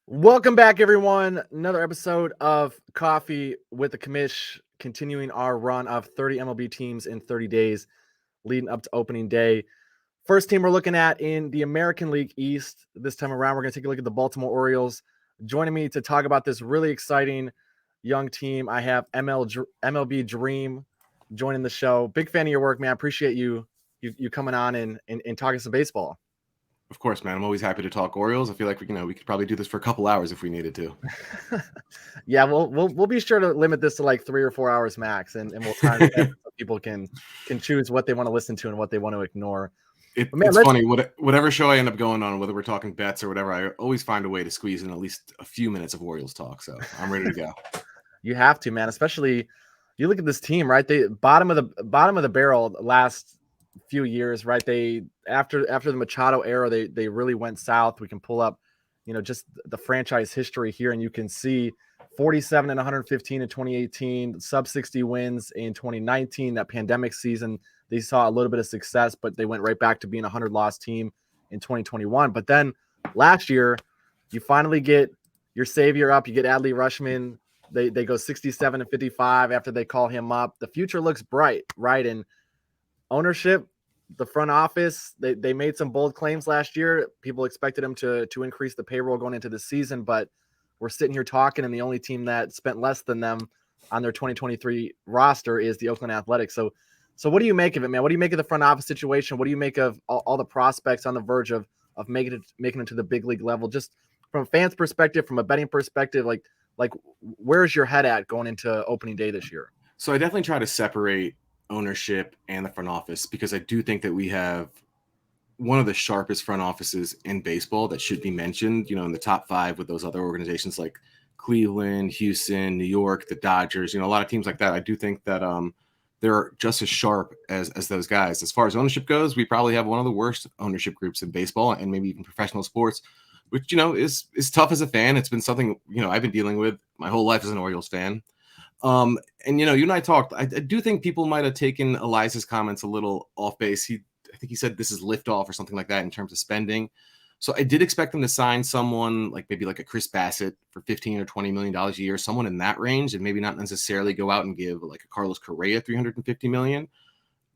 Welcome back, everyone. Another episode of Coffee with the Commish, continuing our run of 30 MLB teams in 30 days leading up to opening day. First team we're looking at in the American League East this time around, we're going to take a look at the Baltimore Orioles. Joining me to talk about this really exciting young team, I have MLBDream joining the show. Big fan of your work, man. I appreciate you coming on and talking some baseball. Of course, man. I'm always happy to talk Orioles. I feel like we could probably do this for a couple hours if we needed to. Yeah, we'll be sure to limit this to like 3 or 4 hours max, and we'll time it so people can choose what they want to listen to and what they want to ignore. It's funny. Whatever show I end up going on, whether we're talking bets or whatever, I always find a way to squeeze in at least a few minutes of Orioles talk. So I'm ready to go. You have to, man. Especially you look at this team, right? They bottom of the barrel the last few years, right? They after the Machado era, they really went south. We can pull up, just the franchise history here, and you can see 47 and 115 in 2018, sub 60 wins in 2019. That pandemic season, they saw a little bit of success, but they went right back to being a 100-loss team in 2021. But then last year, you finally get your savior up. You get Adley Rutschman. They go 67 and 55 after they call him up. The future looks bright, right? And ownership, the front office, they made some bold claims last year. People expected them to increase the payroll going into the season, but we're sitting here talking, and the only team that spent less than them on their 2023 roster is the Oakland Athletics. So what do you make of it, man? What do you make of the front office situation? What do you make of all the prospects on the verge of making it to the big league level? Just from a fan's perspective, from a betting perspective, like where's your head at going into opening day this year? So I definitely try to separate ownership and the front office, because I do think that we have one of the sharpest front offices in baseball that should be mentioned, in the top 5 with those other organizations like Cleveland, Houston, New York, the Dodgers, a lot of teams like that. I do think that they're just as sharp as those guys. As far as ownership goes, we probably have one of the worst ownership groups in baseball and maybe even professional sports, which, is tough as a fan. It's been something, I've been dealing with my whole life as an Orioles fan. And you and I talked. I do think people might have taken Elias's comments a little off base. I think he said this is liftoff or something like that in terms of spending. So I did expect them to sign someone like maybe like a Chris Bassett for $15 or $20 million a year, someone in that range, and maybe not necessarily go out and give like a Carlos Correa $350 million.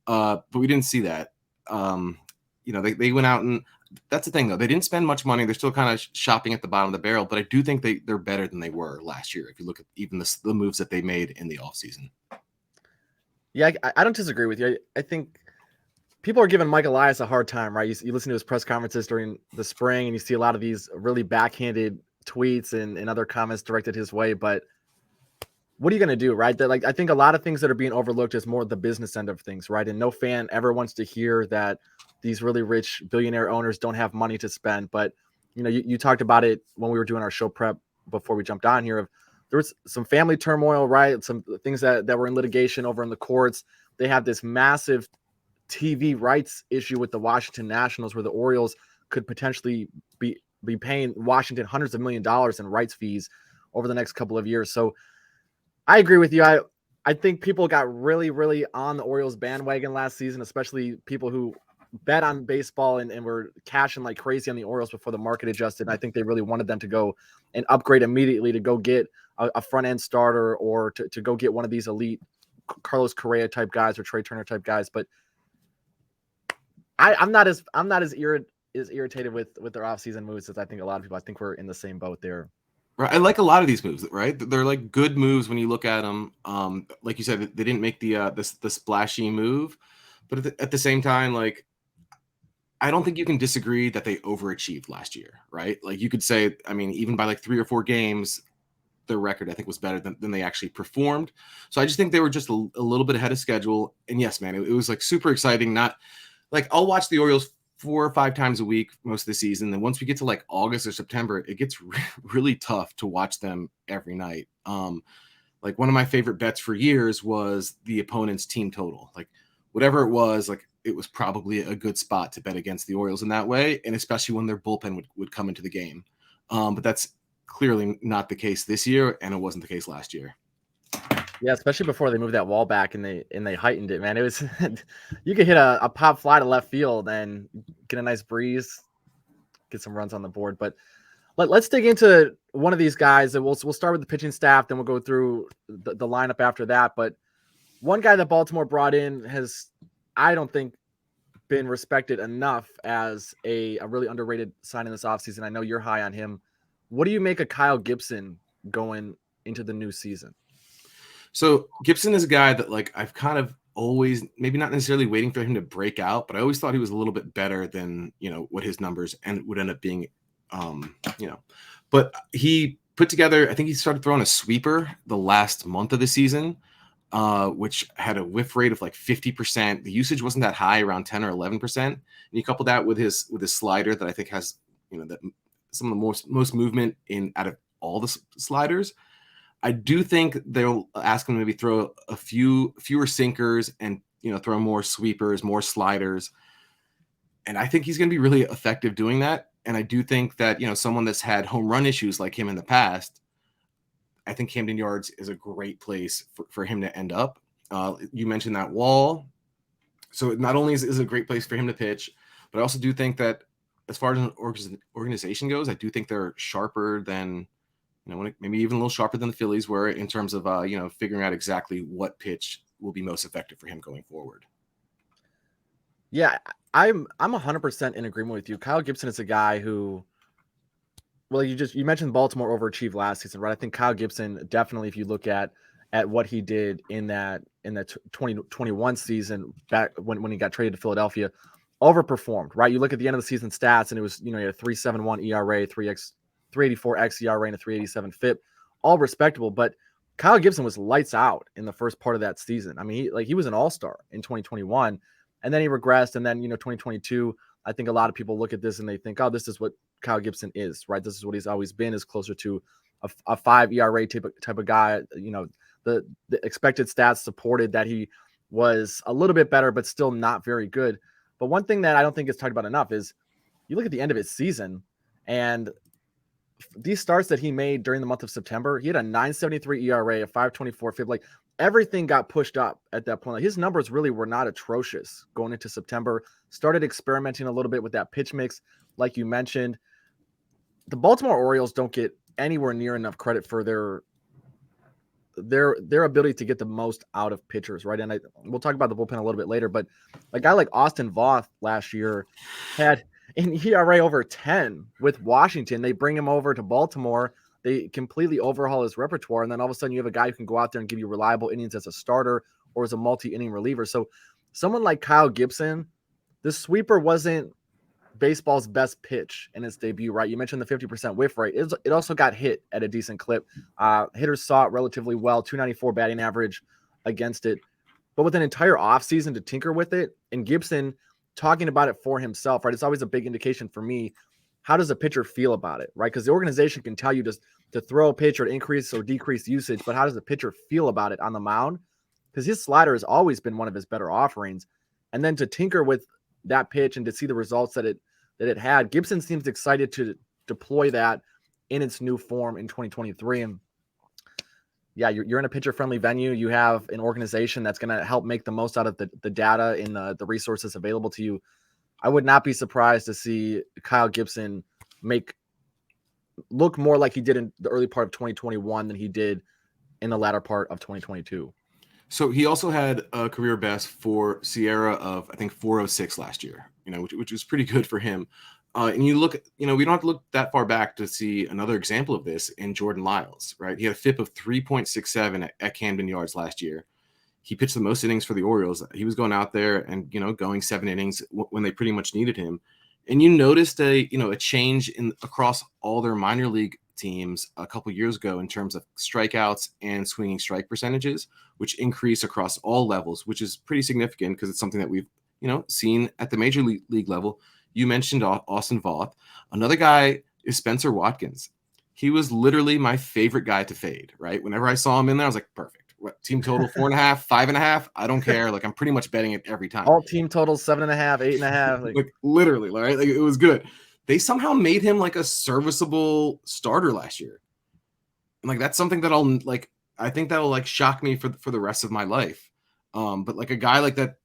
But we didn't see that. They went out, and that's the thing though. They didn't spend much money. They're still kind of shopping at the bottom of the barrel, but I do think they're better than they were last year. If you look at even the moves that they made in the offseason. Yeah, I don't disagree with you. I think people are giving Mike Elias a hard time, right? You listen to his press conferences during the spring, and you see a lot of these really backhanded tweets and other comments directed his way. But what are you going to do, right? That, I think a lot of things that are being overlooked is more the business end of things, right? And no fan ever wants to hear that these really rich billionaire owners don't have money to spend. But you talked about it when we were doing our show prep before we jumped on here. There was some family turmoil, right? Some things that were in litigation over in the courts. They have this massive TV rights issue with the Washington Nationals, where the Orioles could potentially be paying Washington hundreds of $millions in rights fees over the next couple of years. So I agree with you. I think people got really, really on the Orioles bandwagon last season, especially people who bet on baseball and were cashing like crazy on the Orioles before the market adjusted. And I think they really wanted them to go and upgrade immediately to go get a front end starter, or to go get one of these elite Carlos Correa type guys or Trey Turner type guys. But I'm not as irritated with their offseason moves as I think a lot of people. I think we're in the same boat there. Right. I like a lot of these moves, right? They're like good moves when you look at them. Like you said, they didn't make the splashy move, but at the same time, like, I don't think you can disagree that they overachieved last year, right? Like you could say, I mean, even by like 3 or 4 games, their record I think was better than they actually performed. So I just think they were just a little bit ahead of schedule. And yes, man, it was like super exciting. Not like I'll watch the Orioles 4 or 5 times a week most of the season. Then once we get to like August or September, it gets really tough to watch them every night. Like one of my favorite bets for years was the opponent's team total. Like whatever it was probably a good spot to bet against the Orioles in that way. And especially when their bullpen would come into the game. But that's clearly not the case this year. And it wasn't the case last year. Yeah, especially before they moved that wall back and they heightened it, man. It was you could hit a pop fly to left field and get a nice breeze, get some runs on the board. But Let's dig into one of these guys, and we'll start with the pitching staff, then we'll go through the lineup after that. But one guy that Baltimore brought in has, I don't think, been respected enough as a really underrated sign in this offseason. I know you're high on him. What do you make of Kyle Gibson going into the new season? So Gibson is a guy that, like, I've kind of always, maybe not necessarily waiting for him to break out, but I always thought he was a little bit better than, what his numbers would end up being, but he put together, I think he started throwing a sweeper the last month of the season, which had a whiff rate of like 50%. The usage wasn't that high, around 10 or 11%. And you couple that with his slider that I think has, that some of the most movement out of all the sliders. I do think they'll ask him to maybe throw fewer sinkers and, throw more sweepers, more sliders. And I think he's going to be really effective doing that. And I do think that, someone that's had home run issues like him in the past, I think Camden Yards is a great place for him to end up. You mentioned that wall. So not only is it a great place for him to pitch, but I also do think that as far as an organization goes, I do think they're sharper than, maybe even a little sharper than the Phillies were in terms of, figuring out exactly what pitch will be most effective for him going forward. Yeah, I'm 100% in agreement with you. Kyle Gibson is a guy who, well, you mentioned Baltimore overachieved last season, right? I think Kyle Gibson definitely, if you look at what he did in that 2021 season, back when he got traded to Philadelphia, overperformed, right? You look at the end of the season stats, and it was, he had a 3.71 ERA, 384 xERA, and a 387 FIP, all respectable. But Kyle Gibson was lights out in the first part of that season. I mean, he was an all-star in 2021, and then he regressed. And then, 2022, I think a lot of people look at this and they think, oh, this is what Kyle Gibson is, right? This is what he's always been, is closer to a 5 ERA type of guy. The expected stats supported that he was a little bit better, but still not very good. But one thing that I don't think is talked about enough is you look at the end of his season, and these starts that he made during the month of September, he had a 9.73 ERA, a 5.24 FIP. Like, everything got pushed up at that point. Like, his numbers really were not atrocious going into September. Started experimenting a little bit with that pitch mix, like you mentioned. The Baltimore Orioles don't get anywhere near enough credit for their ability to get the most out of pitchers, right? And we'll talk about the bullpen a little bit later, but a guy like Austin Voth last year had an ERA over 10 with Washington. They bring him over to Baltimore. They completely overhaul his repertoire, and then all of a sudden you have a guy who can go out there and give you reliable innings as a starter or as a multi-inning reliever. So someone like Kyle Gibson, the sweeper wasn't baseball's best pitch in its debut, right? You mentioned the 50% whiff rate. It also got hit at a decent clip. Hitters saw it relatively well, 294 batting average against it. But with an entire offseason to tinker with it, and Gibson talking about it for himself, right? It's always a big indication for me. How does a pitcher feel about it, right? Because the organization can tell you just to throw a pitch or to increase or decrease usage, but how does the pitcher feel about it on the mound? Because his slider has always been one of his better offerings. And then to tinker with that pitch and to see the results that it had, Gibson seems excited to deploy that in its new form in 2023. And yeah, you're in a pitcher-friendly venue. You have an organization that's going to help make the most out of the data and the resources available to you. I would not be surprised to see Kyle Gibson look more like he did in the early part of 2021 than he did in the latter part of 2022. So he also had a career best for Sierra of, I think, 406 last year, which was pretty good for him. And you look, we don't have to look that far back to see another example of this in Jordan Lyles, right? He had a FIP of 3.67 at Camden Yards last year. He pitched the most innings for the Orioles. He was going out there and, going 7 innings when they pretty much needed him. And you noticed a change across all their minor league teams a couple years ago in terms of strikeouts and swinging strike percentages, which increase across all levels, which is pretty significant because it's something that we've, seen at the major league level. You mentioned Austin Voth. Another guy is Spencer Watkins. He was literally my favorite guy to fade, right? Whenever I saw him in there, I was like, perfect. What, team total 4.5, 5.5? I don't care. Like, I'm pretty much betting it every time. All team totals 7.5, 8.5. Like literally, right? Like, it was good. They somehow made him like a serviceable starter last year. And like, that's something that I think that'll like shock me for the rest of my life. But like a guy like that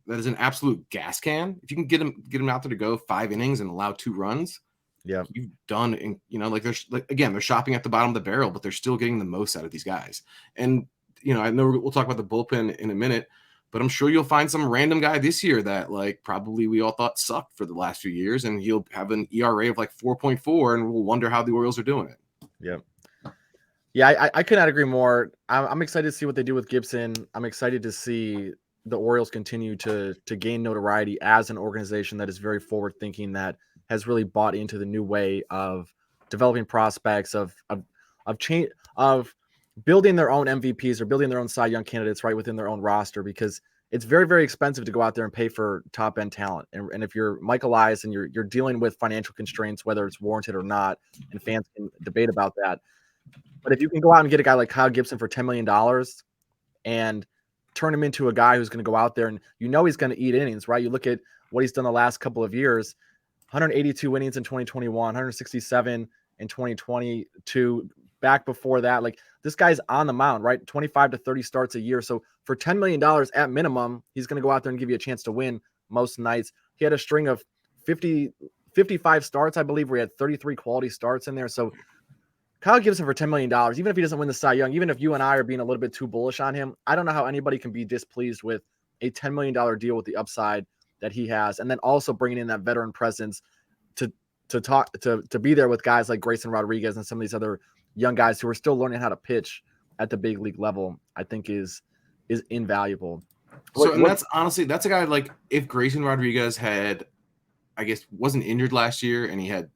is an absolute gas can. If you can get him out there to go 5 innings and allow 2 runs, Yeah. you've done, and like they're shopping at the bottom of the barrel, but they're still getting the most out of these guys. And I know we'll talk about the bullpen in a minute, but I'm sure you'll find some random guy this year that probably we all thought sucked for the last few years, and he'll have an ERA of 4.4, and we'll wonder how the Orioles are doing it. Yeah. Yeah, I could not agree more. I'm excited to see what they do with Gibson. I'm excited to see the Orioles continue to gain notoriety as an organization that is very forward thinking, that has really bought into the new way of developing prospects, of change, of building their own MVPs or building their own Cy Young candidates right within their own roster, because it's very, very expensive to go out there and pay for top end talent. And if you're Mike Elias and you're dealing with financial constraints, whether it's warranted or not, and fans can debate about that. But if you can go out and get a guy like Kyle Gibson for $10 million and turn him into a guy who's going to go out there and he's going to eat innings, right? You look at what he's done the last couple of years, 182 innings in 2021, 167 in 2022. Back before that, this guy's on the mound, right? 25 to 30 starts a year. So for $10 million at minimum, he's going to go out there and give you a chance to win most nights. He had a string of 55 starts, I believe, where he had 33 quality starts in there. So Kyle Gibson for $10 million, even if he doesn't win the Cy Young, even if you and I are being a little bit too bullish on him, I don't know how anybody can be displeased with a $10 million deal with the upside that he has. And then also bringing in that veteran presence to be there with guys like Grayson Rodriguez and some of these other young guys who are still learning how to pitch at the big league level, I think is invaluable. So, and that's honestly, that's a guy if Grayson Rodriguez had, I guess, wasn't injured last year and he had,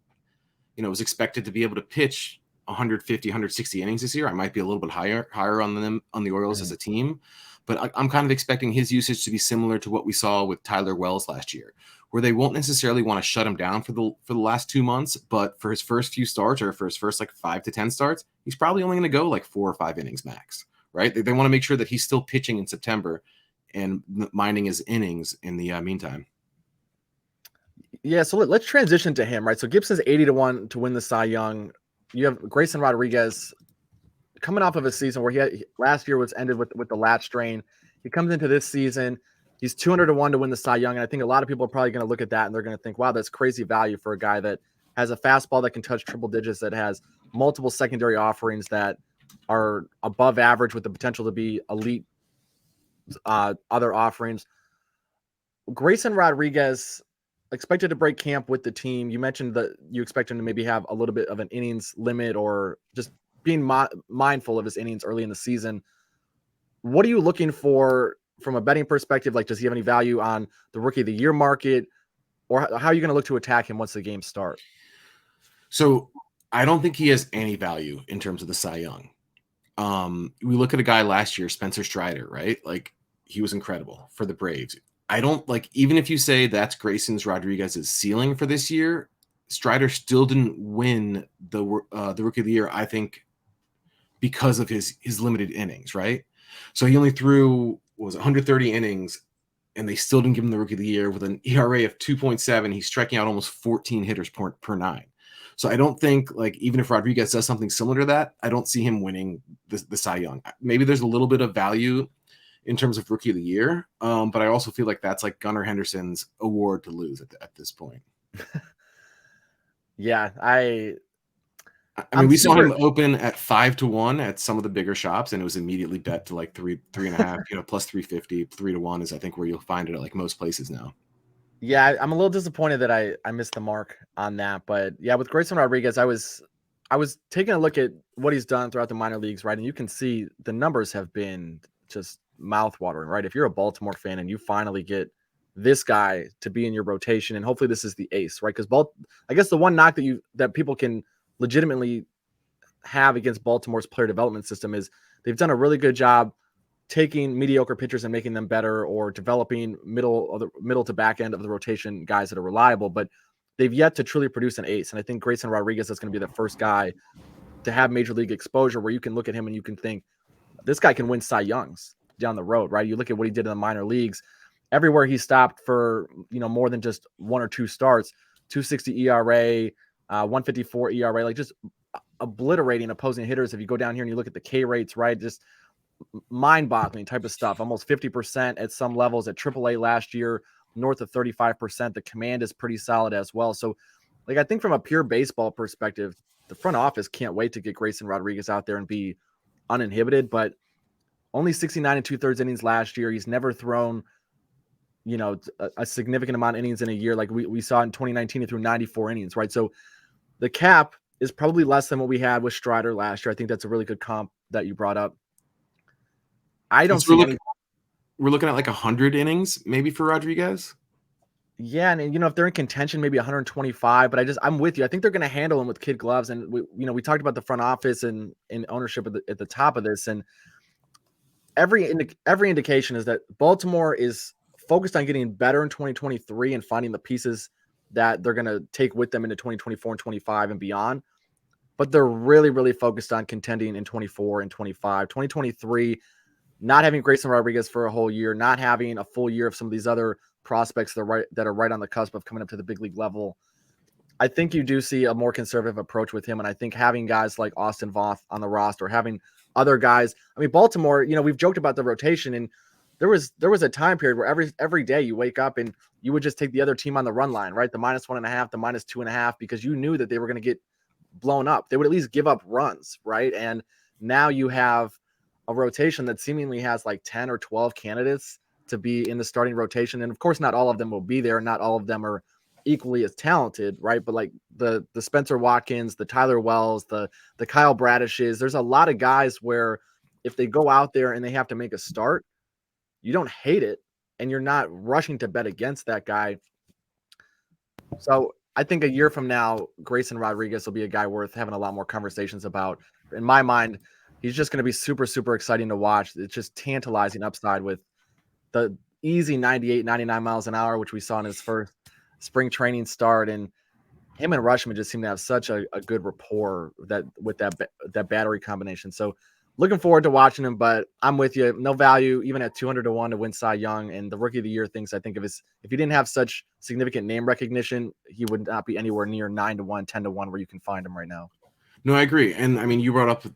was expected to be able to pitch 150, 160 innings this year, I might be a little bit higher on the Orioles as a team. But I'm kind of expecting his usage to be similar to what we saw with Tyler Wells last year, where they won't necessarily want to shut him down for the last 2 months, but for his first few starts or for his first 5 to 10 starts, he's probably only going to go 4 or 5 innings max, right? They want to make sure that he's still pitching in September and minding his innings in the meantime. Yeah, so let's transition to him, right? So Gibson's 80-1 to win the Cy Young. You have Grayson Rodriguez coming off of a season where last year was ended with the lat strain. He comes into this season, he's 200-1 to win the Cy Young, and I think a lot of people are probably going to look at that and they're going to think, wow, that's crazy value for a guy that has a fastball that can touch triple digits, that has multiple secondary offerings that are above average with the potential to be elite other offerings. Grayson Rodriguez expected to break camp with the team. You mentioned that you expect him to maybe have a little bit of an innings limit or just being mindful of his innings early in the season. What are you looking for from a betting perspective? Does he have any value on the Rookie of the Year market, or how are you going to look to attack him once the games start? So I don't think he has any value in terms of the Cy Young. We look at a guy last year, Spencer Strider, right? He was incredible for the Braves. I don't even if you say that's Grayson Rodriguez's ceiling for this year, Strider still didn't win the Rookie of the Year, I think, because of his limited innings, right? So he only threw 130 innings, and they still didn't give him the Rookie of the Year with an ERA of 2.7. He's striking out almost 14 hitters per 9. So I don't think even if Rodriguez does something similar to that, I don't see him winning the Cy Young. Maybe there's a little bit of value in terms of Rookie of the Year. But I also feel like that's Gunnar Henderson's award to lose at this point. Yeah, I mean, we saw him open at 5-1 at some of the bigger shops, and it was immediately bet to 3.5, plus 350, 3-1 is I think where you'll find it at most places now. Yeah, I'm a little disappointed that I missed the mark on that, but yeah, with Grayson Rodriguez, I was taking a look at what he's done throughout the minor leagues, right? And you can see the numbers have been just mouth-watering, right? If you're a Baltimore fan and you finally get this guy to be in your rotation, and hopefully this is the ace, right? Because I guess the one knock that people can legitimately have against Baltimore's player development system is they've done a really good job taking mediocre pitchers and making them better, or developing middle to back end of the rotation guys that are reliable, but they've yet to truly produce an ace. And I think Grayson Rodriguez is going to be the first guy to have major league exposure where you can look at him and you can think this guy can win Cy Youngs down the road, right? You look at what he did in the minor leagues, everywhere he stopped for, more than just 1 or 2 starts, 2.60 ERA, 1.54 ERA, just obliterating opposing hitters. If you go down here and you look at the K rates, right? Just mind-boggling type of stuff. Almost 50% at some levels at AAA last year, north of 35%. The command is pretty solid as well. So Like, I think from a pure baseball perspective, the front office can't wait to get Grayson Rodriguez out there and be uninhibited, but only 69 and 2/3 innings last year. He's never thrown, a significant amount of innings in a year. Like we saw in 2019, he threw 94 innings, right? So the cap is probably less than what we had with Strider last year. I think that's a really good comp that you brought up. I don't see any. We're looking at like 100 innings maybe for Rodriguez. Yeah, and if they're in contention, maybe 125. But I'm with you. I think they're going to handle him with kid gloves. And we talked about the front office and ownership at the top of this, and every indication is that Baltimore is focused on getting better in 2023 and finding the pieces that they're going to take with them into 2024 and 25 and beyond. But they're really, really focused on contending in 24 and 25. 2023, not having Grayson Rodriguez for a whole year, not having a full year of some of these other prospects that are right on the cusp of coming up to the big league level. I think you do see a more conservative approach with him. And I think having guys like Austin Voth on the roster, having other guys, I mean, Baltimore, we've joked about the rotation, and there was a time period where every day you wake up and you would just take the other team on the run line, right? The -1.5, the -2.5, because you knew that they were going to get blown up. They would at least give up runs, right? And now you have a rotation that seemingly has like 10 or 12 candidates to be in the starting rotation. And of course, not all of them will be there. Not all of them are equally as talented, right? But like the Spencer Watkins, the Tyler Wells, the Kyle Bradishes, there's a lot of guys where if they go out there and they have to make a start, you don't hate it and you're not rushing to bet against that guy. So I think a year from now, Grayson Rodriguez will be a guy worth having a lot more conversations about. In my mind, he's just going to be super, super exciting to watch. It's just tantalizing upside with the easy 98, 99 miles an hour, which we saw in his first spring training start. And him and Rutschman just seem to have such a good rapport with that battery combination. So looking forward to watching him, but I'm with you. No value, even at 200-1 to win Cy Young. And the Rookie of the Year things, I think if he didn't have such significant name recognition, he would not be anywhere near 9-1, 10-1 where you can find him right now. No, I agree. And I mean, you brought up,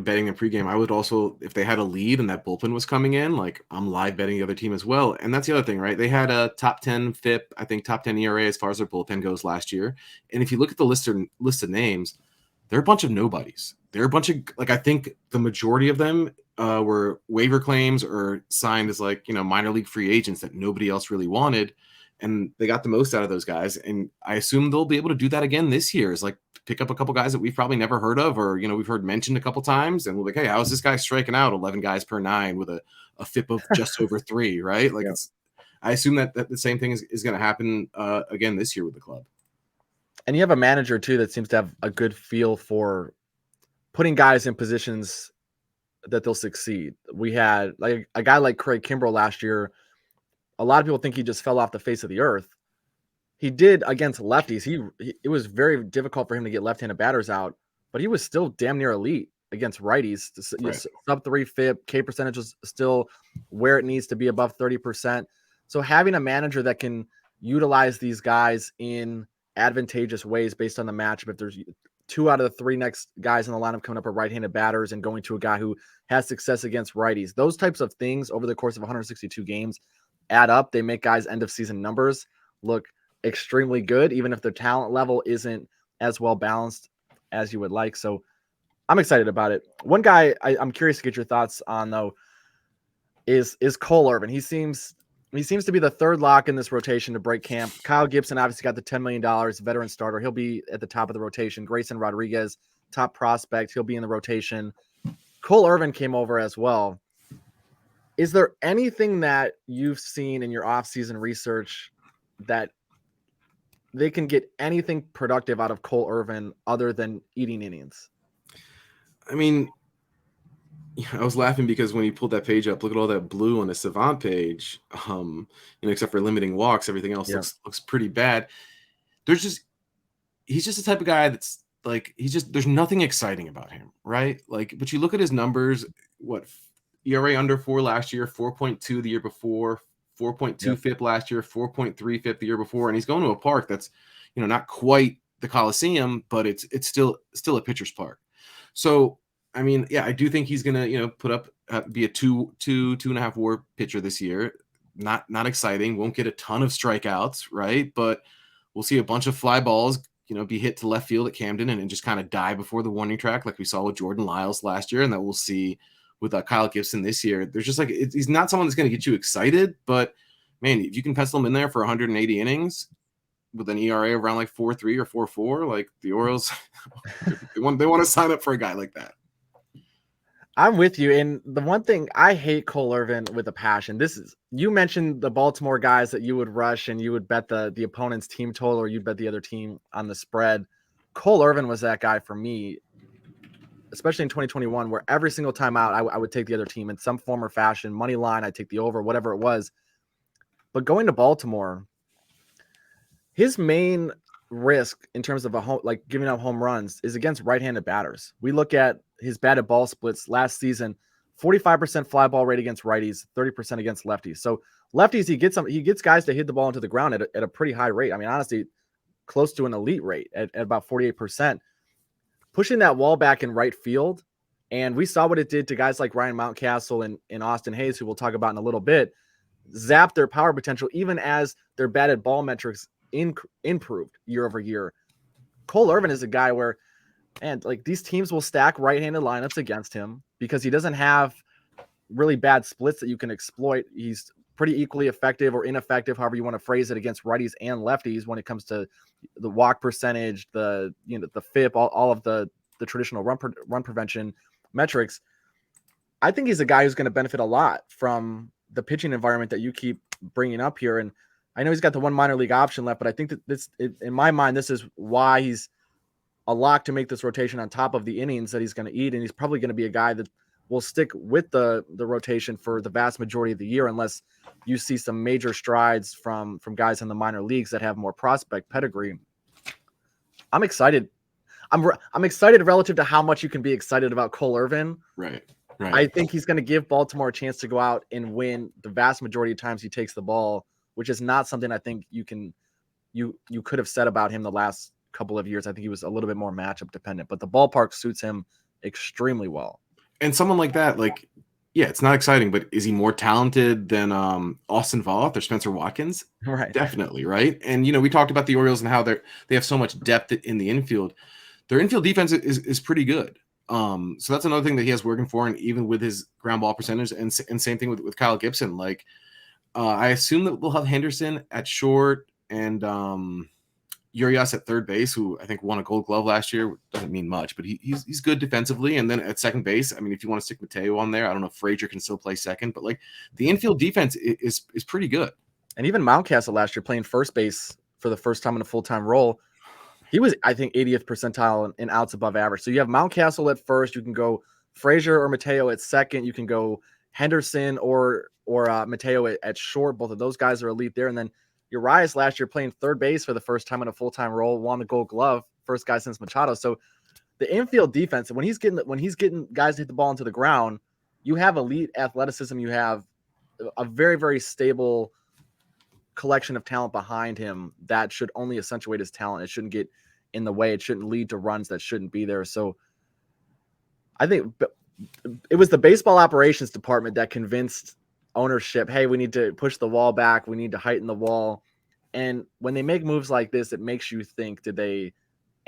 betting in pregame. I would also, if they had a lead and that bullpen was coming in, like I'm live betting the other team as well. And that's the other thing, right? They had a top 10 FIP, I think top 10 ERA as far as their bullpen goes last year. And if you look at the list of names, they're a bunch of nobodies. They're a bunch of, like, I think the majority of them were waiver claims or signed as minor league free agents that nobody else really wanted. And they got the most out of those guys. And I assume they'll be able to do that again this year, is like pick up a couple guys that we've probably never heard of, or, we've heard mentioned a couple times. And we're like, hey, how is this guy striking out 11 guys per 9 with a FIP of just over 3, right? Like, I assume that the same thing is going to happen again this year with the club. And you have a manager too that seems to have a good feel for putting guys in positions that they'll succeed. We had like a guy like Craig Kimbrell last year. A lot of people think he just fell off the face of the earth. He did against lefties. It was very difficult for him to get left-handed batters out, but he was still damn near elite against righties. Right. Sub 3 FIP, K percentage was still where it needs to be, above 30%. So having a manager that can utilize these guys in advantageous ways based on the matchup, if there's 2 out of the 3 next guys in the lineup coming up are right-handed batters and going to a guy who has success against righties, those types of things over the course of 162 games add up. They make guys' end-of-season numbers look extremely good, even if their talent level isn't as well balanced as you would like. So I'm excited about it. One guy I'm curious to get your thoughts on, though, is Cole Irvin. He seems to be the third lock in this rotation to break camp. Kyle Gibson obviously got the $10 million veteran starter. He'll be at the top of the rotation. Grayson Rodriguez, top prospect. He'll be in the rotation. Cole Irvin came over as well. Is there anything that you've seen in your offseason research that they can get anything productive out of Cole Irvin other than eating innings? I mean, I was laughing because when you pulled that page up, look at all that blue on the Savant page. Except for limiting walks, everything else looks pretty bad. He's just the type of guy that's like, there's nothing exciting about him, right? Like, but you look at his numbers, ERA under 4 last year, 4.2 the year before, 4.2 FIP last year, 4.3 FIP the year before, and he's going to a park that's, not quite the Coliseum, but it's still a pitcher's park. So, I mean, I do think he's gonna, put up be a 2.5 WAR pitcher this year. Not exciting. Won't get a ton of strikeouts, right? But we'll see a bunch of fly balls be hit to left field at Camden and just kind of die before the warning track, like we saw with Jordan Lyles last year, and that we'll see with Kyle Gibson this year. There's just he's not someone that's going to get you excited, but man, if you can pencil him in there for 180 innings with an ERA around like 4.3 or 4.4, like the Orioles, they want to sign up for a guy like that. I'm with you. And the one thing, I hate Cole Irvin with a passion. You mentioned the Baltimore guys that you would rush and you would bet the opponent's team total, or you'd bet the other team on the spread. Cole Irvin was that guy for me, especially in 2021, where every single time out, I would take the other team in some form or fashion. Money line, I'd take the over, whatever it was. But going to Baltimore, his main risk in terms of giving up home runs is against right-handed batters. We look at his batted ball splits last season: 45% fly ball rate against righties, 30% against lefties. So lefties, he gets guys to hit the ball into the ground at a pretty high rate. I mean, honestly, close to an elite rate at about 48%. Pushing that wall back in right field, and we saw what it did to guys like Ryan Mountcastle and Austin Hayes, who we'll talk about in a little bit, zap their power potential even as their batted ball metrics improved year over year. Cole Irvin is a guy where, and like, these teams will stack right-handed lineups against him because he doesn't have really bad splits that you can exploit. He's pretty equally effective or ineffective, however you want to phrase it, against righties and lefties when it comes to the walk percentage, the FIP, all of the traditional run prevention metrics. I think he's a guy who's going to benefit a lot from the pitching environment that you keep bringing up here. And I know he's got the one minor league option left, but I think that in my mind, this is why he's a lock to make this rotation on top of the innings that he's going to eat. And he's probably going to be a guy that will stick with the rotation for the vast majority of the year, unless you see some major strides from guys in the minor leagues that have more prospect pedigree. I'm excited. I'm excited relative to how much you can be excited about Cole Irvin. Right. I think he's going to give Baltimore a chance to go out and win the vast majority of times he takes the ball, which is not something I think you could have said about him the last couple of years. I think he was a little bit more matchup dependent, but the ballpark suits him extremely well. And someone like that, like, yeah, it's not exciting, but is he more talented than Austin Voth or Spencer Watkins? Right. Definitely, right? And, we talked about the Orioles and how they have so much depth in the infield. Their infield defense is pretty good. So that's another thing that he has working for, and even with his ground ball percentage, and same thing with Kyle Gibson. Like, I assume that we'll have Henderson at short and Urias at third base, who I think won a Gold Glove last year. Doesn't mean much, but he's good defensively. And then at second base, I mean, if you want to stick Mateo on there, I don't know if Frazier can still play second, but like, the infield defense is pretty good. And even Mountcastle last year, playing first base for the first time in a full-time role, he was, I think, 80th percentile in outs above average. So you have Mountcastle at first. You can go Frazier or Mateo at second. You can go Henderson or Mateo at short. Both of those guys are elite there. And then Urias last year playing third base for the first time in a full-time role, won the Gold Glove, first guy since Machado. So the infield defense, when he's getting guys to hit the ball into the ground, you have elite athleticism. You have a very, very stable collection of talent behind him that should only accentuate his talent. It shouldn't get in the way. It shouldn't lead to runs that shouldn't be there. So I think it was the baseball operations department that convinced ownership, hey, we need to push the wall back. We need to heighten the wall. And when they make moves like this, it makes you think, did they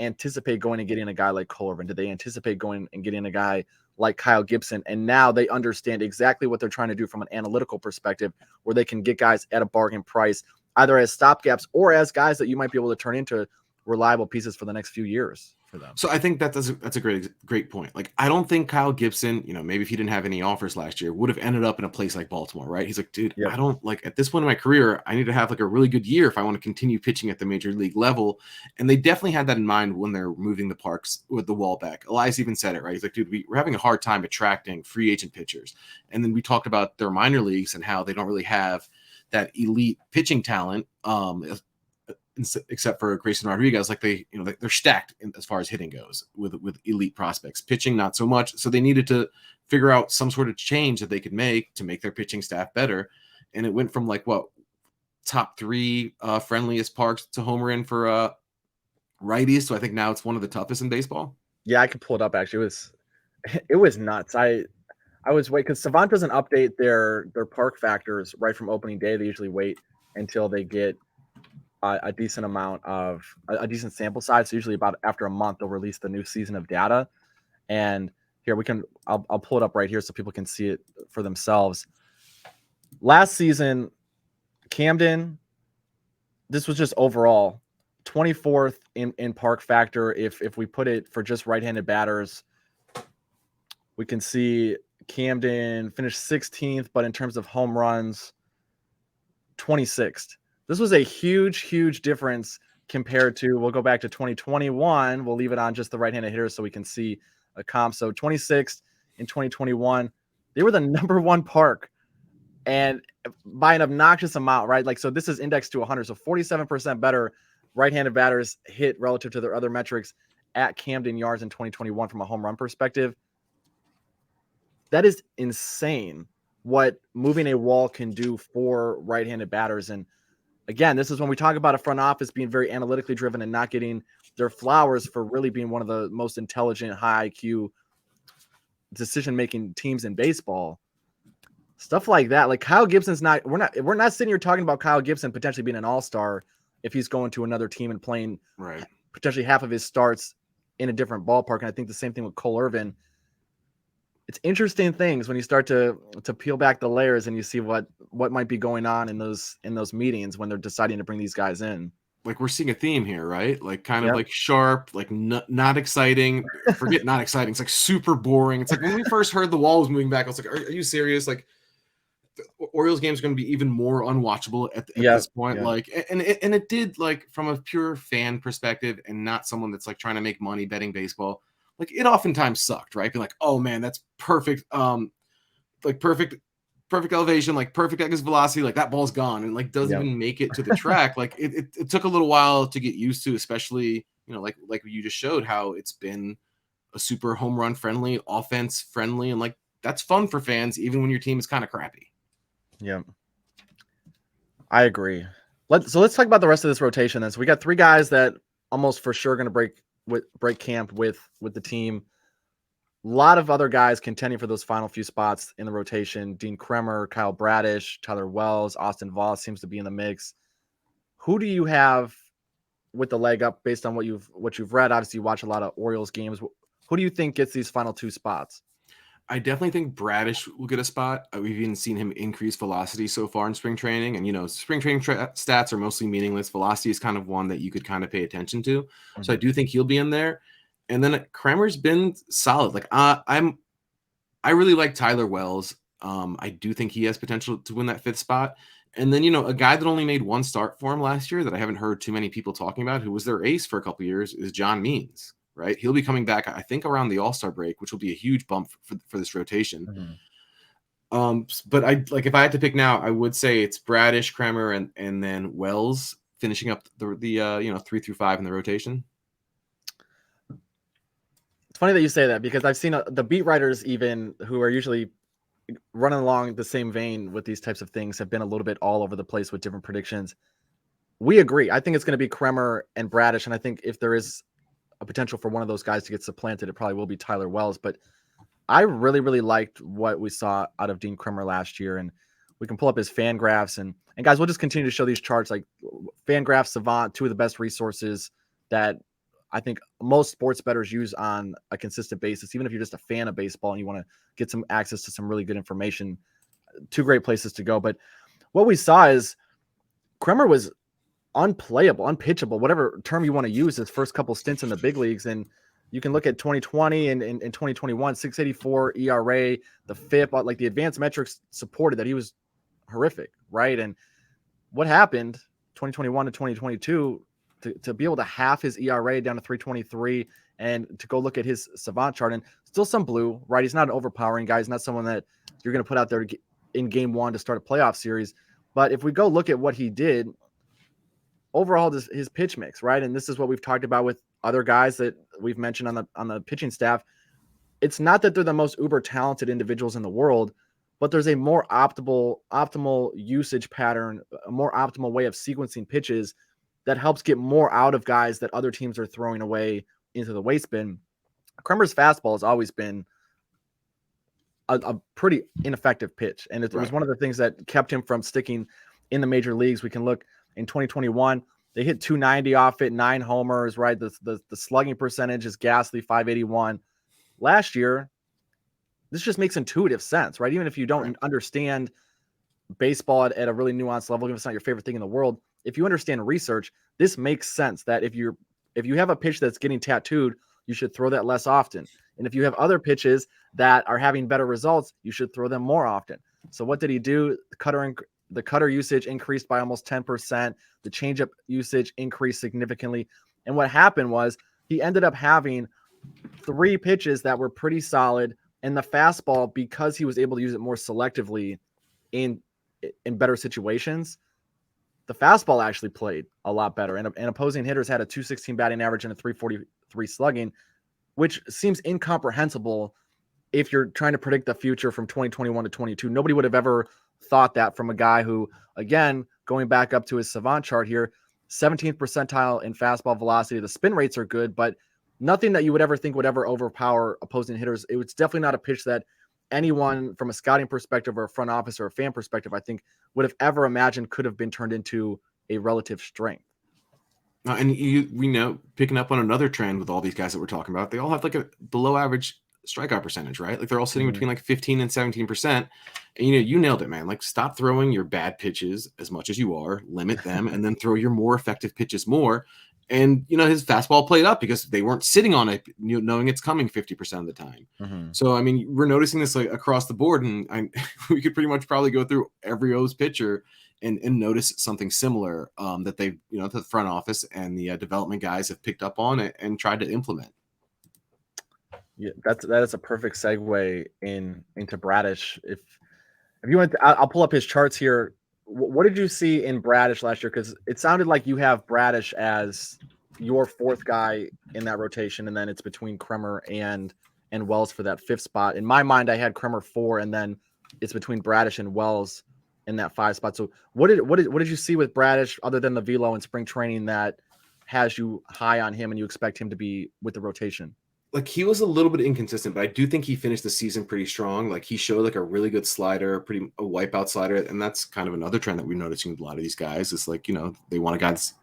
anticipate going and getting a guy like Cole Irvin? Did they anticipate going and getting a guy like Kyle Gibson? And now they understand exactly what they're trying to do from an analytical perspective, where they can get guys at a bargain price, either as stopgaps or as guys that you might be able to turn into reliable pieces for the next few years for them. So I think that's a great point. Like, I don't think Kyle Gibson, maybe if he didn't have any offers last year, would have ended up in a place like Baltimore, right? He's like, dude, Yep. I don't like, at this point in my career, I need to have like a really good year if I want to continue pitching at the major league level. And they definitely had that in mind when they're moving the parks with the wall back. Elias even said it, right? He's like, dude, we're having a hard time attracting free agent pitchers. And then we talked about their minor leagues and how they don't really have that elite pitching talent, except for Grayson Rodriguez. Like, they're stacked as far as hitting goes with elite prospects. Pitching, not so much. So they needed to figure out some sort of change that they could make to make their pitching staff better. And it went from top 3 friendliest parks to homer in for righties. So I think now it's one of the toughest in baseball. Yeah, I can pull it up. Actually, it was nuts. I was waiting because Savant doesn't update their park factors right from opening day. They usually wait until they get a decent amount of a decent sample size. So usually about after a month, they'll release the new season of data. And here I'll pull it up right here so people can see it for themselves. Last season, Camden, this was just overall 24th in park factor. If we put it for just right-handed batters, we can see Camden finished 16th, but in terms of home runs, 26th. This was a huge difference compared to, we'll go back to 2021. We'll leave it on just the right-handed hitters so we can see a comp. So 26th in 2021, they were the number one park, and by an obnoxious amount, right? Like, so this is indexed to 100. So 47% better right-handed batters hit relative to their other metrics at Camden Yards in 2021 from a home run perspective. That is insane what moving a wall can do for right-handed batters. And again, this is when we talk about a front office being very analytically driven and not getting their flowers for really being one of the most intelligent, high IQ decision-making teams in baseball. Stuff like that. Like Kyle Gibson's we're not sitting here talking about Kyle Gibson potentially being an all-star if he's going to another team and playing potentially half of his starts in a different ballpark. And I think the same thing with Cole Irvin. It's interesting things when you start to peel back the layers and you see what might be going on in those meetings when they're deciding to bring these guys in. Like we're seeing a theme here, right? Like kind of like sharp, like not exciting. Forget not exciting. It's like super boring. It's like when we first heard the wall was moving back, I was like, are you serious? Like the Orioles game is going to be even more unwatchable at this point. Like, and it did, like, from a pure fan perspective and not someone that's like trying to make money betting baseball. Like it oftentimes sucked, right? Being like, oh man, that's perfect. Like perfect elevation, like perfect exit velocity, like that ball's gone and like doesn't even make it to the track. Like it took a little while to get used to, especially, you know, like you just showed how it's been a super home run friendly, offense friendly, and like that's fun for fans even when your team is kind of crappy. Yeah, I agree. Let's talk about the rest of this rotation then. So we got three guys that almost for sure going to break camp with the team. A lot of other guys contending for those final few spots in the rotation. Dean Kremer, Kyle Bradish, Tyler Wells, Austin Voss seems to be in the mix. Who do you have with the leg up based on what you've read? Obviously, you watch a lot of Orioles games. Who do you think gets these final two spots? I definitely think Bradish will get a spot. We've even seen him increase velocity so far in spring training. And, you know, spring training stats are mostly meaningless. Velocity is kind of one that you could kind of pay attention to. Mm-hmm. So I do think he'll be in there. And then Kremer's been solid. Like I really like Tyler Wells. I do think he has potential to win that fifth spot. And then, you know, a guy that only made one start for him last year that I haven't heard too many people talking about, who was their ace for a couple of years, is John Means. Right, he'll be coming back, I think, around the All-Star break, which will be a huge bump for this rotation. Mm-hmm. But if I had to pick now, I would say it's Bradish, Kremer, and then Wells finishing up the 3 through 5 in the rotation. It's funny that you say that because I've seen the beat writers, even who are usually running along the same vein with these types of things, have been a little bit all over the place with different predictions. We agree. I think it's going to be Kremer and Bradish, and I think if there is a potential for one of those guys to get supplanted, it probably will be Tyler Wells. But I really liked what we saw out of Dean Kremer last year, and we can pull up his fan graphs and guys, we'll just continue to show these charts. Like fan graphs, Savant, two of the best resources that I think most sports bettors use on a consistent basis. Even if you're just a fan of baseball and you want to get some access to some really good information, two great places to go. But what we saw is Kremer was unplayable, unpitchable, whatever term you want to use, his first couple stints in the big leagues. And you can look at 2020 and 2021, 6.84 ERA, the FIP, like the advanced metrics supported that he was horrific, right? And what happened 2021 to 2022 to be able to half his ERA down to 3.23 and to go look at his Savant chart, and still some blue, right? He's not an overpowering guy. He's not someone that you're going to put out there in game one to start a playoff series. But if we go look at what he did, overall, his pitch mix, right? And this is what we've talked about with other guys that we've mentioned on the pitching staff. It's not that they're the most uber talented individuals in the world, but there's a more optimal usage pattern, a more optimal way of sequencing pitches that helps get more out of guys that other teams are throwing away into the waste bin. Kremer's fastball has always been a pretty ineffective pitch, and it was one of the things that kept him from sticking in the major leagues. We can look in 2021, They hit 290 off it, 9 homers, right? The slugging percentage is ghastly, 581. Last year, this just makes intuitive sense, right? Even if you don't understand baseball at a really nuanced level, even if it's not your favorite thing in the world, if you understand research, this makes sense that if you have a pitch that's getting tattooed, you should throw that less often. And if you have other pitches that are having better results, you should throw them more often. So what did he do? The cutter usage increased by almost 10%. The changeup usage increased significantly. And what happened was he ended up having 3 pitches that were pretty solid. And the fastball, because he was able to use it more selectively in better situations, the fastball actually played a lot better. And opposing hitters had a 216 batting average and a 343 slugging, which seems incomprehensible if you're trying to predict the future from 2021 to 22. Nobody would have ever thought that from a guy who, again, going back up to his savant chart here, 17th percentile in fastball velocity. The spin rates are good, but nothing that you would ever think would ever overpower opposing hitters. It was definitely not a pitch that anyone from a scouting perspective or a front office or a fan perspective, I think, would have ever imagined could have been turned into a relative strength. And we know, picking up on another trend with all these guys that we're talking about, they all have like a below average strikeout percentage, right? Like they're all sitting between like 15 and 17%. And you nailed it, man. Like stop throwing your bad pitches as much as you are, limit them, and then throw your more effective pitches more. And his fastball played up because they weren't sitting on it, knowing it's coming 50% of the time. Mm-hmm. So I mean, we're noticing this like across the board, and we could pretty much probably go through every O's pitcher and notice something similar that they, the front office and the development guys have picked up on it and tried to implement. Yeah, that is a perfect segue into Bradish. If you want, I'll pull up his charts here. What did you see in Bradish last year? Because it sounded like you have Bradish as your 4th guy in that rotation, and then it's between Kremer and Wells for that 5th spot. In my mind, I had Kremer 4, and then it's between Bradish and Wells in that 5 spot. So what did you see with Bradish other than the velo and spring training that has you high on him and you expect him to be with the rotation? Like he was a little bit inconsistent, but I do think he finished the season pretty strong. Like he showed like a really good slider, a wipeout slider. And that's kind of another trend that we're noticing with a lot of these guys. It's like, they want to guys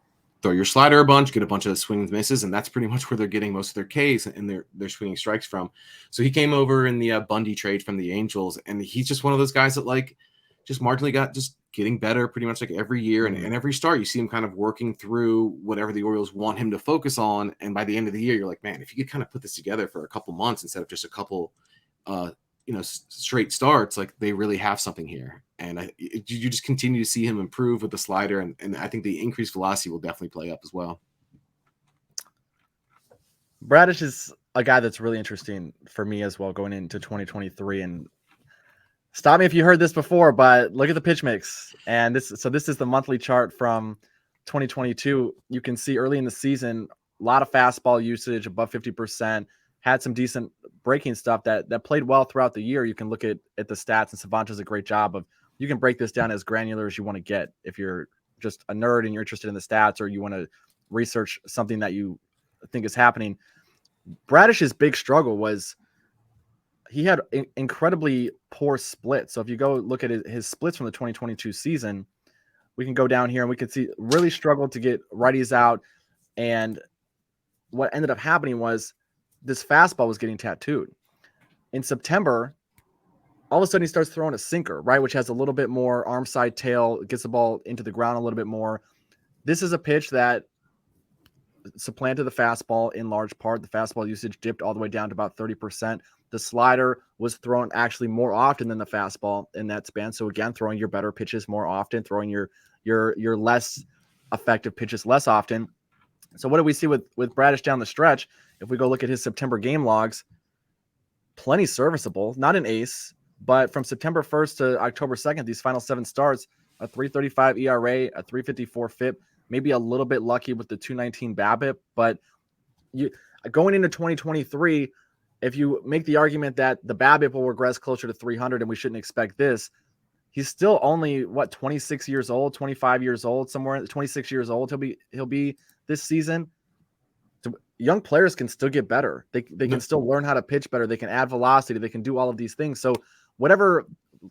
throw your slider a bunch, get a bunch of swings, misses. And that's pretty much where they're getting most of their Ks and their swinging strikes from. So he came over in the Bundy trade from the Angels. And he's just one of those guys that like just marginally got just getting better pretty much like every year. And every start, you see him kind of working through whatever the Orioles want him to focus on. And by the end of the year, you're like, man, if you could kind of put this together for a couple months instead of just a couple, straight starts, like they really have something here. And you just continue to see him improve with the slider. And I think the increased velocity will definitely play up as well. Bradish is a guy that's really interesting for me as well going into 2023. And stop me if you heard this before, but look at the pitch mix. And this is the monthly chart from 2022. You can see early in the season, a lot of fastball usage above 50%, had some decent breaking stuff that played well throughout the year. You can look at the stats, and Savant does a great job of, you can break this down as granular as you want to get. If you're just a nerd and you're interested in the stats, or you want to research something that you think is happening. Bradish's big struggle was he had incredibly poor splits. So if you go look at his splits from the 2022 season, we can go down here and we can see really struggled to get righties out. And what ended up happening was this fastball was getting tattooed. In September, all of a sudden he starts throwing a sinker, right, which has a little bit more arm side tail, gets the ball into the ground a little bit more. This is a pitch that supplanted the fastball in large part. The fastball usage dipped all the way down to about 30%. The slider was thrown actually more often than the fastball in that span. So again, throwing your better pitches more often, throwing your less effective pitches less often. So what do we see with Bradish down the stretch? If we go look at his September game logs, plenty serviceable, not an ace, but from September 1st to October 2nd, these final 7 starts, a 3.35 ERA, a 3.54 FIP, maybe a little bit lucky with the 2.19 BABIP, but going into 2023, if you make the argument that the BABIP will regress closer to 300 and we shouldn't expect this, he's still only 26 years old, 25 years old, somewhere 26 years old. He'll be this season. So young players can still get better. They can still learn how to pitch better. They can add velocity. They can do all of these things. So whatever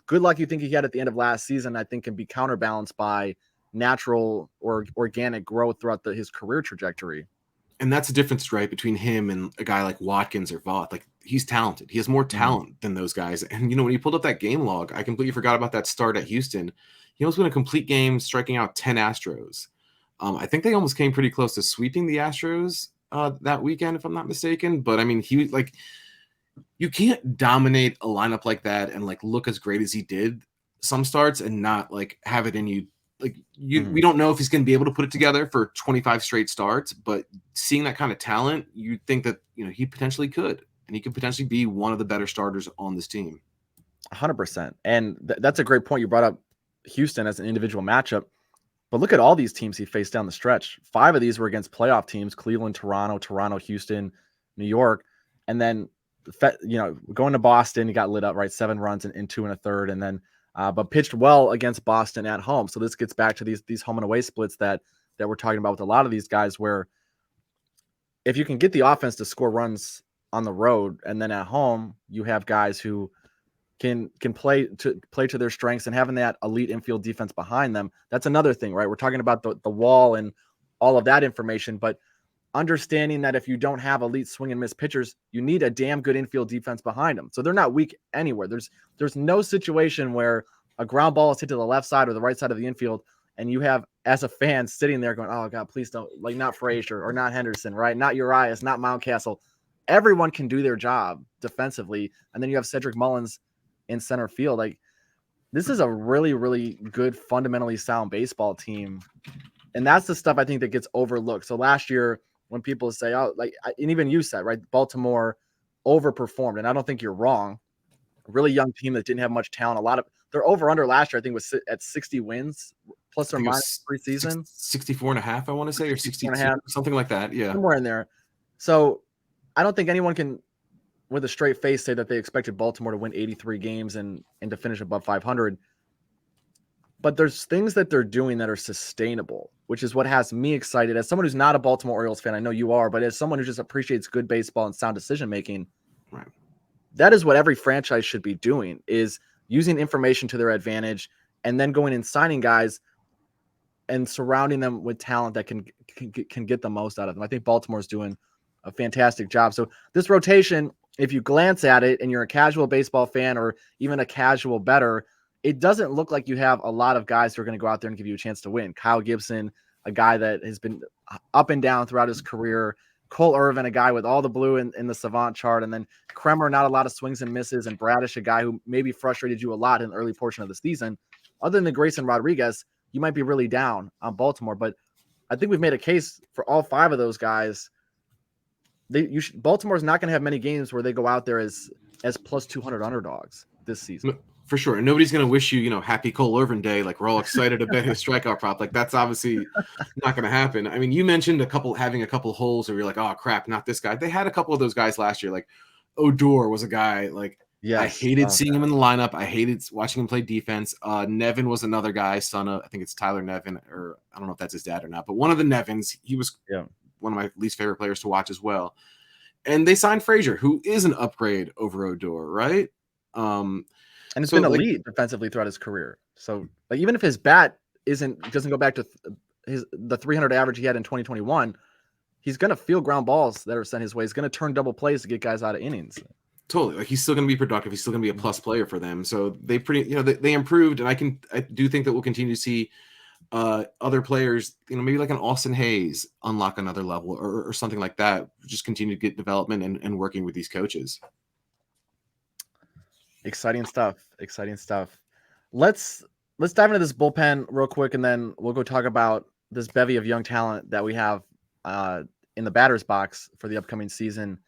good luck you think he had at the end of last season, I think can be counterbalanced by natural or organic growth throughout his career trajectory. And that's the difference, right, between him and a guy like Watkins or Vaught. Like, he's talented. He has more talent than those guys. And, when he pulled up that game log, I completely forgot about that start at Houston. He almost went a complete game, striking out 10 Astros. I think they almost came pretty close to sweeping the Astros that weekend, if I'm not mistaken. But, I mean, he, like, you can't dominate a lineup like that and, like, look as great as he did some starts and not, like, have it in you. Like, we don't know if he's going to be able to put it together for 25 straight starts, but seeing that kind of talent, you think that, he potentially could, and he could potentially be one of the better starters on this team. 100%. And that's a great point. You brought up Houston as an individual matchup, but look at all these teams he faced down the stretch. 5 of these were against playoff teams: Cleveland, Toronto, Houston, New York. And then, going to Boston, he got lit up, right? 7 runs in 2 1/3. And then, but pitched well against Boston at home. So this gets back to these home and away splits that we're talking about with a lot of these guys, where if you can get the offense to score runs on the road and then at home, you have guys who can play to their strengths, and having that elite infield defense behind them. That's another thing, right? We're talking about the wall and all of that information, but understanding that if you don't have elite swing and miss pitchers, you need a damn good infield defense behind them. So they're not weak anywhere. There's no situation where a ground ball is hit to the left side or the right side of the infield, and you have, as a fan, sitting there going, "Oh God, please don't, like, not Frazier or not Henderson, right? Not Urias, not Mountcastle." Everyone can do their job defensively, and then you have Cedric Mullins in center field. Like, this is a really, really good, fundamentally sound baseball team, and that's the stuff I think that gets overlooked. So last year, when people say, "Oh," like, and even you said, right, Baltimore overperformed, and I don't think you're wrong. A really young team that didn't have much talent. A lot of their over/under last year, I think, was at 60 wins, plus or minus preseason. 64.5, I want to say, or 62, something like that. Yeah, somewhere in there. So I don't think anyone can, with a straight face, say that they expected Baltimore to win 83 games and to finish above 500. But there's things that they're doing that are sustainable, which is what has me excited. As someone who's not a Baltimore Orioles fan, I know you are, but as someone who just appreciates good baseball and sound decision-making, right, that is what every franchise should be doing, is using information to their advantage and then going and signing guys and surrounding them with talent that can get the most out of them. I think Baltimore's doing a fantastic job. So this rotation, if you glance at it and you're a casual baseball fan or even a casual bettor, it doesn't look like you have a lot of guys who are going to go out there and give you a chance to win. Kyle Gibson, a guy that has been up and down throughout his career. Cole Irvin, a guy with all the blue in the savant chart. And then Kremer, not a lot of swings and misses. And Bradish, a guy who maybe frustrated you a lot in the early portion of the season. Other than Grayson Rodriguez, you might be really down on Baltimore. But I think we've made a case for all 5 of those guys. Baltimore's not going to have many games where they go out there as plus 200 underdogs this season. For sure. And nobody's going to wish you, happy Cole Irvin day. Like, we're all excited to bet his strikeout prop. Like, that's obviously not going to happen. I mean, you mentioned having a couple holes where you're like, oh crap, not this guy. They had a couple of those guys last year. Like, Odor was a guy, like, yes. I hated seeing him in the lineup. I hated watching him play defense. Nevin was another guy, son of, I think it's Tyler Nevin, or I don't know if that's his dad or not, but one of the Nevins. He was one of my least favorite players to watch as well. And they signed Frazier, who is an upgrade over Odor, right? And it's been elite defensively throughout his career. So, like, even if his bat doesn't go back to the 300 average he had in 2021, he's going to feel ground balls that are sent his way. He's going to turn double plays to get guys out of innings. Totally. Like, he's still going to be productive. He's still going to be a plus player for them. So they they improved, and I do think that we'll continue to see other players, maybe like an Austin Hayes unlock another level or something like that. Just continue to get development and working with these coaches. Exciting stuff. Let's dive into this bullpen real quick, and then we'll go talk about this bevy of young talent that we have in the batter's box for the upcoming season.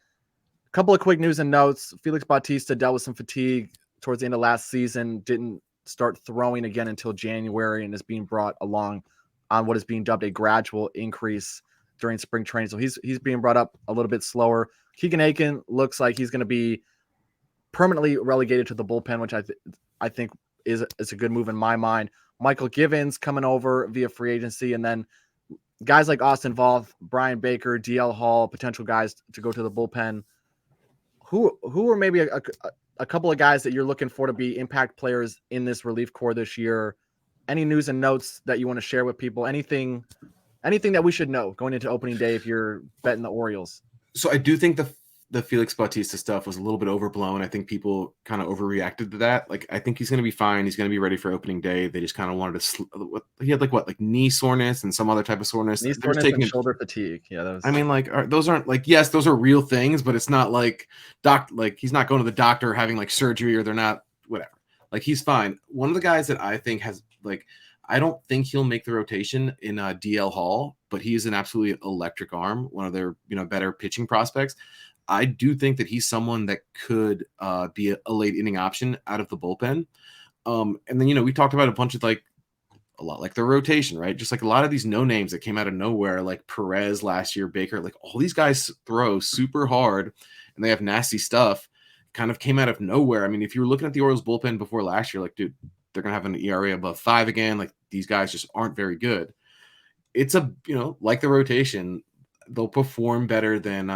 A couple of quick news and notes. Felix Bautista dealt with some fatigue towards the end of last season, didn't start throwing again until January, and is being brought along on what is being dubbed a gradual increase during spring training. So he's being brought up a little bit slower. Keegan Aiken looks like he's going to be permanently relegated to the bullpen, which I think is a good move in my mind. Michael Givens coming over via free agency, and then guys like Austin Voth, Brian Baker, DL Hall, potential guys to go to the bullpen. Who are maybe a couple of guys that you're looking for to be impact players in this relief corps this year any news and notes that you want to share with people? Anything that we should know going into opening day if you're betting the Orioles? So I do think the Felix Bautista stuff was a little bit overblown. I think people kind of overreacted to that. Like, I think he's going to be fine. He's going to be ready for opening day. They just kind of wanted to. He had like knee soreness and some other type of soreness. Knee soreness and shoulder fatigue. Yeah, that was. I mean, like, those aren't like, yes, those are real things, but it's not like like he's not going to the doctor having like surgery, or they're not whatever. Like, he's fine. One of the guys that I think has like, I don't think he'll make the rotation in DL Hall, but he's an absolutely electric arm, one of their better pitching prospects. I do think that he's someone that could be a late inning option out of the bullpen. And then we talked about a bunch of a lot like the rotation, right? Just like a lot of these no names that came out of nowhere, like Perez last year, Baker, like all these guys throw super hard and they have nasty stuff. Kind of came out of nowhere. I mean, if you were looking at the Orioles bullpen before last year, like, dude, they're going to have an ERA above 5 again. Like, these guys just aren't very good. It's like the rotation, they'll perform better than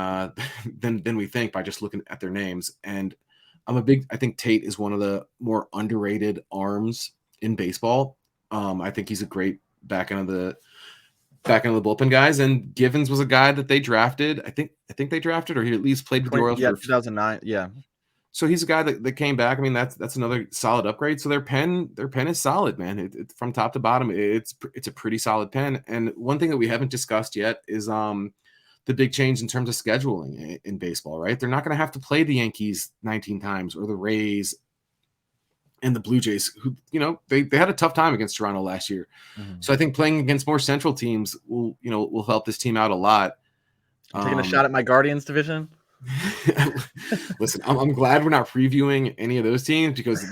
we think by just looking at their names. And I think Tate is one of the more underrated arms in baseball. I think he's a great back end of the bullpen guys. And Givens was a guy that they drafted. I think they drafted, or he at least played with the Orioles. Yeah, 2009. Yeah. So he's a guy that came back. I mean, that's another solid upgrade. So their pen is solid, man. It from top to bottom, it's a pretty solid pen. And one thing that we haven't discussed yet is the big change in terms of scheduling in baseball, right? They're not going to have to play the Yankees 19 times, or the Rays and the Blue Jays, who they had a tough time against Toronto last year. Mm-hmm. So I think playing against more central teams will help this team out a lot. Taking a shot at my Guardians division. Listen, I'm glad we're not previewing any of those teams, because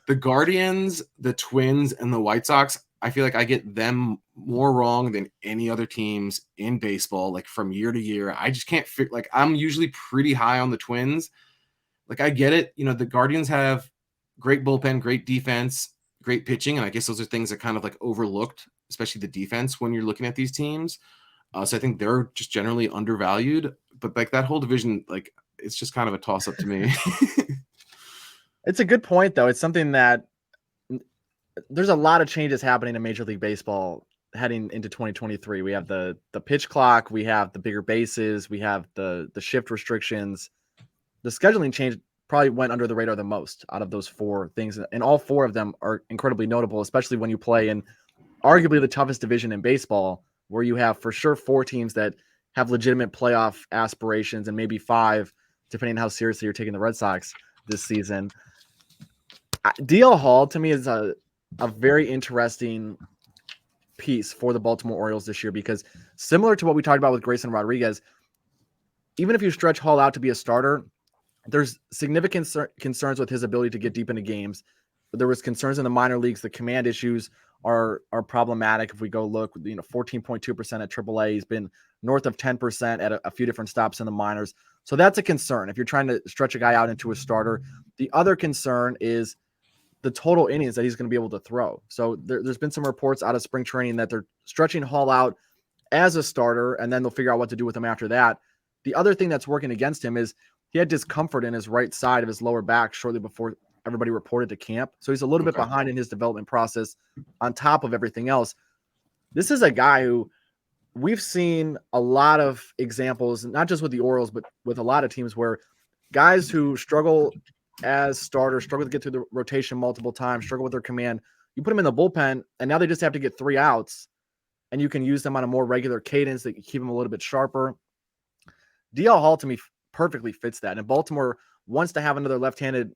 the Guardians, the Twins, and the White Sox, I feel like I get them more wrong than any other teams in baseball. Like, from year to year, I just can't figure. Like, I'm usually pretty high on the Twins. Like, I get it. The Guardians have great bullpen, great defense, great pitching, and I guess those are things that kind of like overlooked, especially the defense, when you're looking at these teams. So I think they're just generally undervalued, but like that whole division, like, it's just kind of a toss up to me. It's a good point, though. It's something that there's a lot of changes happening in Major League Baseball heading into 2023. We have the pitch clock, we have the bigger bases, we have the shift restrictions. The scheduling change probably went under the radar the most out of those 4 things, and all 4 of them are incredibly notable, especially when you play in arguably the toughest division in baseball, where you have for sure 4 teams that have legitimate playoff aspirations, and maybe 5, depending on how seriously you're taking the Red Sox this season. DL Hall, to me, is a very interesting piece for the Baltimore Orioles this year, because similar to what we talked about with Grayson Rodriguez, even if you stretch Hall out to be a starter, there's significant concerns with his ability to get deep into games. There was concerns in the minor leagues. The command issues are problematic. If we go look, 14.2% at AAA. He's been north of 10% at a few different stops in the minors. So that's a concern if you're trying to stretch a guy out into a starter. The other concern is the total innings that he's going to be able to throw. So there's been some reports out of spring training that they're stretching Hall out as a starter, and then they'll figure out what to do with him after that. The other thing that's working against him is he had discomfort in his right side of his lower back shortly before everybody reported to camp. So he's a little bit behind in his development process on top of everything else. This is a guy who we've seen a lot of examples, not just with the Orioles, but with a lot of teams, where guys who struggle as starters, struggle to get through the rotation multiple times, struggle with their command, you put them in the bullpen, and now they just have to get 3 outs, and you can use them on a more regular cadence that can keep them a little bit sharper. DL Hall, to me, perfectly fits that. And Baltimore wants to have another left-handed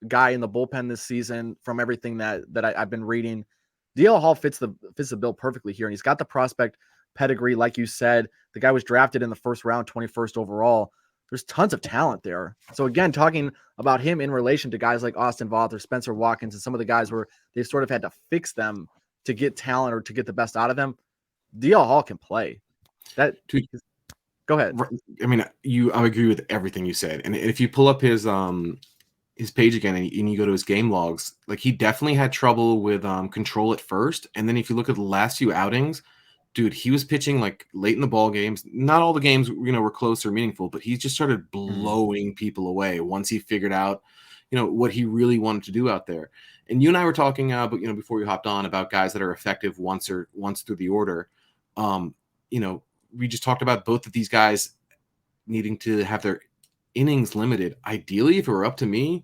guy in the bullpen this season. From everything that I've been reading, DL Hall fits the bill perfectly here, and he's got the prospect pedigree, like you said. The guy was drafted in the first round, 21st overall. There's tons of talent there. So again, talking about him in relation to guys like Austin Voth or Spencer Watkins and some of the guys where they've sort of had to fix them to get talent or to get the best out of them, DL Hall can play. Go ahead. I mean, I agree with everything you said. And if you pull up his page again and you go to his game logs, like, he definitely had trouble with control at first. And then if you look at the last few outings, dude, he was pitching like late in the ball games. Not all the games, were close or meaningful, but he just started blowing people away once he figured out, what he really wanted to do out there. And you and I were talking, but before we hopped on, about guys that are effective once through the order. We just talked about both of these guys needing to have their innings limited. Ideally, if it were up to me,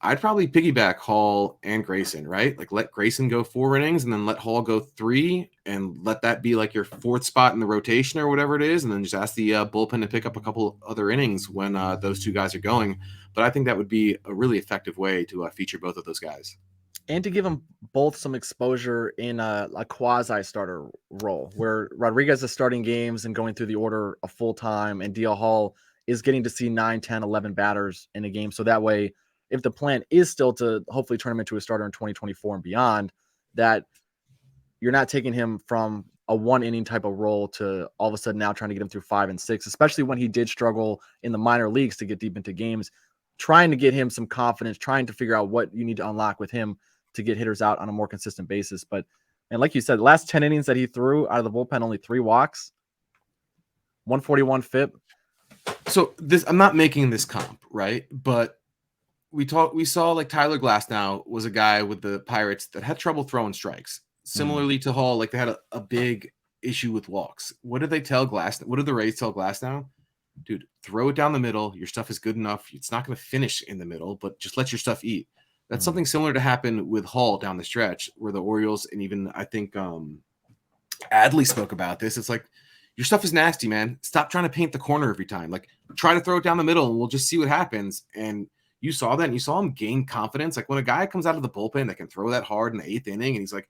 I'd probably piggyback Hall and Grayson, right? Like let Grayson go 4 innings and then let Hall go 3 and let that be like your 4th spot in the rotation or whatever it is. And then just ask the bullpen to pick up a couple other innings when those 2 guys are going. But I think that would be a really effective way to feature both of those guys. And to give them both some exposure in a quasi-starter role where Rodriguez is starting games and going through the order a full time, and DL Hall is getting to see 9, 10, 11 batters in a game. So that way, if the plan is still to hopefully turn him into a starter in 2024 and beyond, that you're not taking him from a 1 inning type of role to all of a sudden now trying to get him through 5 and 6, especially when he did struggle in the minor leagues to get deep into games, trying to get him some confidence, trying to figure out what you need to unlock with him to get hitters out on a more consistent basis. But, and like you said, the last 10 innings that he threw out of the bullpen, only 3 walks, 141 FIP. So I'm not making this comp, right? But we saw like Tyler Glasnow was a guy with the Pirates that had trouble throwing strikes. Similarly to Hall, like they had a big issue with walks. What did they tell What did the Rays tell Glasnow? Dude, throw it down the middle. Your stuff is good enough. It's not going to finish in the middle, but just let your stuff eat. That's something similar to happen with Hall down the stretch, where the Orioles, and even I think Adley spoke about this. It's like, your stuff is nasty, man. Stop trying to paint the corner every time. Like, try to throw it down the middle, and we'll just see what happens. And you saw that, and you saw him gain confidence. Like, when a guy comes out of the bullpen that can throw that hard in the 8th inning, and he's like,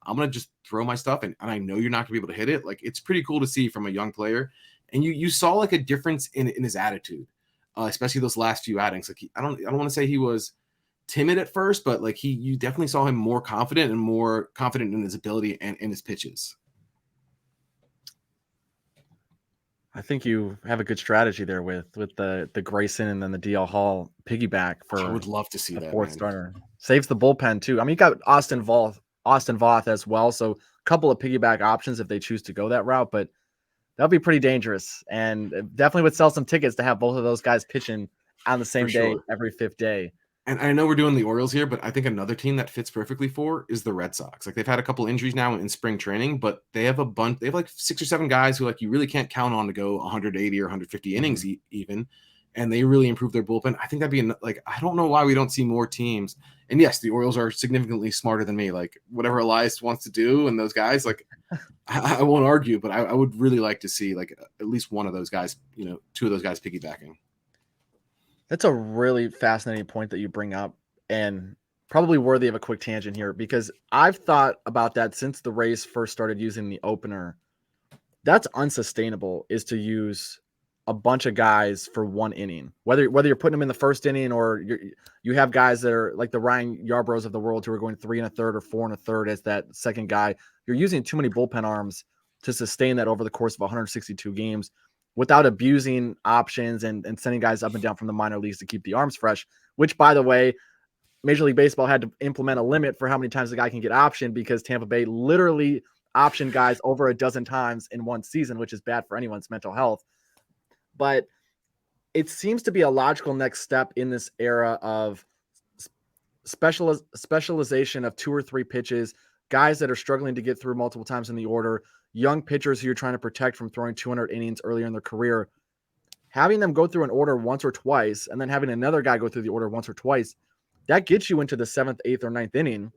I'm going to just throw my stuff, and I know you're not going to be able to hit it. Like, it's pretty cool to see from a young player. And you saw, like, a difference in his attitude, especially those last few outings. Like, I don't want to say he was timid at first, but like you definitely saw him more confident in his ability and in his pitches. I think you have a good strategy there with the Grayson and then the DL Hall piggyback for. I would love to see the that 4th starter. Saves the bullpen too. I mean, you got Austin Voth as well, so a couple of piggyback options if they choose to go that route, but that'll be pretty dangerous, and definitely would sell some tickets to have both of those guys pitching on the same day every 5th day. And I know we're doing the Orioles here, but I think another team that fits perfectly for is the Red Sox. Like, they've had a couple injuries now in spring training, but they have a bunch. They have like 6 or 7 guys who like you really can't count on to go 180 or 150 innings even, and they really improve their bullpen. I think that'd be like, I don't know why we don't see more teams. And yes, the Orioles are significantly smarter than me. Like, whatever Elias wants to do, and those guys, like, I won't argue, but I would really like to see like at least one of those guys, 2 of those guys piggybacking. That's a really fascinating point that you bring up, and probably worthy of a quick tangent here, because I've thought about that since the Rays first started using the opener. That's unsustainable, is to use a bunch of guys for 1 inning, whether you're putting them in the 1st inning or you have guys that are like the Ryan Yarbroughs of the world who are going 3 1/3 or 4 1/3 as that second guy. You're using too many bullpen arms to sustain that over the course of 162 games without abusing options and sending guys up and down from the minor leagues to keep the arms fresh, which, by the way, Major League Baseball had to implement a limit for how many times the guy can get optioned, because Tampa Bay literally optioned guys over a dozen times in one season, which is bad for anyone's mental health. But it seems to be a logical next step in this era of specialization of 2 or 3 pitches, guys that are struggling to get through multiple times in the order, young pitchers who you're trying to protect from throwing 200 innings earlier in their career, having them go through an order once or twice, and then having another guy go through the order once or twice, that gets you into the 7th, 8th, or 9th inning.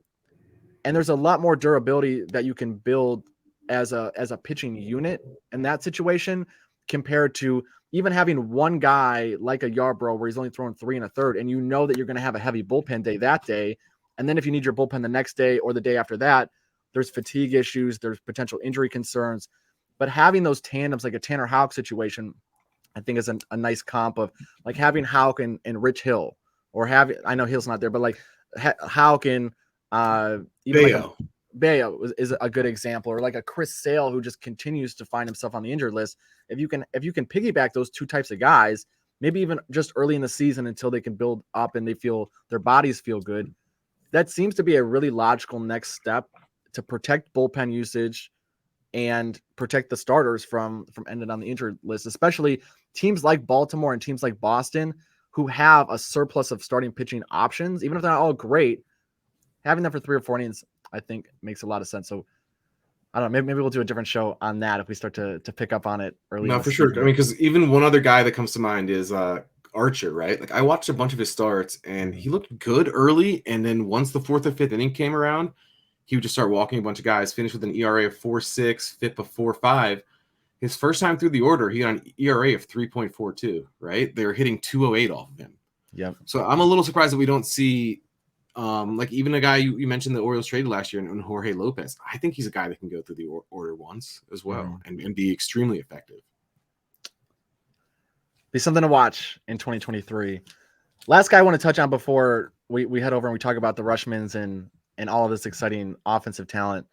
And there's a lot more durability that you can build as a pitching unit in that situation, compared to even having one guy like a Yarbrough where he's only throwing 3 1/3, and you know that you're going to have a heavy bullpen day that day. And then if you need your bullpen the next day or the day after that, there's fatigue issues, there's potential injury concerns. But having those tandems, like a Tanner Houck situation, I think is a nice comp of like having Houck and Rich Hill, or I know Hill's not there, but like Houck and even Bayo. like Bayo is a good example, or like a Chris Sale who just continues to find himself on the injured list. If you can piggyback those 2 types of guys, maybe even just early in the season until they can build up and they feel their bodies feel good, that seems to be a really logical next step to protect bullpen usage and protect the starters from ending on the injured list, especially teams like Baltimore and teams like Boston. who have a surplus of starting pitching options, even if they're not all great, having them for 3 or 4 innings, I think makes a lot of sense. So I don't know, maybe we'll do a different show on that if we start to pick up on it early. No, for sure. I mean, because even one other guy that comes to mind is Archer, right? Like I watched a bunch of his starts and he looked good early. And then once the 4th or 5th inning came around, he would just start walking a bunch of guys, finish with an ERA of 4.6, FIP of 4.5. His first time through the order, he got an ERA of 3.42, right? They were hitting 208 off of him. Yep. So I'm a little surprised that we don't see like even a guy you mentioned the Orioles traded last year in Jorge Lopez. I think he's a guy that can go through the order once as well and be extremely effective. Be something to watch in 2023. Last guy I want to touch on before we head over and we talk about the Rutschmans and all of this exciting offensive talent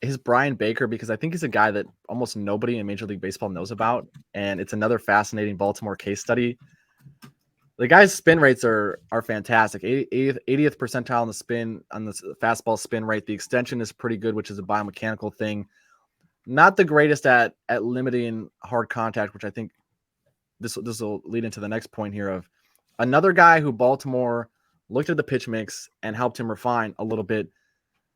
is Brian Baker, because I think he's a guy that almost nobody in Major League Baseball knows about. And it's another fascinating Baltimore case study. The guy's spin rates are fantastic. 80th percentile on the fastball spin rate. The extension is pretty good, which is a biomechanical thing. Not the greatest at limiting hard contact, which I think this will lead into the next point here of another guy who Baltimore looked at the pitch mix and helped him refine a little bit.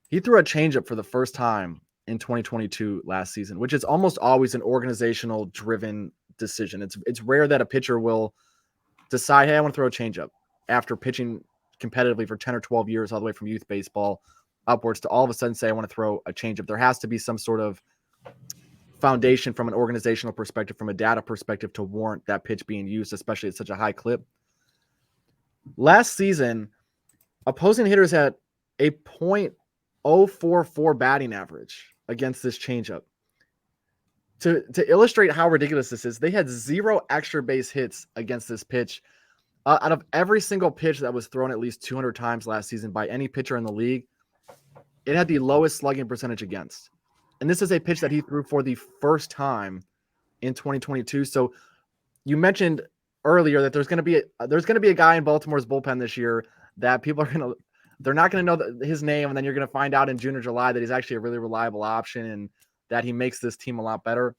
He threw a changeup for the first time in 2022 last season, which is almost always an organizational driven decision. It's rare that a pitcher will decide, hey, I want to throw a changeup after pitching competitively for 10 or 12 years, all the way from youth baseball upwards, to all of a sudden say, I want to throw a changeup. There has to be some sort of foundation from an organizational perspective, from a data perspective, to warrant that pitch being used, especially at such a high clip. Last season, opposing hitters had a .044 batting average against this changeup. To illustrate how ridiculous this is, they had 0 extra base hits against this pitch. Out of every single pitch that was thrown at least 200 times last season by any pitcher in the league, it had the lowest slugging percentage against. And this is a pitch that he threw for the first time in 2022. So you mentioned earlier that there's going to be a guy in Baltimore's bullpen this year that they're not going to know his name, and then you're going to find out in June or July that he's actually a really reliable option and that he makes this team a lot better.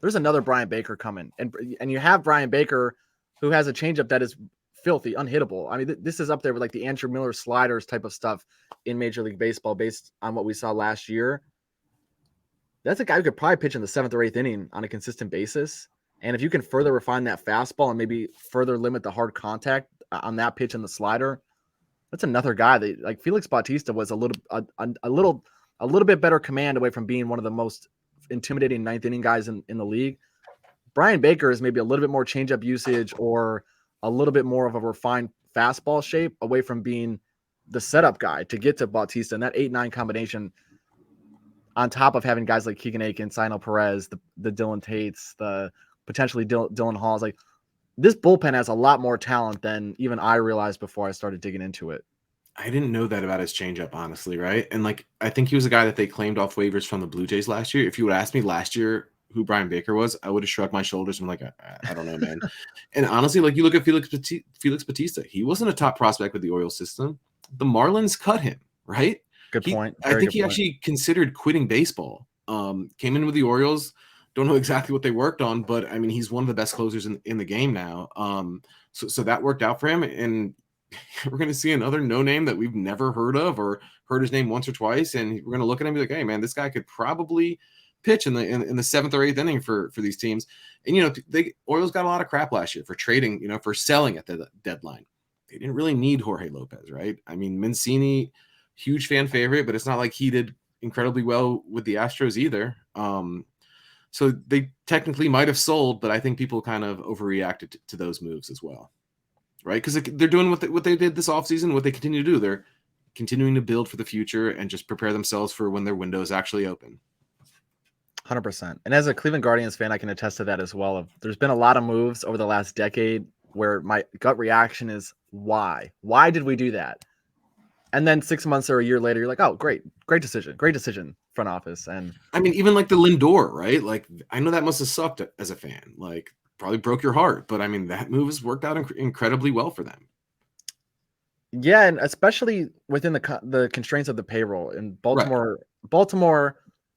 There's another Brian Baker coming, and you have Brian Baker who has a changeup that is filthy, unhittable. I mean, this is up there with like the Andrew Miller sliders type of stuff in Major League Baseball based on what we saw last year. That's a guy who could probably pitch in the 7th or 8th inning on a consistent basis. And if you can further refine that fastball and maybe further limit the hard contact on that pitch and the slider, that's another guy that, like, Felix Bautista was a little bit better command away from being one of the most intimidating 9th inning guys in the league. Brian Baker is maybe a little bit more changeup usage or a little bit more of a refined fastball shape away from being the setup guy to get to Bautista. And that 8-9 combination, on top of having guys like Keegan Aiken, Sino Perez, the Dylan Tates, the potentially Dylan Halls, like, this bullpen has a lot more talent than even I realized before I started digging into it. I didn't know that about his changeup, honestly, right? And like, I think he was a guy that they claimed off waivers from the Blue Jays last year. If you would ask me last year who Brian Baker was, I would have shrugged my shoulders and been like, I don't know, man. And honestly, like, you look at Felix Bautista, he wasn't a top prospect with the Orioles system. The Marlins cut him, right? Good point. I think he actually considered quitting baseball. Came in with the Orioles. Don't know exactly what they worked on, but I mean, he's one of the best closers in the game now. So that worked out for him, and we're going to see another no name that we've never heard of or heard his name once or twice, and we're going to look at him and be like, hey, man, this guy could probably pitch in the 7th or 8th inning for these teams. And the Orioles got a lot of crap last year for trading, for selling at the deadline. They didn't really need Jorge Lopez, right? I mean, Mancini, huge fan favorite, but it's not like he did incredibly well with the Astros either. So they technically might have sold, but I think people kind of overreacted to those moves as well, right? Because they're doing what they did this offseason, what they continue to do. They're continuing to build for the future and just prepare themselves for when their windows actually open. 100%. And as a Cleveland Guardians fan, I can attest to that as well. There's been a lot of moves over the last decade where my gut reaction is, why? Why did we do that? And then 6 months or a year later, you're like, oh, great decision, front office. And I mean, even like the Lindor, right? Like, I know that must have sucked as a fan. Like, probably broke your heart, but I mean, that move has worked out incredibly well for them. Yeah, and especially within the constraints of the payroll. And Baltimore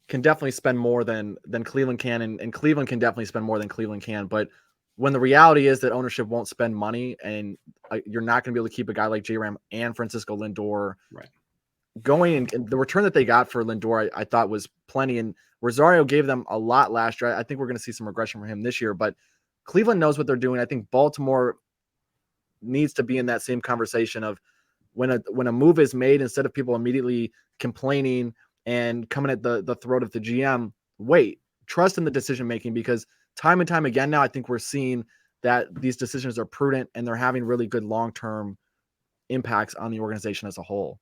can definitely spend more than Cleveland can, and Cleveland can definitely spend more than Cleveland can. But when the reality is that ownership won't spend money, and you're not going to be able to keep a guy like J-Ram and Francisco Lindor going. And the return that they got for Lindor, I thought was plenty. And Rosario gave them a lot last year. I think we're going to see some regression from him this year, but Cleveland knows what they're doing. I think Baltimore needs to be in that same conversation of when a move is made, instead of people immediately complaining and coming at the throat of the GM, wait, trust in the decision-making, because time and time again now, I think we're seeing that these decisions are prudent and they're having really good long-term impacts on the organization as a whole.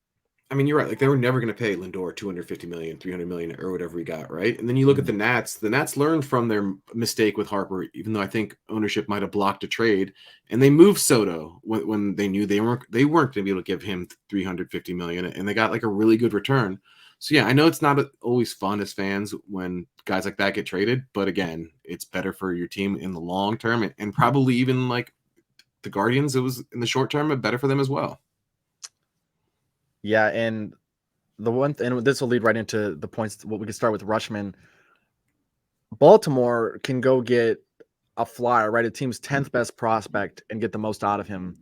I mean, you're right. Like, they were never going to pay Lindor $250 million, $300 million, or whatever he got, right? And then you look at the Nats. The Nats learned from their mistake with Harper, even though I think ownership might have blocked a trade, and they moved Soto when they knew they weren't going to be able to give him $350 million, and they got like a really good return. So yeah, I know it's not always fun as fans when guys like that get traded, but again, it's better for your team in the long term, and probably even like the Guardians, it was in the short term, but better for them as well. Yeah, and and this will lead right into the points. What we can start with Rutschman. Baltimore can go get a flyer, right? A team's 10th best prospect, and get the most out of him.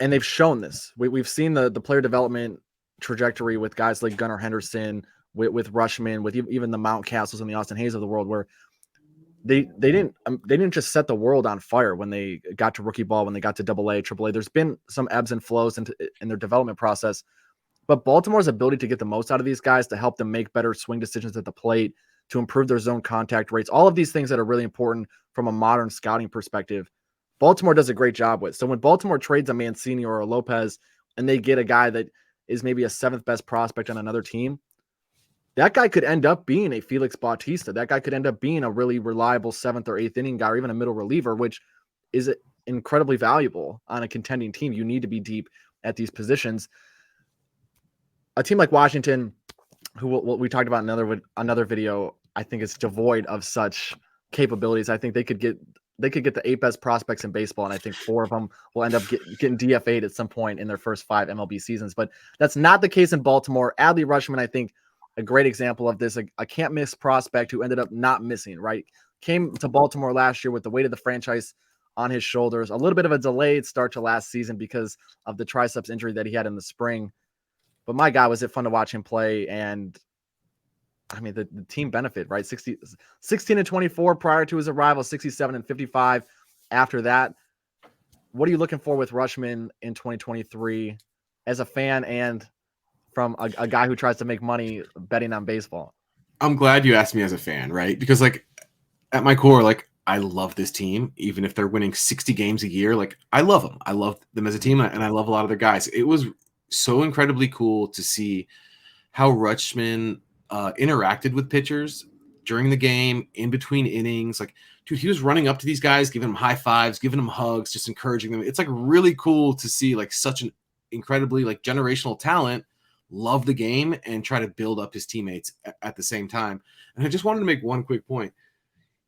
And they've shown this. We've seen the player development trajectory with guys like Gunnar Henderson, with Rutschman, with even the Mountcastles and the Austin Hayes of the world, where they didn't just set the world on fire when they got to rookie ball, when they got to AA, AAA. There's been some ebbs and flows in their development process, but Baltimore's ability to get the most out of these guys, to help them make better swing decisions at the plate, to improve their zone contact rates, all of these things that are really important from a modern scouting perspective, Baltimore does a great job with. So when Baltimore trades a Mancini or a Lopez, and they get a guy that is maybe a 7th best prospect on another team, that guy could end up being a Felix Bautista. That guy could end up being a really reliable 7th or 8th inning guy, or even a middle reliever, which is incredibly valuable on a contending team. You need to be deep at these positions. A team like Washington, who we talked about in another video, I think is devoid of such capabilities. I think they could get the 8 best prospects in baseball, and I think 4 of them will end up getting DFA'd at some point in their first 5 MLB seasons. But that's not the case in Baltimore. Adley Rutschman, I think, a great example of this, a can't miss prospect who ended up not missing, right? Came to Baltimore last year with the weight of the franchise on his shoulders, a little bit of a delayed start to last season because of the triceps injury that he had in the spring. But my God, was it fun to watch him play. And I mean, the team benefit, right? 16 and 24 prior to his arrival, 67 and 55 after that. What are you looking for with Rutschman in 2023 as a fan and from a guy who tries to make money betting on baseball? I'm glad you asked me as a fan, right? Because like at my core, like I love this team, even if they're winning 60 games a year. Like I love them. I love them as a team, and I love a lot of their guys. It was so incredibly cool to see how Rutschman interacted with pitchers during the game, in between innings. Like, dude, he was running up to these guys, giving them high fives, giving them hugs, just encouraging them. It's like really cool to see like such an incredibly like generational talent love the game and try to build up his teammates at the same time. And I just wanted to make one quick point.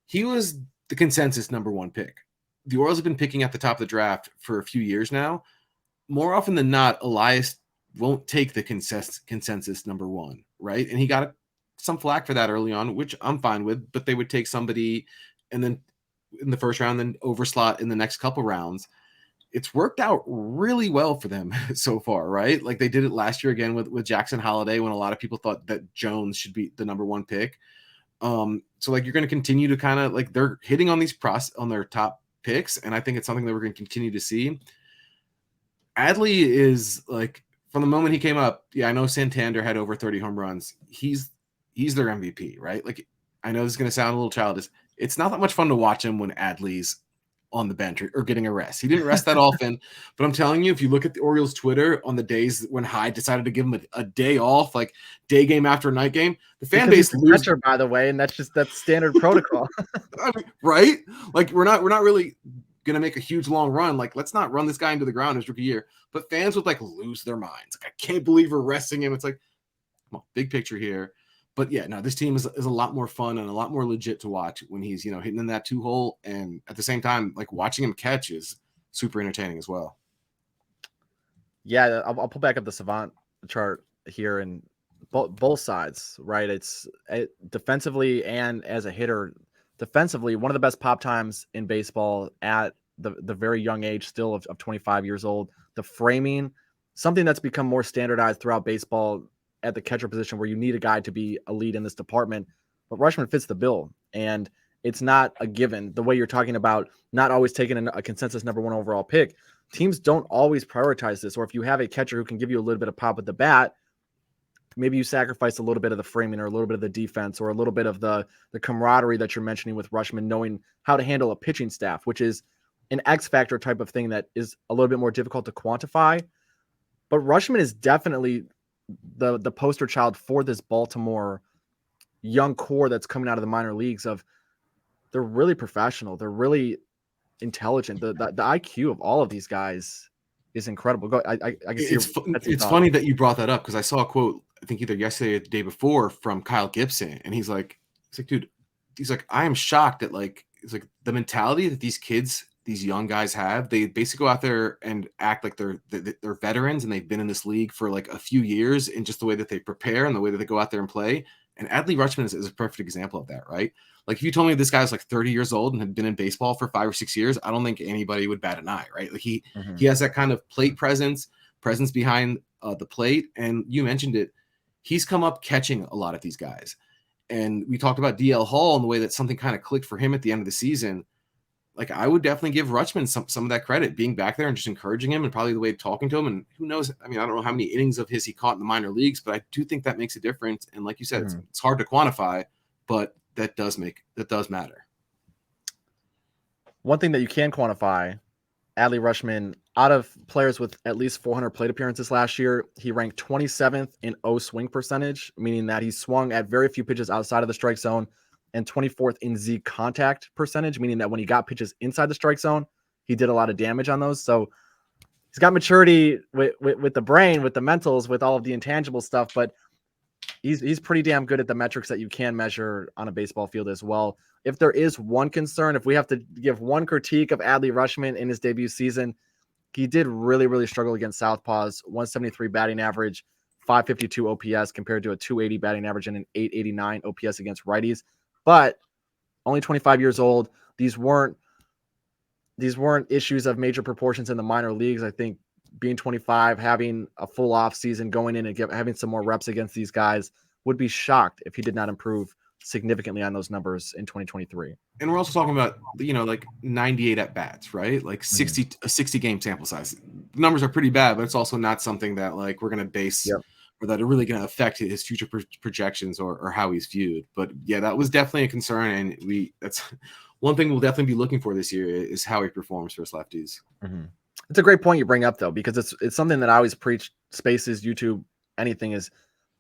He was the consensus #1 pick. The Orioles have been picking at the top of the draft for a few years now. More often than not, Elias won't take the consensus #1, right? And he got some flack for that early on, which I'm fine with, but they would take somebody and then in the first round, then overslot in the next couple rounds. It's worked out really well for them so far, right? Like they did it last year again with Jackson Holiday, when a lot of people thought that Jones should be the #1 pick. So like you're going to continue to kind of like they're hitting on these on their top picks, and I think it's something that we're going to continue to see. Adley is like, from the moment he came up, yeah, I know Santander had over 30 home runs. He's their MVP, right? Like I know this is going to sound a little childish. It's not that much fun to watch him when Adley's on the bench or getting a rest. He didn't rest that often, but I'm telling you, if you look at the Orioles Twitter on the days when Hyde decided to give him a day off, like day game after night game, the fan base loses. Catcher, by the way, and that's standard protocol. I mean, right? Like we're not really gonna make a huge long run. Like let's not run this guy into the ground his rookie year. But fans would like lose their minds. Like I can't believe we're resting him. It's like, come on, big picture here. But yeah, no, this team is a lot more fun and a lot more legit to watch when he's, hitting in that 2-hole. And at the same time, like watching him catch is super entertaining as well. Yeah, I'll pull back up the Savant chart here, and both sides, right? It's defensively and as a hitter, defensively, one of the best pop times in baseball at the very young age still of 25 years old. The framing, something that's become more standardized throughout baseball at the catcher position, where you need a guy to be a lead in this department. But Rutschman fits the bill, and it's not a given. The way you're talking about not always taking a consensus number 1 overall pick, teams don't always prioritize this. Or if you have a catcher who can give you a little bit of pop at the bat, maybe you sacrifice a little bit of the framing or a little bit of the defense or a little bit of the camaraderie that you're mentioning with Rutschman, knowing how to handle a pitching staff, which is an X factor type of thing that is a little bit more difficult to quantify. But Rutschman is definitely the poster child for this Baltimore young core that's coming out of the minor leagues. Of they're really professional, they're really intelligent. The IQ of all of these guys is incredible. I can see it's funny that you brought that up, because I saw a quote, I think either yesterday or the day before, from Kyle Gibson, and he's like, dude, I am shocked at the mentality that these kids, these young guys have. They basically go out there and act like they're veterans and they've been in this league for like a few years, in just the way that they prepare and the way that they go out there and play. And Adley Rutschman is a perfect example of that, right? Like, if you told me this guy's like 30 years old and had been in baseball for 5 or 6 years, I don't think anybody would bat an eye, right? Like he has that kind of plate presence behind the plate. And you mentioned it, he's come up catching a lot of these guys. And we talked about DL Hall and the way that something kind of clicked for him at the end of the season. Like, I would definitely give Rutschman some of that credit, being back there and just encouraging him, and probably the way of talking to him. And who knows? I mean, I don't know how many innings of his he caught in the minor leagues, but I do think that makes a difference. And like you said, it's hard to quantify, but that does matter. One thing that you can quantify, Adley Rutschman, out of players with at least 400 plate appearances last year, he ranked 27th in O swing percentage, meaning that he swung at very few pitches outside of the strike zone, and 24th in Z contact percentage, meaning that when he got pitches inside the strike zone, he did a lot of damage on those. So he's got maturity with the brain, with the mentals, with all of the intangible stuff, but he's pretty damn good at the metrics that you can measure on a baseball field as well. If there is one concern, if we have to give one critique of Adley Rutschman in his debut season, he did really, really struggle against southpaws. 173 batting average, 552 OPS compared to a 280 batting average and an 889 OPS against righties. But only 25 years old. These weren't issues of major proportions in the minor leagues. I think being 25, having a full off season, going in and having some more reps against these guys, would be shocked if he did not improve significantly on those numbers in 2023. And we're also talking about, like 98 at bats, right? Like 60 game sample size. The numbers are pretty bad, but it's also not something that like we're going to base or that are really going to affect his future projections or how he's viewed. But yeah, that was definitely a concern. And that's one thing we'll definitely be looking for this year, is how he performs for his lefties. It's a great point you bring up, though, because it's something that I always preach. Spaces, YouTube, anything, is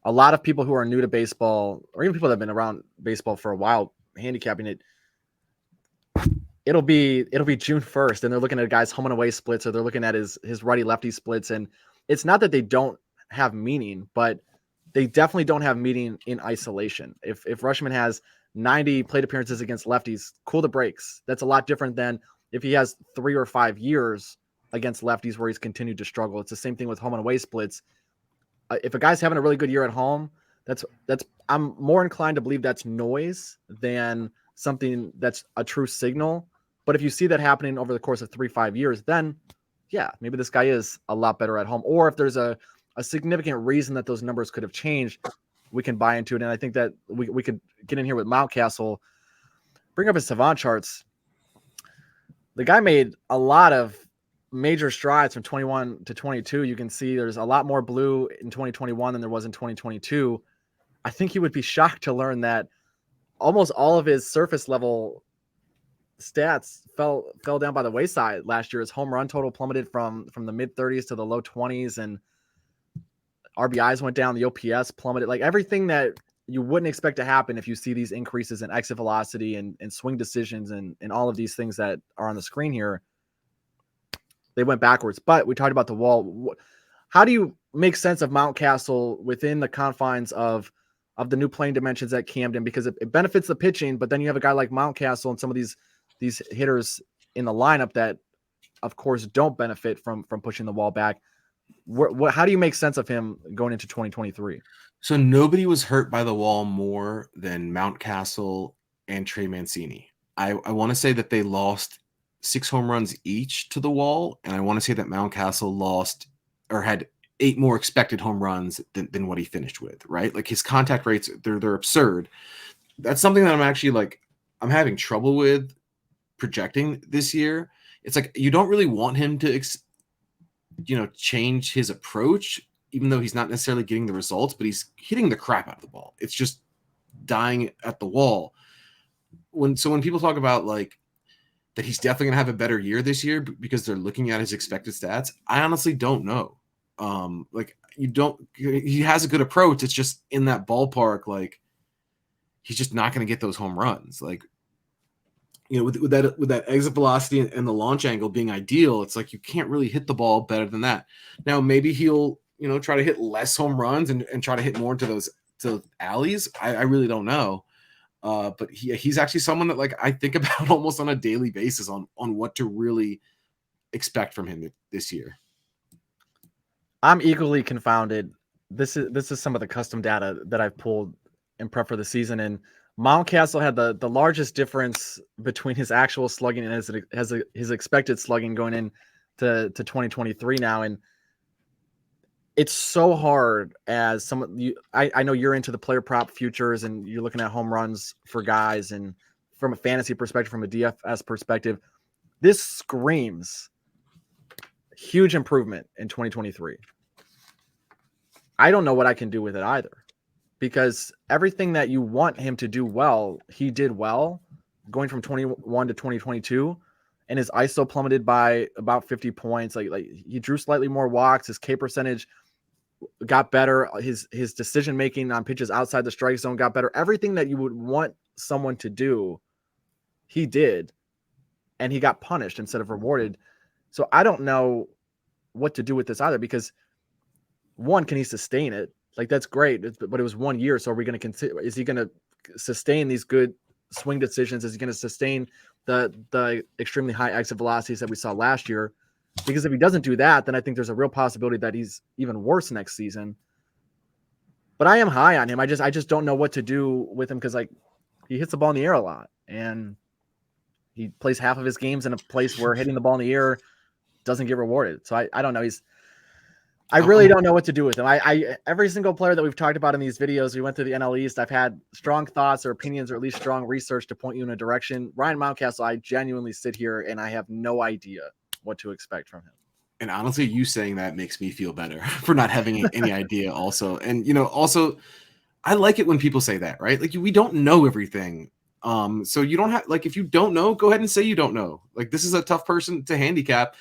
a lot of people who are new to baseball, or even people that have been around baseball for a while, handicapping it. It'll be June 1st, and they're looking at a guy's home and away splits, or they're looking at his righty lefty splits, and it's not that they don't have meaning, but they definitely don't have meaning in isolation. If Rutschman has 90 plate appearances against lefties, cool the breaks. That's a lot different than if he has 3 or 5 years against lefties where he's continued to struggle. It's the same thing with home and away splits. If a guy's having a really good year at home, that's I'm more inclined to believe that's noise than something that's a true signal. But if you see that happening over the course of 3-5 years, then yeah, maybe this guy is a lot better at home. Or if there's a significant reason that those numbers could have changed, we can buy into it. And I think that we could get in here with Mountcastle, bring up his Savant charts. The guy made a lot of major strides from 21 to 22. You can see there's a lot more blue in 2021 than there was in 2022. I think you would be shocked to learn that almost all of his surface level stats fell down by the wayside last year. His home run total plummeted from the mid 30s to the low 20s, and RBIs went down. The OPS plummeted. Like everything that you wouldn't expect to happen if you see these increases in exit velocity and swing decisions and all of these things that are on the screen here, they went backwards. But we talked about the wall. How do you make sense of Mountcastle within the confines of the new playing dimensions at Camden? Because it benefits the pitching, but then you have a guy like Mountcastle and some of these hitters in the lineup that, of course, don't benefit from pushing the wall back. How do you make sense of him going into 2023? So nobody was hurt by the wall more than Mountcastle and Trey Mancini, I want to say that they lost 6 home runs each to the wall, and I want to say that Mountcastle lost or had 8 more expected home runs than what he finished with, right? Like his contact rates, they're absurd. That's something that I'm actually like, I'm having trouble with projecting this year. It's like you don't really want him to, change his approach, even though he's not necessarily getting the results, but he's hitting the crap out of the ball. It's just dying at the wall. When people talk about like that he's definitely going to have a better year this year because they're looking at his expected stats, I honestly don't know. He has a good approach. It's just in that ballpark, like he's just not going to get those home runs. Like, with that exit velocity and the launch angle being ideal, it's like you can't really hit the ball better than that. Now, maybe he'll, try to hit less home runs and try to hit more into those alleys. I really don't know. But he's actually someone that like I think about almost on a daily basis on what to really expect from him this year. I'm equally confounded. This is some of the custom data that I've pulled in prep for the season, and Mountcastle had the largest difference between his actual slugging and his expected slugging going in to 2023 now. And it's so hard as someone I know you're into the player prop futures and you're looking at home runs for guys, and from a fantasy perspective, from a DFS perspective, this screams huge improvement in 2023. I don't know what I can do with it either, because everything that you want him to do well, he did well going from 21 to 2022, and his ISO plummeted by about 50 points. Like he drew slightly more walks. His K percentage got better. His decision making on pitches outside the strike zone got better. Everything that you would want someone to do, he did, and he got punished instead of rewarded. So I don't know what to do with this either, because one, can he sustain it? Like, that's great, but it was 1 year. So are we going to consider, is he going to sustain these good swing decisions? Is he going to sustain the extremely high exit velocities that we saw last year? Because if he doesn't do that, then I think there's a real possibility that he's even worse next season. But I am high on him. I just don't know what to do with him, because like he hits the ball in the air a lot, and he plays half of his games in a place where hitting the ball in the air doesn't get rewarded. So I don't know. I really don't know what to do with him. I every single player that we've talked about in these videos, we went through the NL East, I've had strong thoughts or opinions, or at least strong research to point you in a direction. Ryan Mountcastle, I genuinely sit here and I have no idea what to expect from him. And honestly, you saying that makes me feel better for not having any idea also. And, also I like it when people say that, right? Like we don't know everything. So you don't have, like, if you don't know, go ahead and say you don't know. Like, this is a tough person to handicap.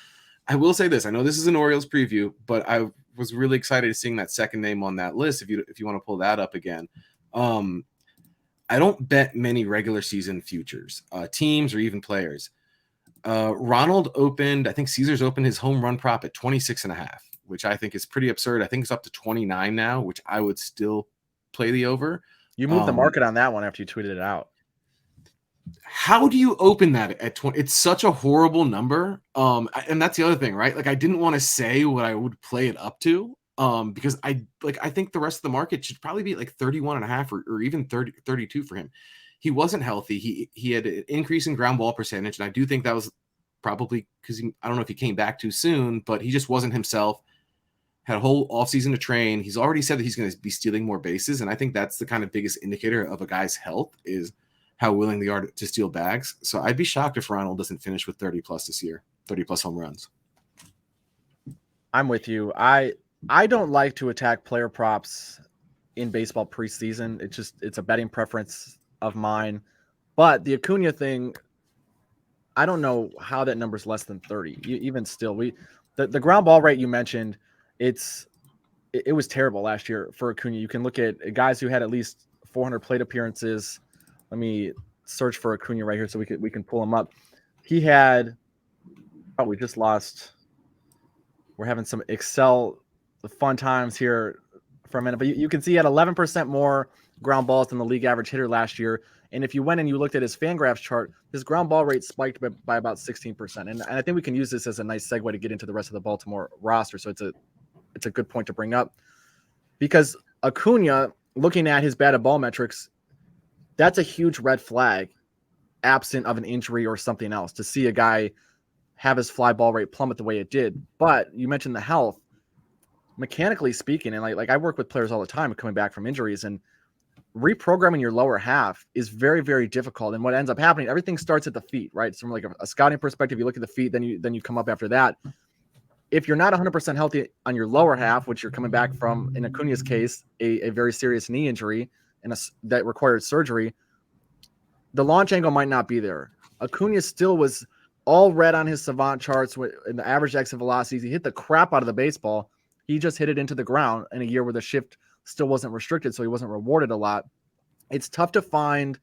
I will say this. I know this is an Orioles preview, but I was really excited seeing that second name on that list. If you want to pull that up again. I don't bet many regular season futures, teams or even players. Ronald opened, I think Caesars opened his home run prop at 26.5, which I think is pretty absurd. I think it's up to 29 now, which I would still play the over. You moved the market on that one after you tweeted it out. How do you open that at 20? It's such a horrible number. And that's the other thing, right? Like, I didn't want to say what I would play it up to, because I think the rest of the market should probably be like 31.5 or even 30, 32 for him. He wasn't healthy. He had an increase in ground ball percentage, and I do think that was probably because I don't know if he came back too soon, but he just wasn't himself. Had a whole offseason to train. He's already said that he's going to be stealing more bases, and I think that's the kind of biggest indicator of a guy's health is how willing they are to steal bags. So I'd be shocked if Ronald doesn't finish with 30 plus this year, 30 plus home runs. I'm with you. I don't like to attack player props in baseball preseason. It's a betting preference of mine. But the Acuna thing, I don't know how that number's less than 30. Even still, the ground ball rate you mentioned, it was terrible last year for Acuna. You can look at guys who had at least 400 plate appearances. Let me search for Acuna right here so we can pull him up. He had, we just lost. We're having some Excel fun times here for a minute, but you can see he had 11% more ground balls than the league average hitter last year. And if you went and you looked at his Fangraphs chart, his ground ball rate spiked by about 16%. And I think we can use this as a nice segue to get into the rest of the Baltimore roster. So it's a good point to bring up, because Acuna, looking at his batted ball metrics, that's a huge red flag absent of an injury or something else, to see a guy have his fly ball rate plummet the way it did. But you mentioned the health. Mechanically speaking, and like I work with players all the time coming back from injuries, and reprogramming your lower half is very, very difficult. And what ends up happening, everything starts at the feet, right? So from like a scouting perspective, you look at the feet, then you come up after that. If you're not 100% healthy on your lower half, which you're coming back from, in Acuna's case, a very serious knee injury and that required surgery, the launch angle might not be there. Acuna still was all red on his savant charts in the average exit velocities. He hit the crap out of the baseball. He just hit it into the ground in a year where the shift still wasn't restricted, so he wasn't rewarded a lot. It's tough to find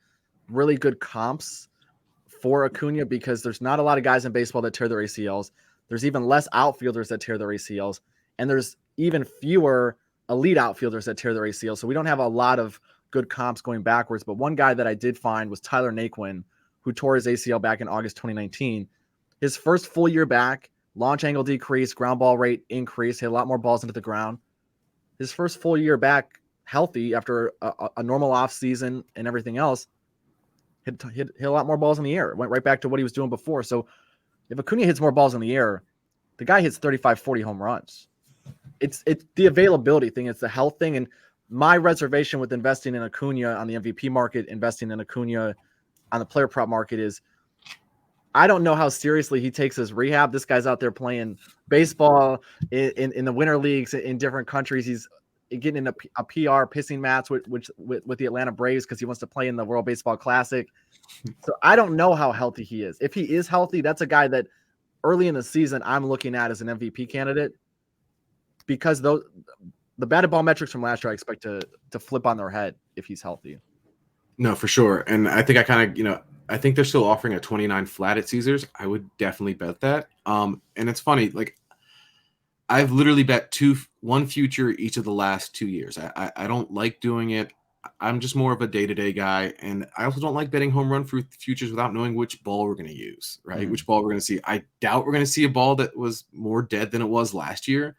really good comps for Acuna because there's not a lot of guys in baseball that tear their ACLs. There's even less outfielders that tear their ACLs, and there's even fewer elite outfielders that tear their ACLs. So we don't have a lot of good comps going backwards. But one guy that I did find was Tyler Naquin, who tore his ACL back in August 2019. His first full year back, launch angle decreased, ground ball rate increased, hit a lot more balls into the ground. His first full year back healthy after a normal off season and everything else, hit a lot more balls in the air. Went right back to what he was doing before. So if Acuna hits more balls in the air, the guy hits 35, 40 home runs. It's the availability thing. It's the health thing. And my reservation with investing in Acuna on the MVP market, investing in Acuna on the player prop market is I don't know how seriously he takes his rehab. This guy's out there playing baseball in the winter leagues in different countries. He's getting in a PR pissing match with the Atlanta Braves because he wants to play in the World Baseball Classic. So I don't know how healthy he is. If he is healthy, that's a guy that early in the season I'm looking at as an MVP candidate because the batted ball metrics from last year I expect to flip on their head if he's healthy. No, for sure. And I think I think they're still offering a 29 flat at Caesars. I would definitely bet that. And it's funny, like I've literally bet one future each of the last 2 years. I don't like doing it. I'm just more of a day-to-day guy. And I also don't like betting home run futures without knowing which ball we're going to use, right? Mm-hmm. Which ball we're going to see. I doubt we're going to see a ball that was more dead than it was last year.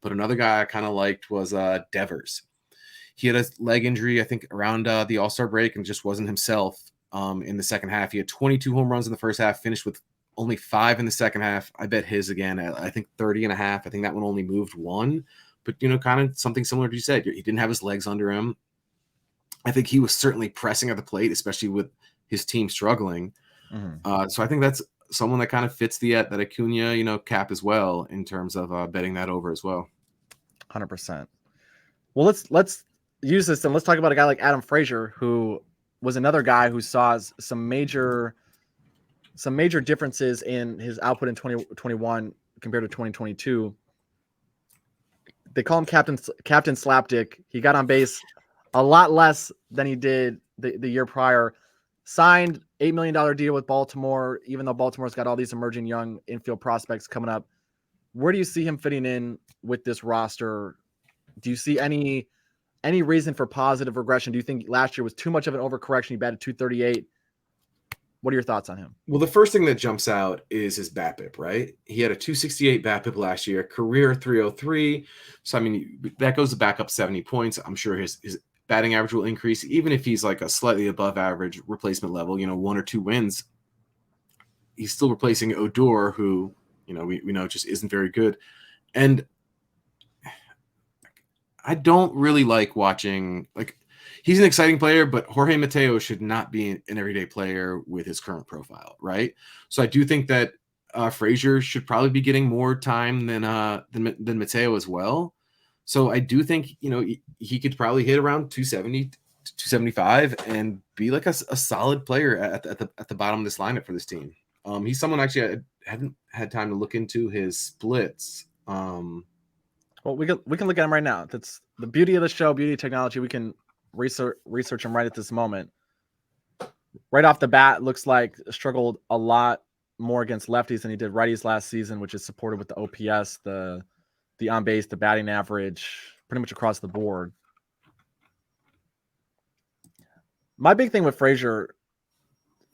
But another guy I kind of liked was Devers. He had a leg injury, I think, around the All-Star break and just wasn't himself in the second half. He had 22 home runs in the first half, finished with only 5 in the second half. I bet his again at, I think, 30.5. I think that one only moved 1. But, kind of something similar to you said. He didn't have his legs under him. I think he was certainly pressing at the plate, especially with his team struggling. Mm-hmm. So I think that's someone that kind of fits that Acuna, cap as well in terms of betting that over as well. 100%. Well, let's use this and let's talk about a guy like Adam Frazier, who was another guy who saw some major differences in his output in 2021 compared to 2022. They call him Captain Slapdick. He got on base a lot less than he did the year prior. Signed $8 million deal with Baltimore, even though Baltimore's got all these emerging young infield prospects coming up. Where do you see him fitting in with this roster? Do you see any reason for positive regression? Do you think last year was too much of an overcorrection? He batted .238. What are your thoughts on him? Well, the first thing that jumps out is his BABIP, right? He had a .268 BABIP last year, career .303. So, I mean, that goes back up 70 points. I'm sure his batting average will increase, even if he's like a slightly above average replacement level, 1 or 2 wins. He's still replacing Odor, who, we know just isn't very good. And I don't really like watching, he's an exciting player, but Jorge Mateo should not be an everyday player with his current profile, right? So I do think that Frazier should probably be getting more time than Mateo as well. So I do think, he could probably hit around 270, 275 and be like a solid player at the bottom of this lineup for this team. He's someone actually I haven't had time to look into his splits. Well, we can look at him right now. That's the beauty of the show, beauty of technology. We can research him right at this moment. Right off the bat, looks like struggled a lot more against lefties than he did righties last season, which is supported with the OPS, the on base, the batting average, pretty much across the board. My big thing with Frazier,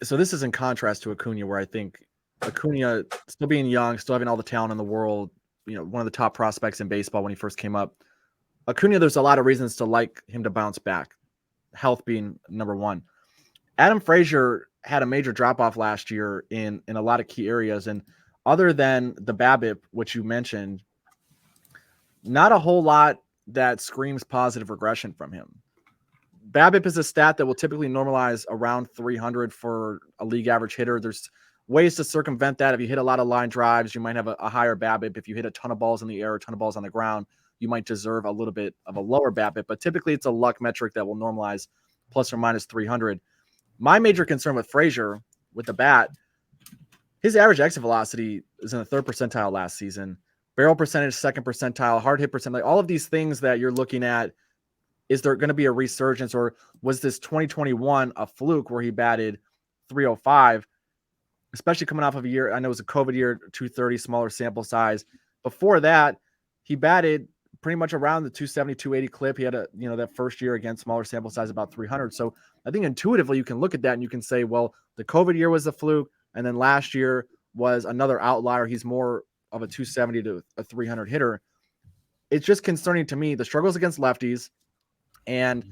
so this is in contrast to Acuna, where I think Acuna still being young, still having all the talent in the world, one of the top prospects in baseball when he first came up. Acuna, there's a lot of reasons to like him to bounce back, health being number one. Adam Frazier had a major drop off last year in a lot of key areas. And other than the BABIP, which you mentioned, not a whole lot that screams positive regression from him. BABIP is a stat that will typically normalize around 300 for a league average hitter. There's ways to circumvent that. If you hit a lot of line drives, you might have a higher BABIP. If you hit a ton of balls in the air, a ton of balls on the ground, you might deserve a little bit of a lower BABIP. But typically it's a luck metric that will normalize plus or minus 300. My major concern with Frazier, with the bat, his average exit velocity is in the 3rd percentile last season. Barrel percentage, 2nd percentile, hard hit percent, like all of these things that you're looking at. Is there going to be a resurgence, or was this 2021 a fluke where he batted 305, especially coming off of a year? I know it was a COVID year, 230, smaller sample size. Before that, he batted pretty much around the 270, 280 clip. He had that first year, again, smaller sample size, about 300. So I think intuitively you can look at that and you can say, well, the COVID year was a fluke, and then last year was another outlier. He's more of a 270 to a 300 hitter. It's just concerning to me, the struggles against lefties, and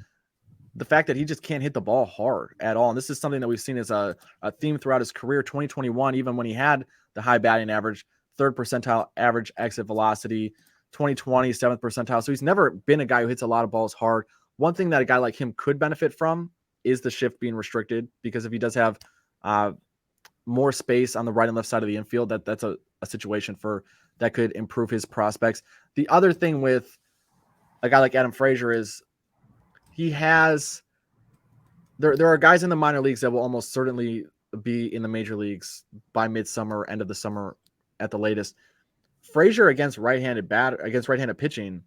the fact that he just can't hit the ball hard at all. And this is something that we've seen as a theme throughout his career. 2021, even when he had the high batting average, 3rd percentile average exit velocity, 2020, 7th percentile. So he's never been a guy who hits a lot of balls hard. One thing that a guy like him could benefit from is the shift being restricted, because if he does have more space on the right and left side of the infield, that's a situation that could improve his prospects. The other thing with a guy like Adam Frazier is, he has there are guys in the minor leagues that will almost certainly be in the major leagues by midsummer, end of the summer at the latest. Frazier against right-handed pitching,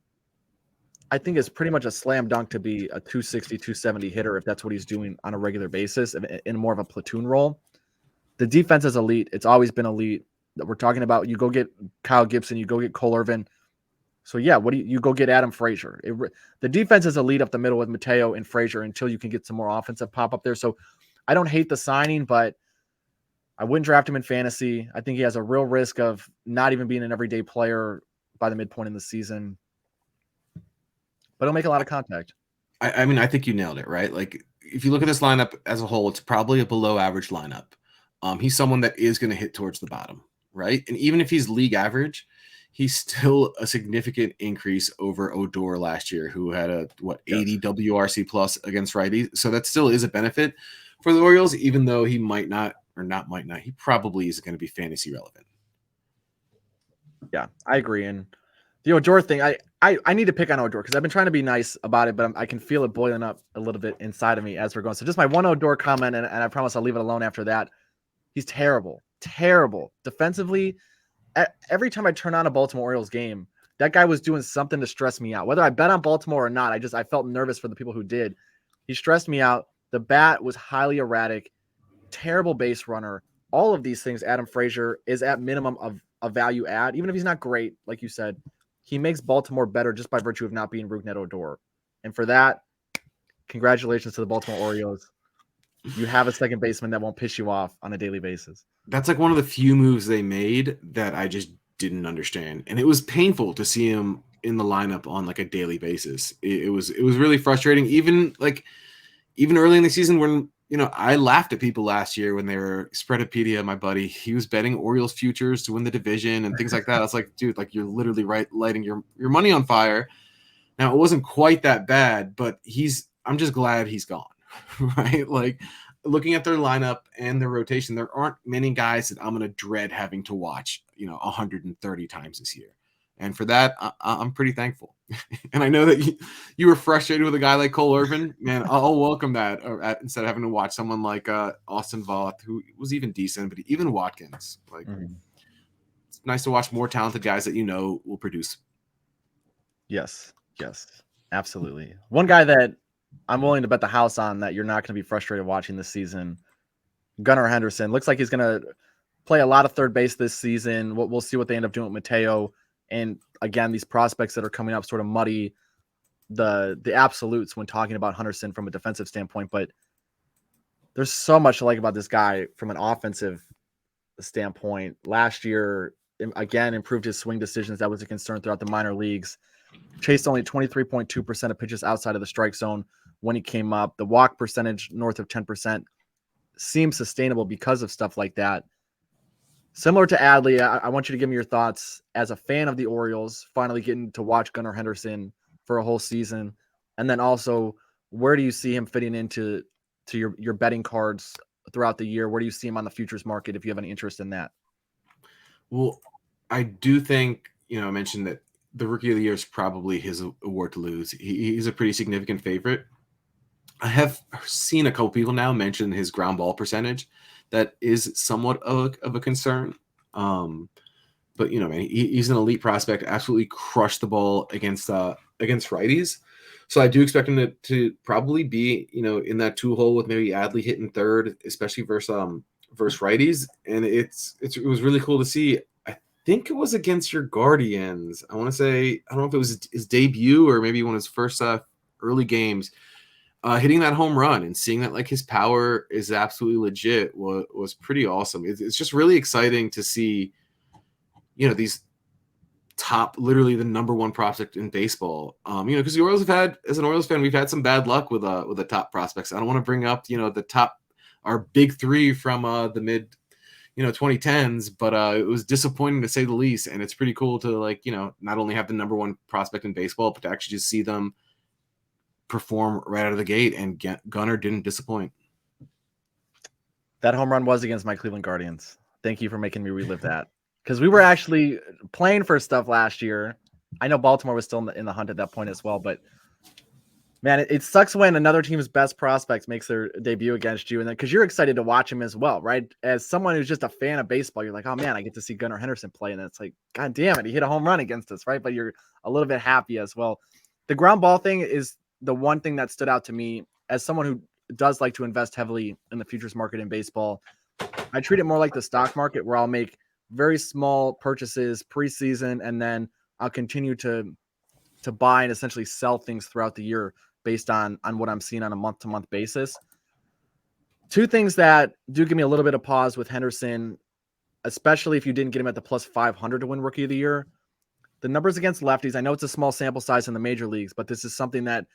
I think is pretty much a slam dunk to be a 260, 270 hitter if that's what he's doing on a regular basis in more of a platoon role. The defense is elite. It's always been elite. That we're talking about, you go get Kyle Gibson, you go get Cole Irvin. So yeah, what do you go get Adam Frazier? The defense is a lead up the middle with Mateo and Frazier until you can get some more offensive pop up there. So I don't hate the signing, but I wouldn't draft him in fantasy. I think he has a real risk of not even being an everyday player by the midpoint in the season. But he'll make a lot of contact. I mean, I think you nailed it, right? Like, if you look at this lineup as a whole, it's probably a below average lineup. He's someone that is going to hit towards the bottom, right? And even if he's league average, he's still a significant increase over Odor last year, who had a 80 WRC plus against righties. So that still is a benefit for the Orioles, even though he he probably is going to be fantasy relevant. Yeah, I agree. And the Odor thing, I need to pick on Odor because I've been trying to be nice about it, but I can feel it boiling up a little bit inside of me as we're going. So just my one Odor comment, and I promise I'll leave it alone after that. He's terrible defensively. Every time I turn on a Baltimore Orioles game, that guy was doing something to stress me out. Whether I bet on Baltimore or not, I felt nervous for the people who did. He stressed me out. The bat was highly erratic, terrible base runner. All of these things, Adam Frazier is at minimum of a value add. Even if he's not great, like you said, he makes Baltimore better just by virtue of not being Rougned Odor. And for that, congratulations to the Baltimore Orioles. You have a second baseman that won't piss you off on a daily basis. That's like one of the few moves they made that I just didn't understand. And it was painful to see him in the lineup on like a daily basis. It was really frustrating. Even early in the season when, I laughed at people last year when they were Spreadopedia, my buddy, he was betting Orioles futures to win the division and things like that. I was like, dude, like you're literally lighting your money on fire. Now, it wasn't quite that bad, but I'm just glad he's gone. Right? Like, looking at their lineup and their rotation, there aren't many guys that I'm going to dread having to watch, 130 times this year. And for that, I'm pretty thankful. And I know that you were frustrated with a guy like Cole Irvin. Man, I'll welcome that instead of having to watch someone like Austin Voth, who was even decent, but even Watkins. Like, It's nice to watch more talented guys that will produce. Yes, absolutely. One guy that I'm willing to bet the house on that you're not going to be frustrated watching this season, Gunnar Henderson. Looks like he's going to play a lot of third base this season. We'll see what they end up doing with Mateo. And again, these prospects that are coming up sort of muddy the absolutes when talking about Henderson from a defensive standpoint. But there's so much to like about this guy from an offensive standpoint. Last year, again, improved his swing decisions. That was a concern throughout the minor leagues. Chased only 23.2% of pitches outside of the strike zone when he came up. The walk percentage north of 10%. seem sustainable because of stuff like that. Similar to Adley, I want you to give me your thoughts as a fan of the Orioles, finally getting to watch Gunnar Henderson for a whole season. And then also, where do you see him fitting into your betting cards throughout the year? Where do you see him on the futures market if you have any interest in that? Well, I do think, I mentioned that the Rookie of the Year is probably his award to lose. He's a pretty significant favorite. I have seen a couple people now mention his ground ball percentage. That is somewhat of a concern. But man, he's an elite prospect. Absolutely crushed the ball against righties. So I do expect him to probably be in that 2 hole with maybe Adley hitting third, especially versus righties. And it was really cool to see. I think it was against your Guardians. I want to say, I don't know if it was his debut or maybe one of his first early games. Hitting that home run and seeing that his power is absolutely legit was pretty awesome. It's just really exciting to see, these top, literally the number one prospect in baseball. Because the Orioles have had, as an Orioles fan, we've had some bad luck with the top prospects. I don't want to bring up, the top, our big three from the mid, 2010s, but it was disappointing to say the least. And it's pretty cool to not only have the number one prospect in baseball, but to actually just see them perform right out of the gate, and Gunnar didn't disappoint. That home run was against my Cleveland Guardians. Thank you for making me relive that, because we were actually playing for stuff last year. I know Baltimore was still in the hunt at that point as well, but man, it sucks when another team's best prospect makes their debut against you, and then because you're excited to watch him as well, right? As someone who's just a fan of baseball, you're like, oh man, I get to see Gunnar Henderson play, and it's like, god damn it, he hit a home run against us, right? But you're a little bit happy as well. The ground ball thing is the one thing that stood out to me as someone who does like to invest heavily in the futures market in baseball. I treat it more like the stock market, where I'll make very small purchases preseason, and then I'll continue to buy and essentially sell things throughout the year based on what I'm seeing on a month-to-month basis. Two things that do give me a little bit of pause with Henderson, especially if you didn't get him at the plus 500 to win Rookie of the Year. The numbers against lefties, I know it's a small sample size in the major leagues, but this is something that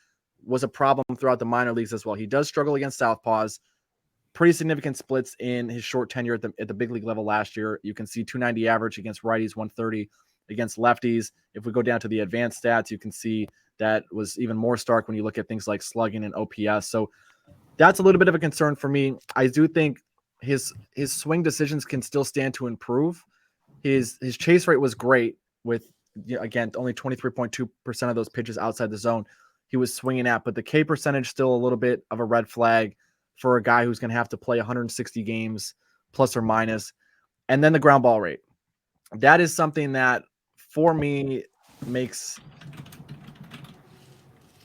was a problem throughout the minor leagues as well. He does struggle against southpaws. Pretty significant splits in his short tenure at the big league level last year. You can see 290 average against righties, 130 against lefties. If we go down to the advanced stats, you can see that was even more stark when you look at things like slugging and OPS. So that's a little bit of a concern for me. I do think his swing decisions can still stand to improve. His chase rate was great with, again, only 23.2% of those pitches outside the zone he was swinging at, but the K percentage still a little bit of a red flag for a guy who's going to have to play 160 games plus or minus. And then the ground ball rate. That is something that for me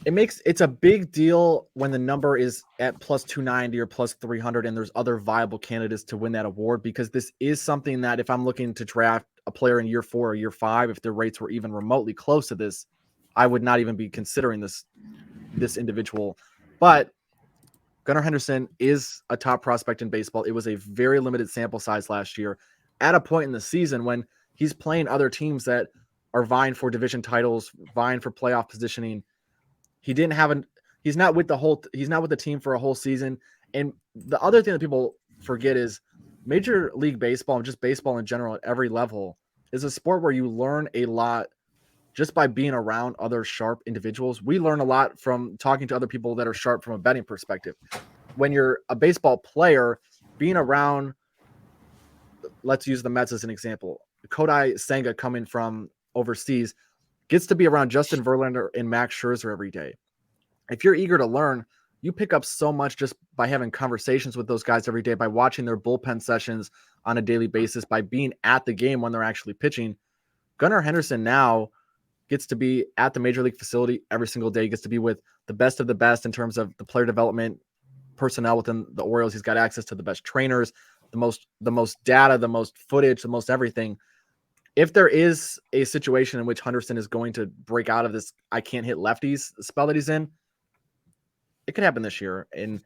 it's a big deal when the number is at plus 290 or plus 300 and there's other viable candidates to win that award, because this is something that if I'm looking to draft a player in year 4 or year 5, if their rates were even remotely close to this, I would not even be considering this individual. But Gunnar Henderson is a top prospect in baseball. It was a very limited sample size last year at a point in the season when he's playing other teams that are vying for division titles, vying for playoff positioning. He's not with the team for a whole season. And the other thing that people forget is Major League Baseball, and just baseball in general at every level, is a sport where you learn a lot just by being around other sharp individuals. We learn a lot from talking to other people that are sharp from a betting perspective. When you're a baseball player, being around, let's use the Mets as an example. Kodai Senga coming from overseas gets to be around Justin Verlander and Max Scherzer every day. If you're eager to learn, you pick up so much just by having conversations with those guys every day, by watching their bullpen sessions on a daily basis, by being at the game when they're actually pitching. Gunnar Henderson now gets to be at the major league facility every single day. He gets to be with the best of the best in terms of the player development personnel within the Orioles. He's got access to the best trainers, the most data, the most footage, the most everything. If there is a situation in which Henderson is going to break out of this I can't hit lefties spell that he's in, it could happen this year. And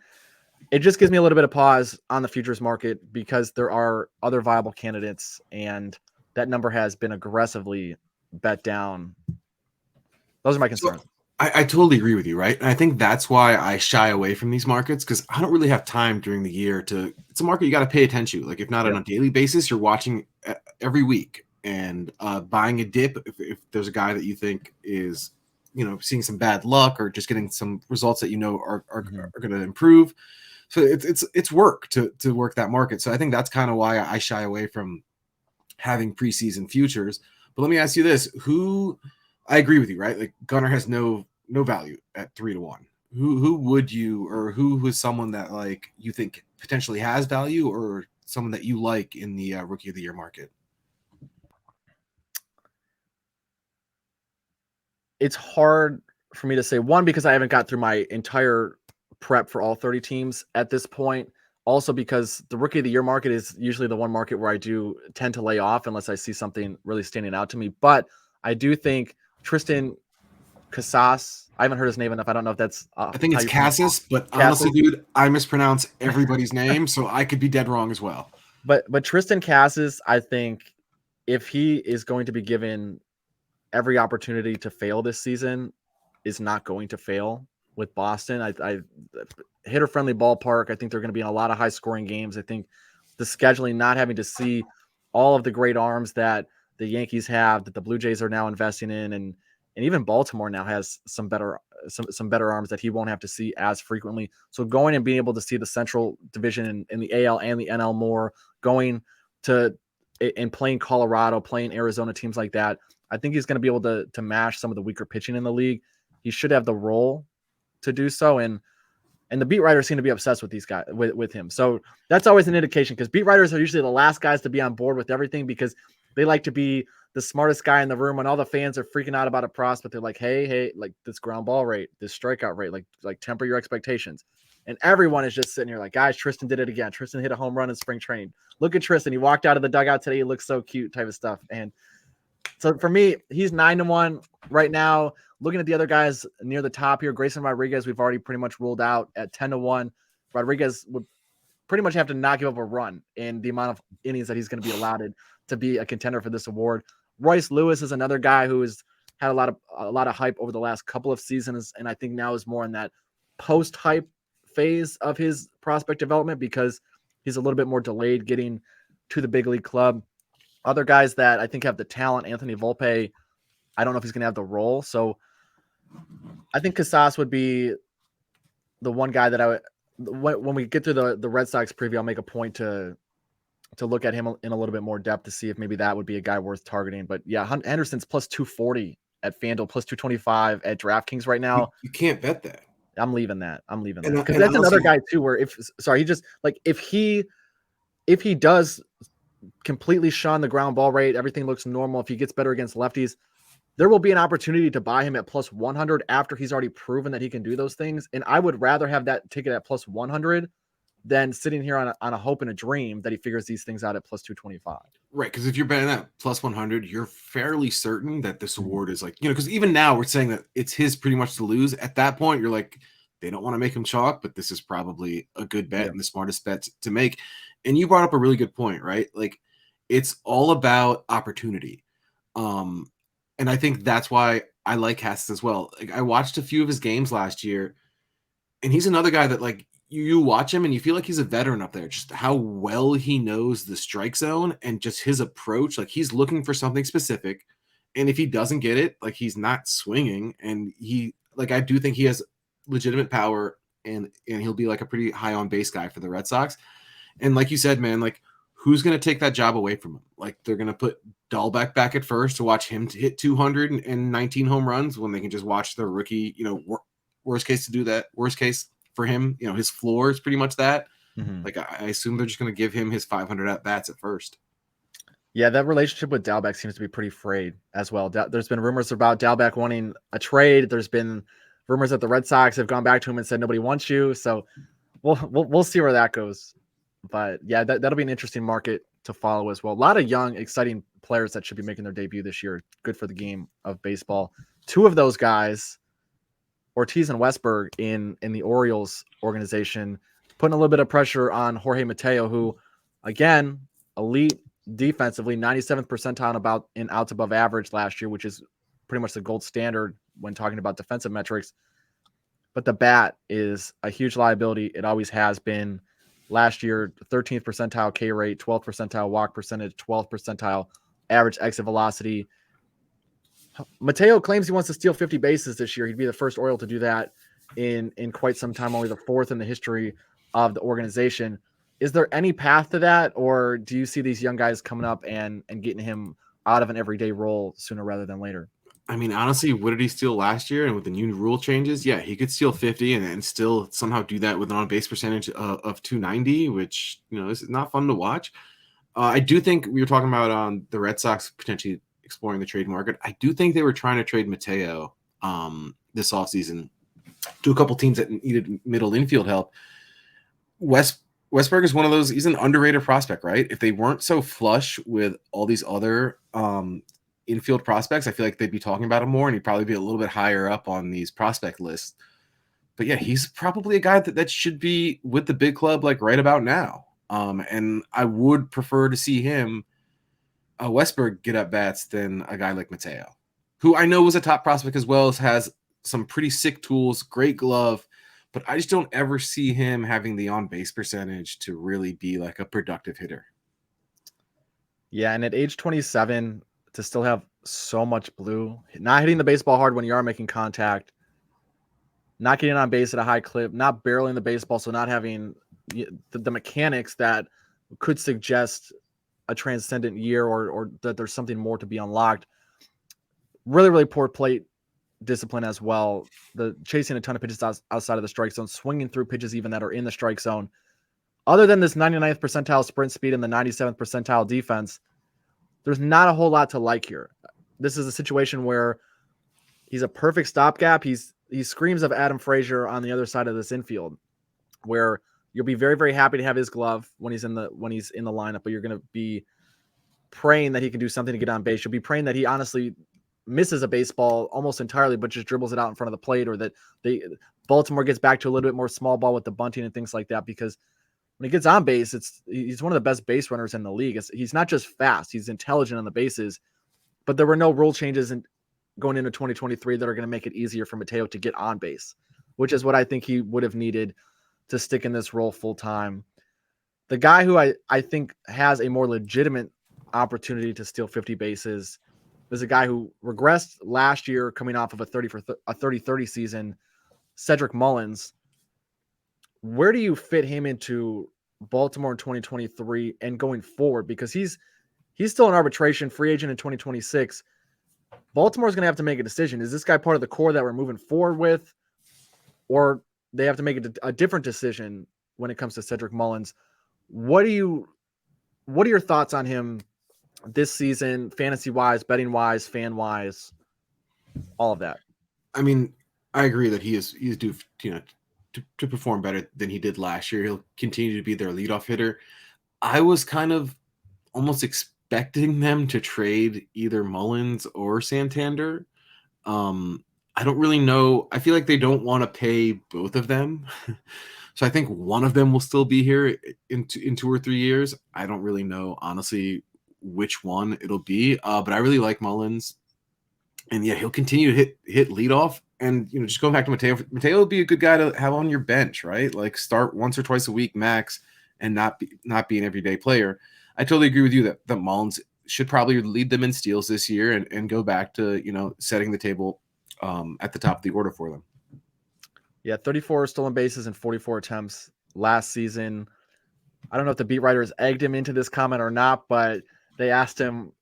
it just gives me a little bit of pause on the futures market because there are other viable candidates, and that number has been aggressively bet down. Those are my concerns. So I totally agree with you, right? And I think that's why I shy away from these markets, because I don't really have time during the year to. It's a market you got to pay attention to. Like, if not on a daily basis, you're watching every week and buying a dip if there's a guy that you think is, seeing some bad luck or just getting some results that are going to improve. So it's work to work that market. So I think that's kind of why I shy away from having preseason futures. But let me ask you this: I agree with you, right? Like, Gunnar has no value at 3-1. Who would you, or who was someone that like you think potentially has value, or someone that you like in the rookie of the year market? It's hard for me to say, one, because I haven't got through my entire prep for all 30 teams at this point. Also because the rookie of the year market is usually the one market where I do tend to lay off unless I see something really standing out to me. But I do think Tristan Casas, I haven't heard his name enough. I don't know if that's I think it's Cassis, but Cassis. honestly, dude, I mispronounce everybody's name, so I could be dead wrong as well. But Tristan Cassis, I think if he is going to be given every opportunity to fail this season, is not going to fail with Boston. I hitter friendly ballpark. I think they're going to be in a lot of high scoring games. I think the scheduling, not having to see all of the great arms that the Yankees have, that the Blue Jays are now investing in, and even Baltimore now has some better arms that he won't have to see as frequently. So going and being able to see the Central Division in the AL and the NL more, going to and playing Colorado, playing Arizona, teams like that, I think he's going to be able to mash some of the weaker pitching in the league. He should have the role to do so. And the beat writers seem to be obsessed with these guys, with him. So that's always an indication, because beat writers are usually the last guys to be on board with everything, because they like to be the smartest guy in the room when all the fans are freaking out about a prospect. They're like, hey, like this ground ball rate, this strikeout rate, like temper your expectations. And everyone is just sitting here like, guys, Tristan did it again. Tristan hit a home run in spring training. Look at Tristan. He walked out of the dugout today. He looks so cute, type of stuff. And so for me, he's 9-1 right now. Looking at the other guys near the top here, Grayson Rodriguez, we've already pretty much ruled out at 10-1. Rodriguez would pretty much have to not give up a run in the amount of innings that he's going to be allowed to be a contender for this award. Royce Lewis is another guy who has had a lot of hype over the last couple of seasons, and I think now is more in that post-hype phase of his prospect development, because he's a little bit more delayed getting to the big league club. Other guys that I think have the talent, Anthony Volpe, I don't know if he's going to have the role. So I think Casas would be the one guy that I would, when we get through the Red Sox preview, I'll make a point to look at him in a little bit more depth to see if maybe that would be a guy worth targeting. But yeah, Henderson's plus 240 at FanDuel, plus 225 at DraftKings right now. You can't bet that. I'm leaving that. Because that's another guy too, where if he does completely shun the ground ball rate, everything looks normal, if he gets better against lefties, there will be an opportunity to buy him at plus 100 after he's already proven that he can do those things. And I would rather have that ticket at plus 100 than sitting here on a hope and a dream that he figures these things out at plus 225. Right, because if you're betting that plus 100, you're fairly certain that this award is like, because even now we're saying that it's his pretty much to lose. At that point, you're like, they don't want to make him chalk, but this is probably a good bet and the smartest bet to make. And you brought up a really good point, right? Like, it's all about opportunity. And I think that's why I like Cassis as well. Like, I watched a few of his games last year, and he's another guy that, like, you watch him and you feel like he's a veteran up there, just how well he knows the strike zone and just his approach. Like, he's looking for something specific. And if he doesn't get it, like, he's not swinging. And I do think he has legitimate power, and he'll be like a pretty high on base guy for the Red Sox. And like you said, man, like, who's going to take that job away from him? Like, they're going to put Dahlbeck back at first to watch him to hit 219 home runs when they can just watch the rookie, worst case to do that. Worst case for him, his floor is pretty much that. Mm-hmm. Like, I assume they're just going to give him his 500 at bats at first. Yeah, that relationship with Dahlbeck seems to be pretty frayed as well. There's been rumors about Dahlbeck wanting a trade. There's been rumors that the Red Sox have gone back to him and said nobody wants you. So we'll see where that goes. But yeah, that'll be an interesting market to follow as well. A lot of young, exciting players that should be making their debut this year. Good for the game of baseball. Two of those guys, Ortiz and Westberg, in the Orioles organization, putting a little bit of pressure on Jorge Mateo, who, again, elite defensively, 97th percentile in outs above average last year, which is pretty much the gold standard when talking about defensive metrics. But the bat is a huge liability. It always has been. Last year, 13th percentile K rate, 12th percentile walk percentage, 12th percentile average exit velocity. Mateo claims he wants to steal 50 bases this year. He'd be the first Oriole to do that in quite some time, only the fourth in the history of the organization. Is there any path to that, or do you see these young guys coming up and getting him out of an everyday role sooner rather than later? I mean, honestly, what did he steal last year? And with the new rule changes, yeah, he could steal 50 and still somehow do that with an on-base percentage of 290, which, is not fun to watch. I do think we were talking about the Red Sox potentially exploring the trade market. I do think they were trying to trade Mateo this offseason to a couple teams that needed middle infield help. Westberg is one of those. He's an underrated prospect, right? If they weren't so flush with all these other infield prospects, I feel like they'd be talking about him more, and he'd probably be a little bit higher up on these prospect lists. But yeah, he's probably a guy that should be with the big club like right about now. And I would prefer to see him, Westberg, get at bats than a guy like Mateo, who I know was a top prospect as well, as has some pretty sick tools, great glove, but I just don't ever see him having the on-base percentage to really be like a productive hitter. Yeah, and at age 27, to still have so much blue, not hitting the baseball hard when you are making contact, not getting on base at a high clip, not barreling the baseball, so not having the mechanics that could suggest a transcendent year or that there's something more to be unlocked. Really, really poor plate discipline as well. The chasing a ton of pitches outside of the strike zone, swinging through pitches even that are in the strike zone. Other than this 99th percentile sprint speed and the 97th percentile defense, there's not a whole lot to like here. This is a situation where he's a perfect stopgap. He screams of Adam Frazier on the other side of this infield, where you'll be very, very happy to have his glove when he's in the lineup, but you're going to be praying that he can do something to get on base. You'll be praying that he honestly misses a baseball almost entirely, but just dribbles it out in front of the plate, or that Baltimore gets back to a little bit more small ball with the bunting and things like that, because when he gets on base, he's one of the best base runners in the league. He's not just fast, he's intelligent on the bases, but there were no rule changes going into 2023 that are going to make it easier for Mateo to get on base, which is what I think he would have needed to stick in this role full time. The guy who I think has a more legitimate opportunity to steal 50 bases is a guy who regressed last year coming off of a 30-30 season, Cedric Mullins. Where do you fit him into Baltimore in 2023 and going forward? Because he's still an arbitration free agent in 2026. Baltimore's going to have to make a decision. Is this guy part of the core that we're moving forward with, or they have to make a different decision when it comes to Cedric Mullins? What are your thoughts on him this season, fantasy-wise, betting-wise, fan-wise, all of that? I mean, I agree that he is due, to perform better than he did last year. He'll continue to be their leadoff hitter. I was kind of almost expecting them to trade either Mullins or Santander. I don't really know. I feel like they don't want to pay both of them. So I think one of them will still be here in 2 or 3 years. I don't really know, honestly, which one it'll be. But I really like Mullins. And yeah, he'll continue to hit leadoff. And, just going back to Mateo will be a good guy to have on your bench, right? Like start once or twice a week max and not be an everyday player. I totally agree with you that Mullins should probably lead them in steals this year and go back to, setting the table at the top of the order for them. Yeah, 34 stolen bases and 44 attempts last season. I don't know if the beat writers egged him into this comment or not, but they asked him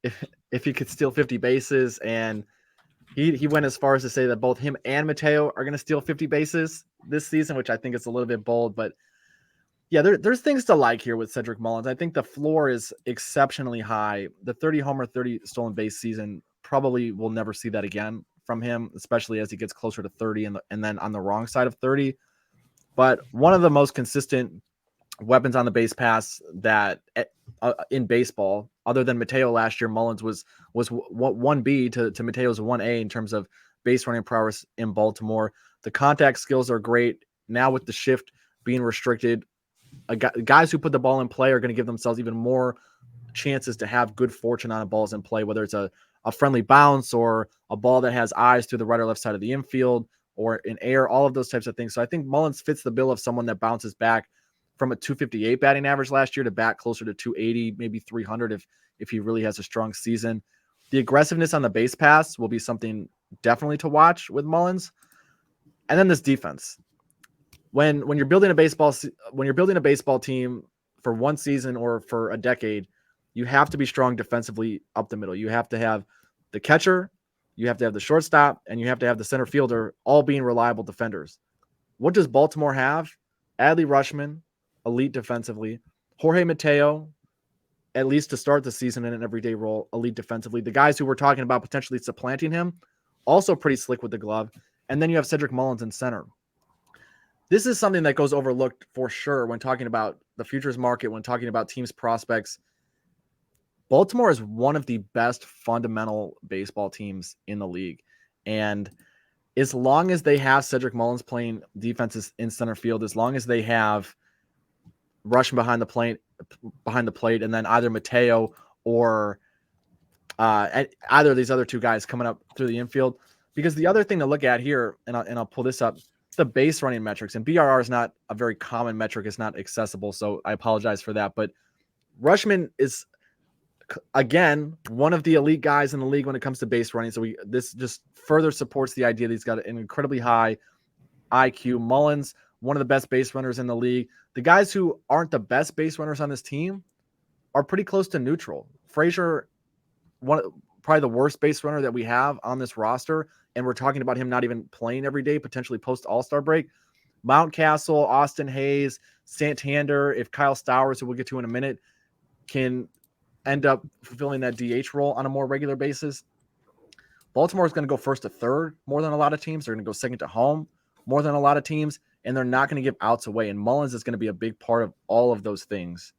if he could steal 50 bases, and he went as far as to say that both him and Mateo are going to steal 50 bases this season, which I think is a little bit bold. But yeah, there's things to like here with Cedric Mullins. I think the floor is exceptionally high. The 30 homer, 30 stolen base season, probably will never see that again from him, especially as he gets closer to 30 and then on the wrong side of 30. But one of the most consistent weapons on the base pass that in baseball, other than Mateo last year, Mullins was 1B to Mateo's 1A in terms of base running prowess in Baltimore. The contact skills are great. Now with the shift being restricted, guys who put the ball in play are going to give themselves even more chances to have good fortune on balls in play, whether it's a a friendly bounce or a ball that has eyes through the right or left side of the infield or in air, all of those types of things. So I think Mullins fits the bill of someone that bounces back from a 258 batting average last year to back closer to 280, maybe 300 if he really has a strong season. The aggressiveness on the base pass will be something definitely to watch with Mullins. And then this defense. When you're building a baseball team for one season or for a decade, you have to be strong defensively up the middle. You have to have the catcher, you have to have the shortstop, and you have to have the center fielder all being reliable defenders. What does Baltimore have? Adley Rutschman, elite defensively. Jorge Mateo, at least to start the season in an everyday role, elite defensively. The guys who we're talking about potentially supplanting him, also pretty slick with the glove. And then you have Cedric Mullins in center. This is something that goes overlooked for sure when talking about the futures market, when talking about teams' prospects. Baltimore is one of the best fundamental baseball teams in the league. And as long as they have Cedric Mullins playing defenses in center field, as long as they have Rushing behind the plate, and then either Mateo or either of these other two guys coming up through the infield. Because the other thing to look at here, and I'll pull this up, the base running metrics, and BRR is not a very common metric. It's not accessible, so I apologize for that. But Rutschman is, again, one of the elite guys in the league when it comes to base running. So this just further supports the idea that he's got an incredibly high IQ. Mullins, one of the best base runners in the league. The guys who aren't the best base runners on this team are pretty close to neutral. Frazier, probably the worst base runner that we have on this roster, and we're talking about him not even playing every day, potentially post All-Star break. Mountcastle, Austin Hayes, Santander, if Kyle Stowers, who we'll get to in a minute, can end up fulfilling that DH role on a more regular basis. Baltimore is going to go first to third more than a lot of teams. They're going to go second to home more than a lot of teams, and they're not going to give outs away. And Mullins is going to be a big part of all of those things.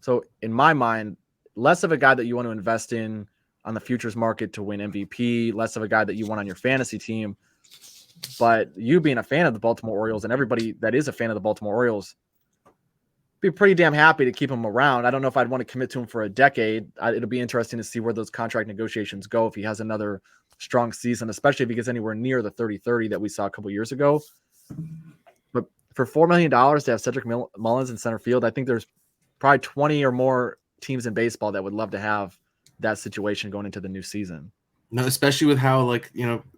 So in my mind, less of a guy that you want to invest in on the futures market to win MVP, less of a guy that you want on your fantasy team. But you being a fan of the Baltimore Orioles, and everybody that is a fan of the Baltimore Orioles, be pretty damn happy to keep him around. I don't know if I'd want to commit to him for a decade. It'll be interesting to see where those contract negotiations go if he has another strong season, especially if he gets anywhere near the 30-30 that we saw a couple years ago. But for $4 million to have Cedric Mullins in center field, I think there's probably 20 or more teams in baseball that would love to have that situation going into the new season. No, especially with how,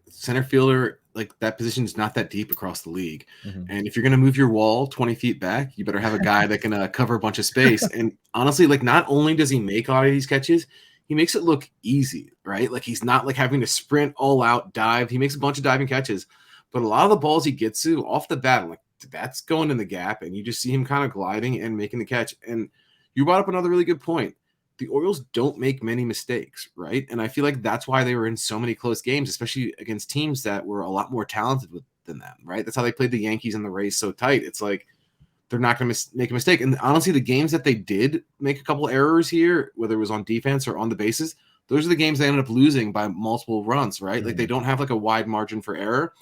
center fielder, that position is not that deep across the league. Mm-hmm. And if you're going to move your wall 20 feet back, you better have a guy that can cover a bunch of space. And honestly, not only does he make a lot of these catches, he makes it look easy, right? He's not having to sprint all out, dive. He makes a bunch of diving catches, but a lot of the balls he gets to off the bat, that's going in the gap, and you just see him kind of gliding and making the catch. And you brought up another really good point. The Orioles don't make many mistakes, right? And I feel like that's why they were in so many close games, especially against teams that were a lot more talented than them, right? That's how they played the Yankees and the Rays so tight. It's they're not going to make a mistake. And honestly, the games that they did make a couple errors here, whether it was on defense or on the bases, those are the games they ended up losing by multiple runs, right? Mm-hmm. They don't have a wide margin for error.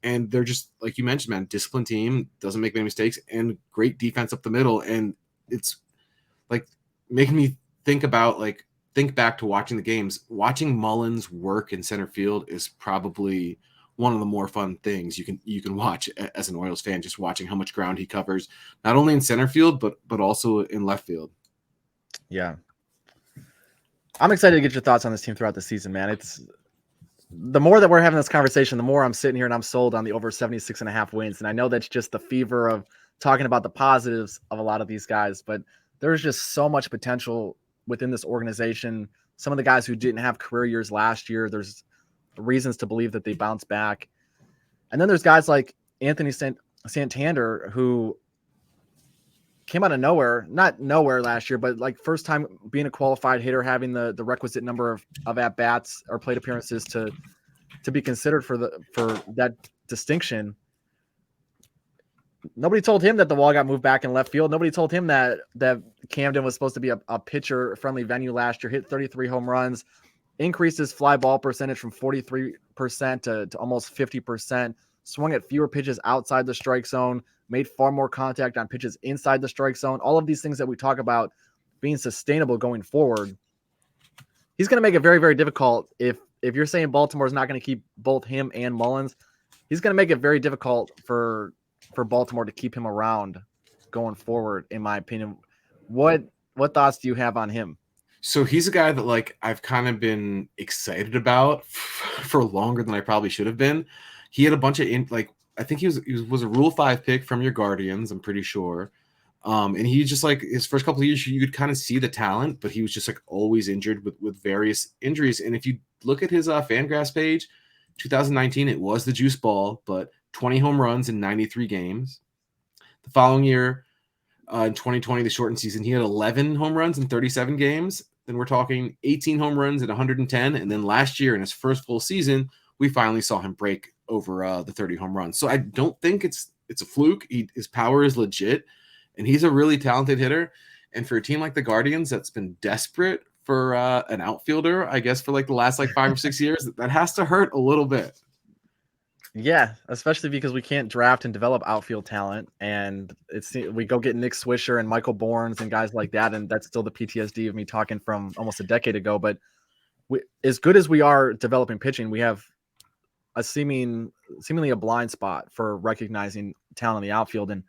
And they're just, like you mentioned, man, disciplined team, doesn't make many mistakes, and great defense up the middle. And it's making me think back to watching the games. Watching Mullins work in center field is probably one of the more fun things you can watch as an Orioles fan, just watching how much ground he covers, not only in center field, but also in left field. Yeah. I'm excited to get your thoughts on this team throughout the season, man. It's the more that we're having this conversation, the more I'm sitting here and I'm sold on the over 76.5 wins. And I know that's just the fever of talking about the positives of a lot of these guys, but there's just so much potential within this organization. Some of the guys who didn't have career years last year, there's reasons to believe that they bounce back. And then there's guys like Anthony Santander, who came out of nowhere, not nowhere last year, but first time being a qualified hitter, having the requisite number of at-bats or plate appearances to be considered for that distinction. Nobody told him that the wall got moved back in left field. Nobody told him that Camden was supposed to be a pitcher-friendly venue last year, hit 33 home runs, increased his fly ball percentage from 43% to almost 50%, swung at fewer pitches outside the strike zone, made far more contact on pitches inside the strike zone. All of these things that we talk about being sustainable going forward. he's going to make it very, very difficult if you're saying Baltimore is not going to keep both him and Mullins. He's going to make it very difficult for Baltimore to keep him around going forward, in my opinion. What thoughts do you have on him? So he's a guy that like I've kind of been excited about for longer than I probably should have been. He had a bunch of I think he was a Rule 5 pick from your Guardians, I'm pretty sure. And he just like his first couple of years, you could kind of see the talent, but he was just like always injured with various injuries. And if you look at his Fangraphs page, 2019, it was the juice ball, but 20 home runs in 93 games. The following year, in 2020, the shortened season, he had 11 home runs in 37 games. Then we're talking 18 home runs in 110. And then last year, in his first full season, we finally saw him break over the 30 home runs. So I don't think it's a fluke. His power is legit, and he's a really talented hitter. And for a team like the Guardians that's been desperate for an outfielder, I guess for like the last like 5 or 6 years, that has to hurt a little bit. Yeah, especially because we can't draft and develop outfield talent, and we go get Nick Swisher and Michael Bournes and guys like that, and that's still the PTSD of me talking from almost a decade ago. But as good as we are developing pitching, we have a seemingly a blind spot for recognizing talent in the outfield, and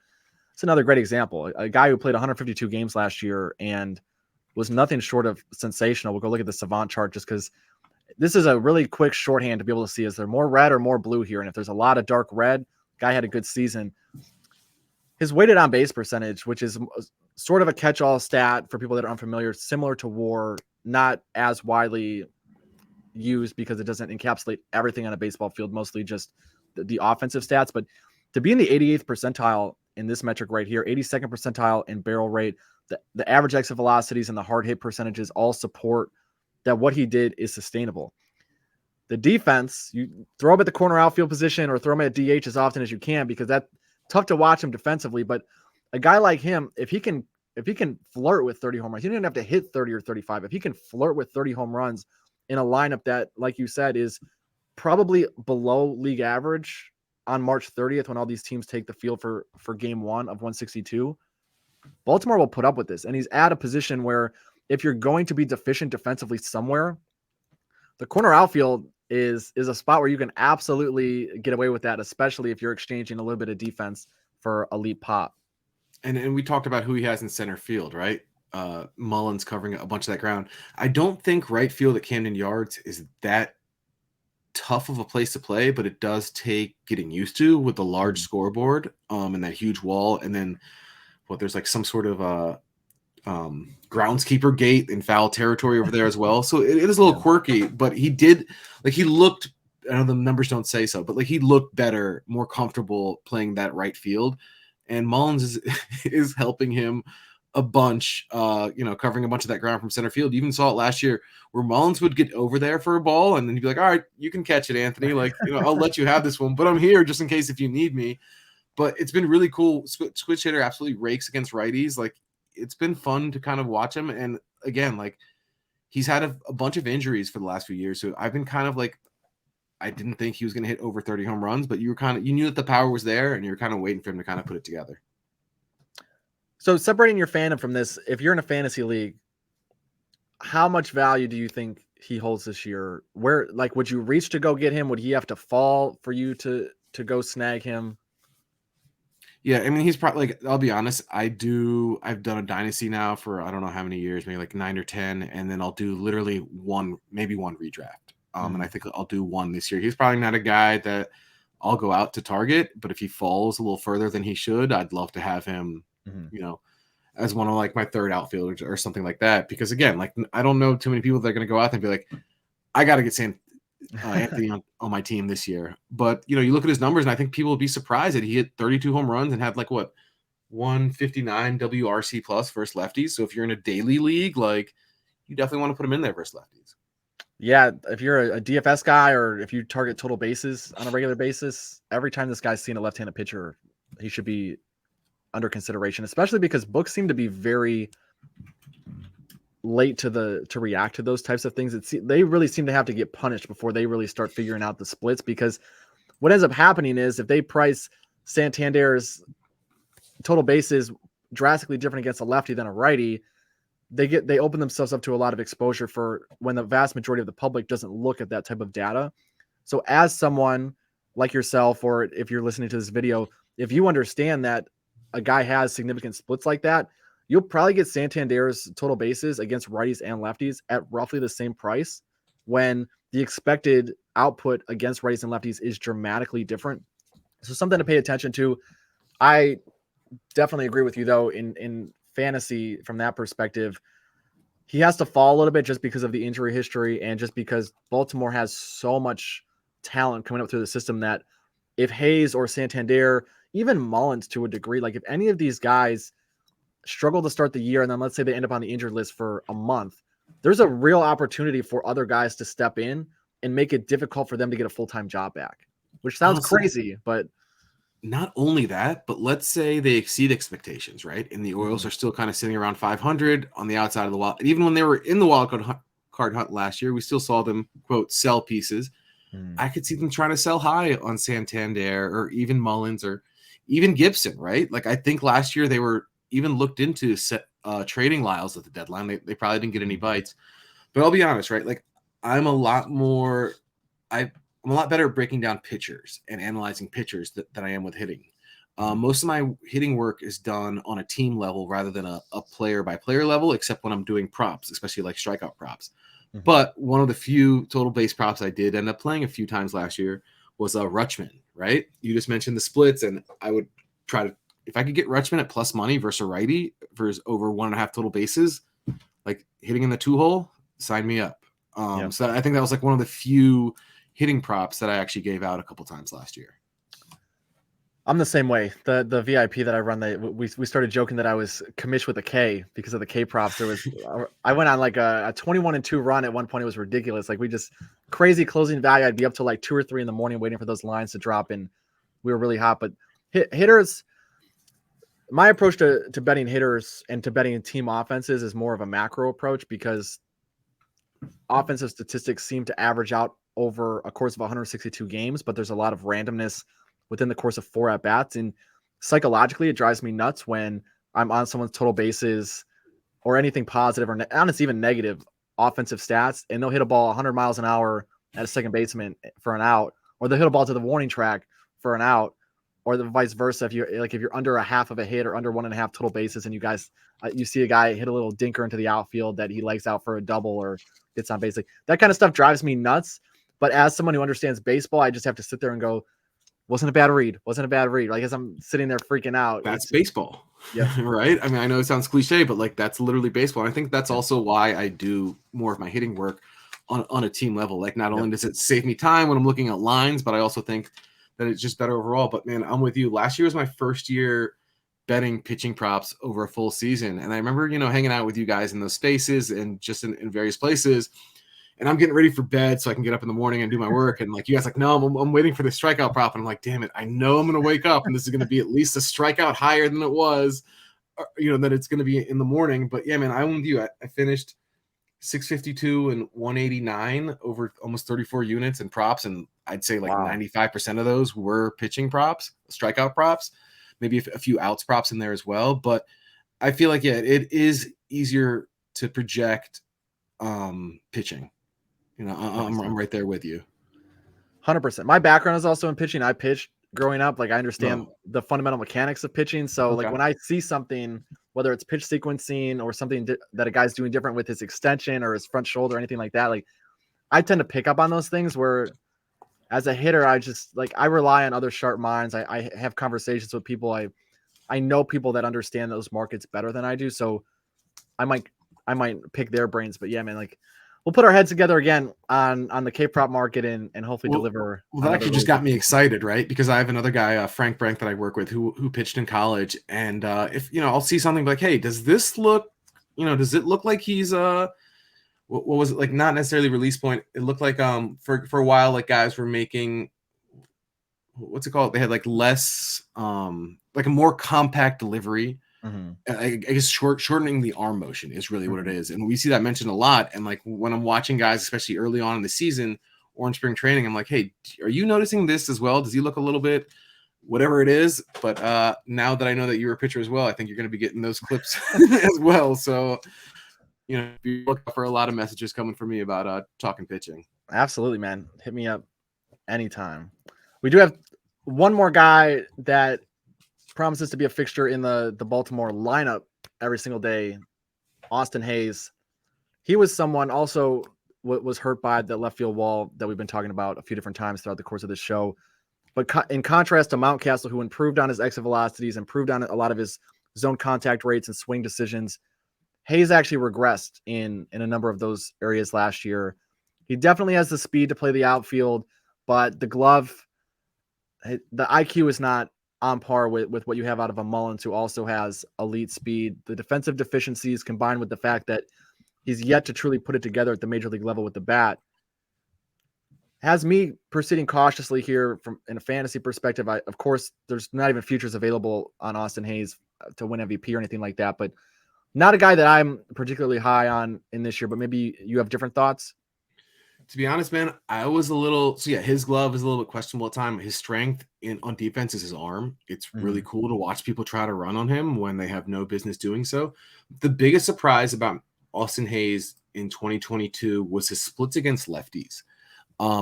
it's another great example. A guy who played 152 games last year and was nothing short of sensational. We'll go look at the Savant chart just because this is a really quick shorthand to be able to see, is there more red or more blue here? And if there's a lot of dark red, guy had a good season. His weighted on base percentage, which is sort of a catch-all stat for people that are unfamiliar, similar to WAR, not as widely used because it doesn't encapsulate everything on a baseball field, mostly just the offensive stats. But to be in the 88th percentile in this metric right here, 82nd percentile in barrel rate, the average exit velocities and the hard hit percentages all support that what he did is sustainable. The defense, you throw him at the corner outfield position or throw him at DH as often as you can, because that's tough to watch him defensively. But a guy like him, if he can flirt with 30 home runs, he doesn't have to hit 30 or 35. If he can flirt with 30 home runs in a lineup that, like you said, is probably below league average on March 30th, when all these teams take the field for game 1 of 162, Baltimore will put up with this. And he's at a position where if you're going to be deficient defensively somewhere, the corner outfield is a spot where you can absolutely get away with that, especially if you're exchanging a little bit of defense for elite pop. And we talked about who he has in center field, right? Mullins covering a bunch of that ground. I don't think right field at Camden Yards is that tough of a place to play, but it does take getting used to with the large scoreboard and that huge wall. And then there's like some sort of groundskeeper gate in foul territory over there as well. So it is a little quirky, but he looked, I know the numbers don't say so, but like he looked better, more comfortable playing that right field. And Mullins is helping him a bunch, covering a bunch of that ground from center field. You even saw it last year where Mullins would get over there for a ball and then he'd be like, all right, you can catch it, Anthony. Like, I'll let you have this one, but I'm here just in case if you need me. But it's been really cool. Switch hitter absolutely rakes against righties. Like, it's been fun to kind of watch him. And again, like, he's had a bunch of injuries for the last few years. So I've been kind of like, I didn't think he was going to hit over 30 home runs, but you knew that the power was there and you were kind of waiting for him to kind of put it together. So separating your fandom from this, if you're in a fantasy league, how much value do you think he holds this year? Where, like, would you reach to go get him? Would he have to fall for you to go snag him? Yeah, I mean, he's probably, like, I'll be honest, I've done a dynasty now for I don't know how many years, maybe like 9 or 10, and then I'll do literally maybe one redraft. And I think I'll do one this year. He's probably not a guy that I'll go out to target, but if he falls a little further than he should, I'd love to have him, as one of like my third outfielders or something like that. Because again, like, I don't know too many people that are going to go out and be like, I got to get Anthony on my team this year. But, you look at his numbers and I think people will be surprised that he hit 32 home runs and had 159 WRC plus versus lefties. So if you're in a daily league, like, you definitely want to put him in there versus lefties. Yeah, if you're a DFS guy or if you target total bases on a regular basis, every time this guy's seen a left-handed pitcher, he should be under consideration, especially because books seem to be very late to react to those types of things. They really seem to have to get punished before they really start figuring out the splits, because what ends up happening is if they price Santander's total bases drastically different against a lefty than a righty, they open themselves up to a lot of exposure for when the vast majority of the public doesn't look at that type of data. So as someone like yourself, or if you're listening to this video, if you understand that a guy has significant splits like that, you'll probably get Santander's total bases against righties and lefties at roughly the same price, when the expected output against righties and lefties is dramatically different. So something to pay attention to. I definitely agree with you, though, in fantasy from that perspective. He has to fall a little bit just because of the injury history and just because Baltimore has so much talent coming up through the system that if Hayes or Santander, even Mullins to a degree, like if any of these guys struggle to start the year and then let's say they end up on the injured list for a month, there's a real opportunity for other guys to step in and make it difficult for them to get a full-time job back, which sounds crazy, but not only that, but let's say they exceed expectations, right? And the Orioles are still kind of sitting around 500 on the outside of the wild. And even when they were in the wild card hunt last year, we still saw them, quote, sell pieces. I could see them trying to sell high on Santander or even Mullins or even Gibson, right? Like I think last year they were even looked into trading Lyles at the deadline. They probably didn't get any bites. But I'll be honest, right? Like I'm a lot better at breaking down pitchers and analyzing pitchers than I am with hitting. Most of my hitting work is done on a team level rather than a player by player level, except when I'm doing props, especially like strikeout props. Mm-hmm. But one of the few total base props I did end up playing a few times last year was Rutschman, right? You just mentioned the splits, and I would try to, if I could get Rutschman at plus money versus a righty versus over 1.5 total bases, like hitting in the 2-hole, sign me up. So I think that was like one of the few hitting props that I actually gave out a couple times last year. I'm the same way. The VIP that I run, we started joking that I was Commish with a K because of the K props. There was I went on like a 21-2 run at one point. It was ridiculous. Like we just crazy closing value. I'd be up till like 2 or 3 in the morning waiting for those lines to drop, and we were really hot. But hitters, my approach to betting hitters and to betting team offenses is more of a macro approach because offensive statistics seem to average out over a course of 162 games, but there's a lot of randomness within the course of 4 at-bats. And psychologically, it drives me nuts when I'm on someone's total bases or anything positive or honestly even negative offensive stats, and they'll hit a ball 100 miles an hour at a second baseman for an out, or they'll hit a ball to the warning track for an out, or the vice versa. If you're under a half of a hit or under 1.5 total bases, and you guys you see a guy hit a little dinker into the outfield that he legs out for a double or gets on base, like that kind of stuff drives me nuts. But as someone who understands baseball, I just have to sit there and go, wasn't a bad read. Like as I'm sitting there freaking out. That's baseball. Yeah. Right. I mean, I know it sounds cliche, but like that's literally baseball. And I think that's also why I do more of my hitting work on a team level. Like not only does it save me time when I'm looking at lines, but I also think that it's just better overall. But man, I'm with you. Last year was my first year betting pitching props over a full season. And I remember, hanging out with you guys in those spaces and just in various places. And I'm getting ready for bed so I can get up in the morning and do my work. And like you guys like, no, I'm waiting for the strikeout prop. And I'm like, damn it, I know I'm going to wake up and this is going to be at least a strikeout higher than it was, that it's going to be in the morning. But yeah, man, I'm with you. I finished 652 and 189 over almost 34 units in props. And I'd say like 95% of those were pitching props, strikeout props, maybe a few outs props in there as well. But I feel like, it is easier to project pitching. I'm right there with you. 100%. My background is also in pitching. I pitched growing up. Like I understand the fundamental mechanics of pitching. So like when I see something, whether it's pitch sequencing or something that a guy's doing different with his extension or his front shoulder or anything like that, like I tend to pick up on those things where as a hitter, I just like, I rely on other sharp minds. I have conversations with people. I know people that understand those markets better than I do. So I might pick their brains, but yeah, man, like we'll put our heads together again on the K-prop market and hopefully deliver. Well, that actually just got me excited, right? Because I have another guy, Frank Brank, that I work with who pitched in college. And if, I'll see something like, hey, does this look, does it look like he's, what was it like? Not necessarily release point. It looked like, for a while, like guys were making, what's it called? They had like less, like a more compact delivery. Mm-hmm. I guess shortening the arm motion is really what it is. And we see that mentioned a lot. And like when I'm watching guys, especially early on in the season or in spring training, I'm like, hey, are you noticing this as well? Does he look a little bit whatever it is? But now that I know that you're a pitcher as well, I think you're going to be getting those clips as well. So you look for a lot of messages coming from me about talking pitching. Absolutely, man. Hit me up anytime. We do have one more guy that promises to be a fixture in the Baltimore lineup every single day, Austin Hayes. He was someone also was hurt by the left field wall that we've been talking about a few different times throughout the course of this show. But in contrast to Mountcastle, who improved on his exit velocities, improved on a lot of his zone contact rates and swing decisions, Hayes actually regressed in a number of those areas last year. He definitely has the speed to play the outfield, but the glove, the IQ is not on par with what you have out of a Mullins, who also has elite speed. The defensive deficiencies combined with the fact that he's yet to truly put it together at the major league level with the bat has me proceeding cautiously here from in a fantasy perspective. Of course, there's not even futures available on Austin Hayes to win MVP or anything like that, but not a guy that I'm particularly high on in this year, but maybe you have different thoughts. To be honest, man, I was a little, his glove is a little bit questionable at time. His strength on defense is his arm. It's really cool to watch people try to run on him when they have no business doing so. The biggest surprise about Austin Hayes in 2022 was his splits against lefties.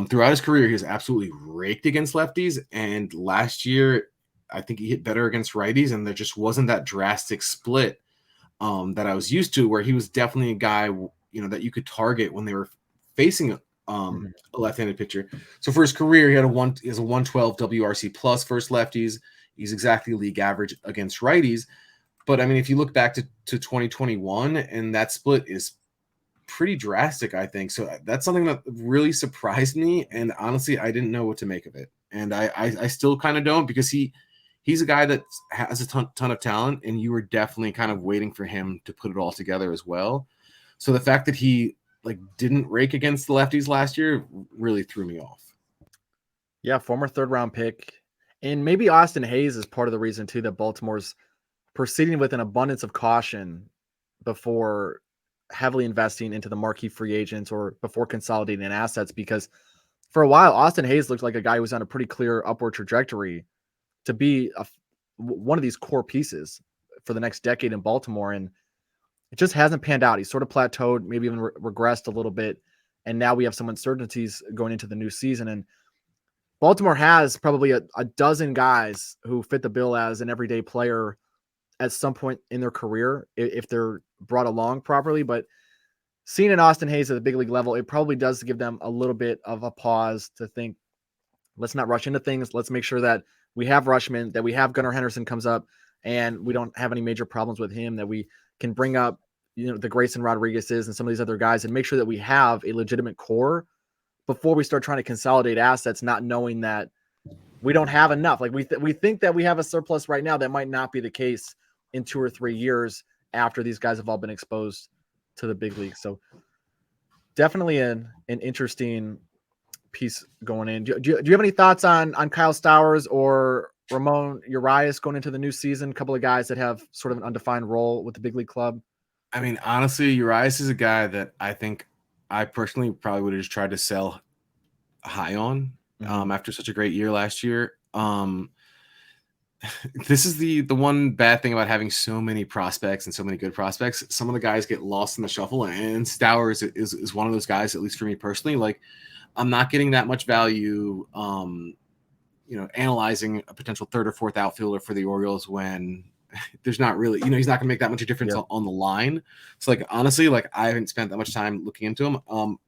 Throughout his career, he was absolutely raked against lefties. And last year, I think he hit better against righties, and there just wasn't that drastic split that I was used to, where he was definitely a guy, that you could target when they were facing a left-handed pitcher. So for his career, he has a 112 WRC plus versus lefties. He's exactly league average against righties. But I mean, if you look back to 2021, and that split is pretty drastic, I think. So that's something that really surprised me. And honestly, I didn't know what to make of it. And I still kind of don't, because he's a guy that has a ton of talent, and you were definitely kind of waiting for him to put it all together as well. So the fact that he didn't rake against the lefties last year really threw me off. Yeah, former third-round pick. And maybe Austin Hayes is part of the reason, too, that Baltimore's proceeding with an abundance of caution before heavily investing into the marquee free agents or before consolidating assets, because for a while, Austin Hayes looked like a guy who was on a pretty clear upward trajectory to be one of these core pieces for the next decade in Baltimore. And it just hasn't panned out. He's sort of plateaued, maybe even regressed a little bit. And now we have some uncertainties going into the new season. And Baltimore has probably a dozen guys who fit the bill as an everyday player at some point in their career, if they're brought along properly. But seeing an Austin Hayes at the big league level, it probably does give them a little bit of a pause to think, let's not rush into things. Let's make sure that we have Rutschman, that we have Gunnar Henderson comes up, and we don't have any major problems with him, that we can bring up, the Grayson Rodriguez's and some of these other guys, and make sure that we have a legitimate core before we start trying to consolidate assets, not knowing that we don't have enough. We think that we have a surplus right now. That might not be the case in 2 or 3 years after these guys have all been exposed to the big league. So definitely an interesting piece going in. Do you have any thoughts on Kyle Stowers or Ramon Urias going into the new season? A couple of guys that have sort of an undefined role with the big league club. I mean, honestly, Urias is a guy that I think I personally probably would have just tried to sell high on after such a great year last year. This is the one bad thing about having so many prospects and so many good prospects. Some of the guys get lost in the shuffle, and Stowers is one of those guys, at least for me personally. I'm not getting that much value, analyzing a potential third or fourth outfielder for the Orioles when there's not really, he's not going to make that much of a difference on the line. So honestly, I haven't spent that much time looking into him.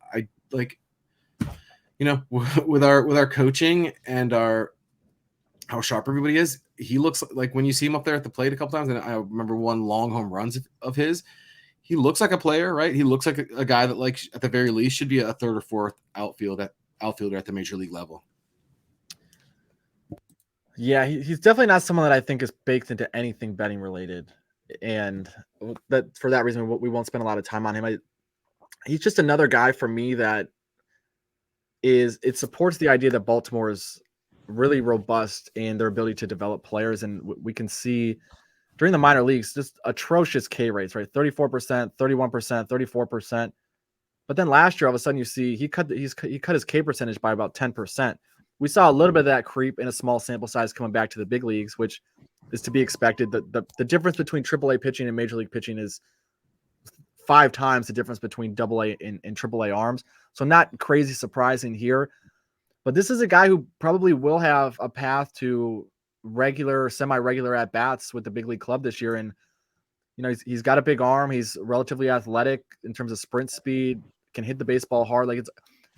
With our coaching and how sharp everybody is, he looks like, when you see him up there at the plate a couple times, and I remember one long home runs of his, he looks like a player, right? He looks like a guy that, at the very least, should be a third or fourth outfielder at the major league level. Yeah, he's definitely not someone that I think is baked into anything betting related, and that for that reason we won't spend a lot of time on him. He's just another guy for me that it supports the idea that Baltimore is really robust in their ability to develop players, and we can see during the minor leagues just atrocious K rates, right? 34%, 31%, 34%. But then last year, all of a sudden, you see he cut his K percentage by about 10%. We saw a little bit of that creep in a small sample size coming back to the big leagues, which is to be expected. The difference between AAA pitching and major league pitching is 5 times the difference between AA and AAA arms. So not crazy surprising here. But this is a guy who probably will have a path to regular, semi-regular at-bats with the big league club this year. And, you know, he's got a big arm. He's relatively athletic in terms of sprint speed, can hit the baseball hard. Like,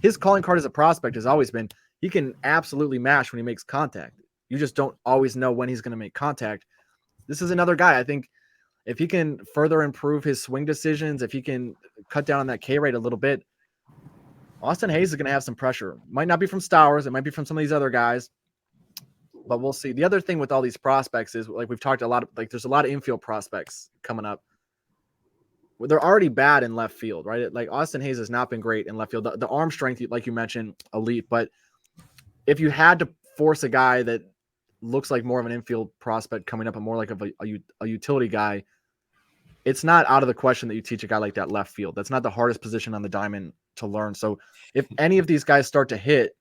his calling card as a prospect has always been he can absolutely mash when he makes contact. You just don't always know when he's going to make contact. This is another guy. I think if he can further improve his swing decisions, if he can cut down on that K rate a little bit, Austin Hayes is going to have some pressure. Might not be from Stowers. It might be from some of these other guys, but we'll see. The other thing with all these prospects is, like we've talked a lot, like there's a lot of infield prospects coming up. They're already bad in left field, right? Like Austin Hayes has not been great in left field. The arm strength, like you mentioned, elite. But if you had to force a guy that looks like more of an infield prospect coming up and more like a utility guy, it's not out of the question that you teach a guy like that left field. That's not the hardest position on the diamond to learn. So if any of these guys start to hit,